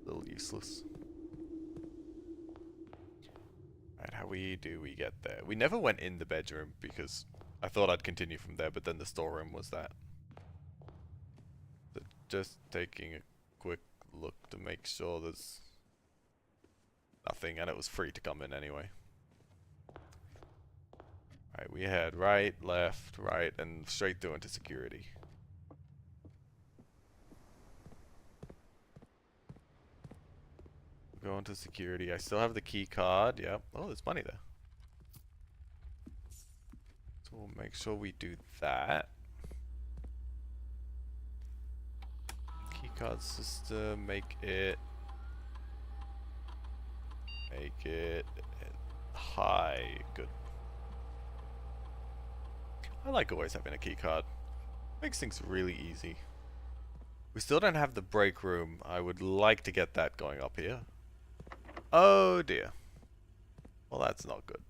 A little useless. Alright, how do we get there? We never went in the bedroom, because I thought I'd continue from there, but then the storeroom was that. So just taking a quick look to make sure there's nothing, and it was free to come in anyway. Alright, we head right, left, right, and straight through into security. Go into security. I still have the key card. Yep. Oh, there's money there. So we'll make sure we do that. Key card system. Make it high. Good. I like always having a key card. Makes things really easy. We still don't have the break room. I would like to get that going up here. Oh dear. Well, that's not good.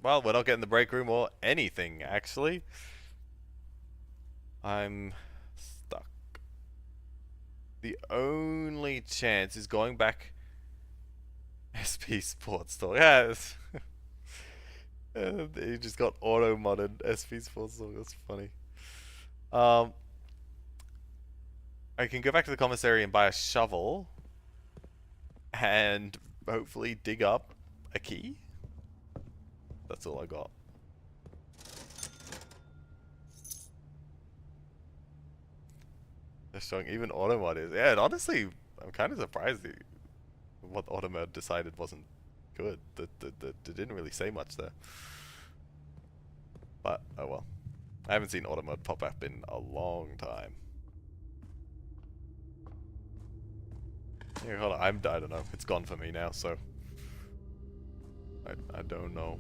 Well, we're not getting the break room or anything, actually. I'm stuck. The only chance is going back... SP Sports Talk. Yes. He just got auto-modded SP Sports Talk. That's funny. I can go back to the commissary and buy a shovel. And hopefully dig up a key. That's all I got. They're showing even auto mod is. Yeah, and honestly, I'm kind of surprised what auto mod decided wasn't good. They didn't really say much there. But, oh well. I haven't seen auto mod pop up in a long time. Yeah, hold on. I don't know. It's gone for me now, so... I don't know.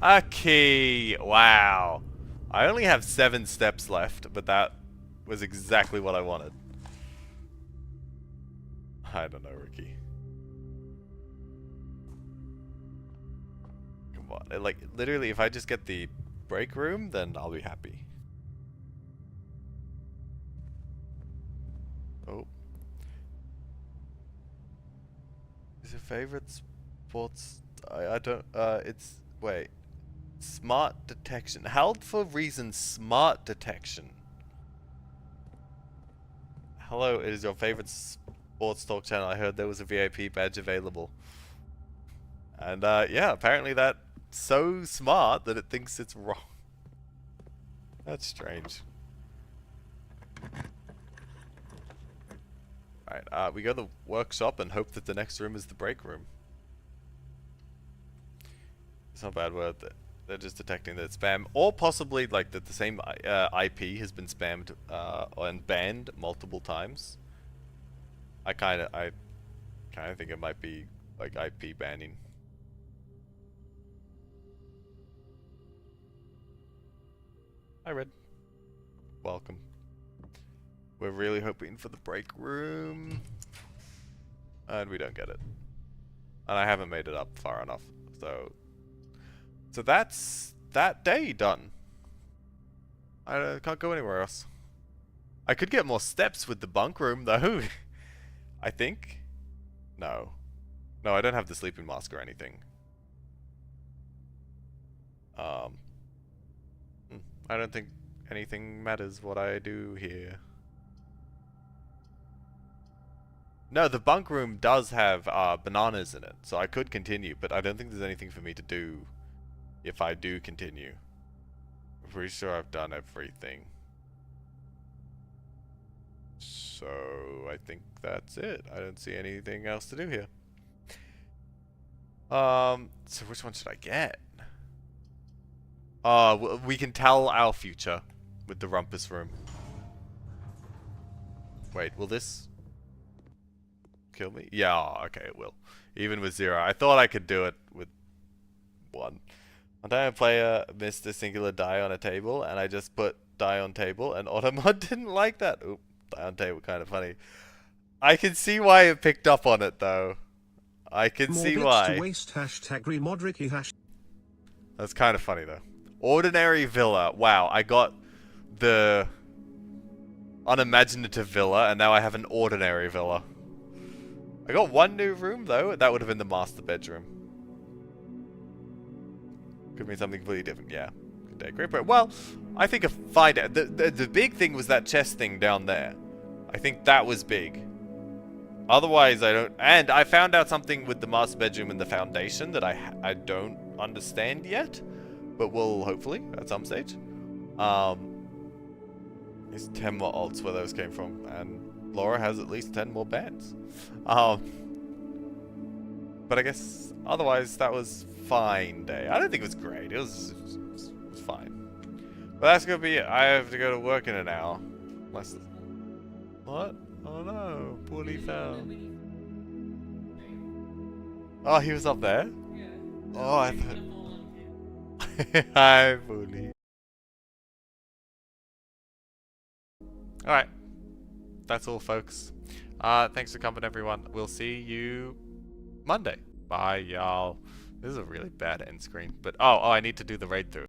A key! Wow. I only have 7 steps left, but that was exactly what I wanted. I don't know, Ricky. Come on. Like, literally, if I just get the break room, then I'll be happy. Oh. Is your favorite sports... I don't... it's... Wait. Smart detection. Held for reason smart detection. Hello, it is your favorite sports talk channel. I heard there was a VIP badge available. And, yeah, apparently that's so smart that it thinks it's wrong. That's strange. Alright, we go to the workshop and hope that the next room is the break room. It's not a bad word. They're just detecting that it's spam. Or possibly, like, that the same IP has been spammed and banned multiple times. I kind of think it might be, like, IP banning. Hi, Red. Welcome. We're really hoping for the break room. And we don't get it. And I haven't made it up far enough. So that's that day done. I can't go anywhere else. I could get more steps with the bunk room, though. I think. No. No, I don't have the sleeping mask or anything. I don't think anything matters what I do here. No, the bunk room does have bananas in it, so I could continue, but I don't think there's anything for me to do if I do continue. I'm pretty sure I've done everything. So I think that's it. I don't see anything else to do here. So which one should I get? We can tell our future with the rumpus room. Wait, will this kill me? Yeah, okay, it will. Even with 0. I thought I could do it with 1. One time a player missed a singular die on a table, and I just put die on table, and Automod didn't like that. Oop, die on table, kind of funny. I can see why it picked up on it, though. I can see why. To waste #remodricky hash. That's kind of funny, though. Ordinary villa. Wow, I got the unimaginative villa, and now I have an ordinary villa. I got one new room, though. That would have been the master bedroom. Could mean something completely different. Yeah. Good day. Great. Well, I think a fine day. The big thing was that chest thing down there. I think that was big. Otherwise, I don't... And I found out something with the master bedroom and the foundation that I don't understand yet. But will hopefully at some stage. There's 10 more alts where those came from. And Laura has at least 10 more bands. But I guess otherwise that was fine day. I don't think it was great. It was fine. But that's gonna be it. I have to go to work in an hour. Unless... What? Oh no, poorly fell. Oh, he was up there? Yeah. Oh, I thought... Hi, Poorly. Alright. That's all, folks. Thanks for coming, everyone. We'll see you Monday. Bye, y'all. This is a really bad end screen. But, oh, I need to do the raid through.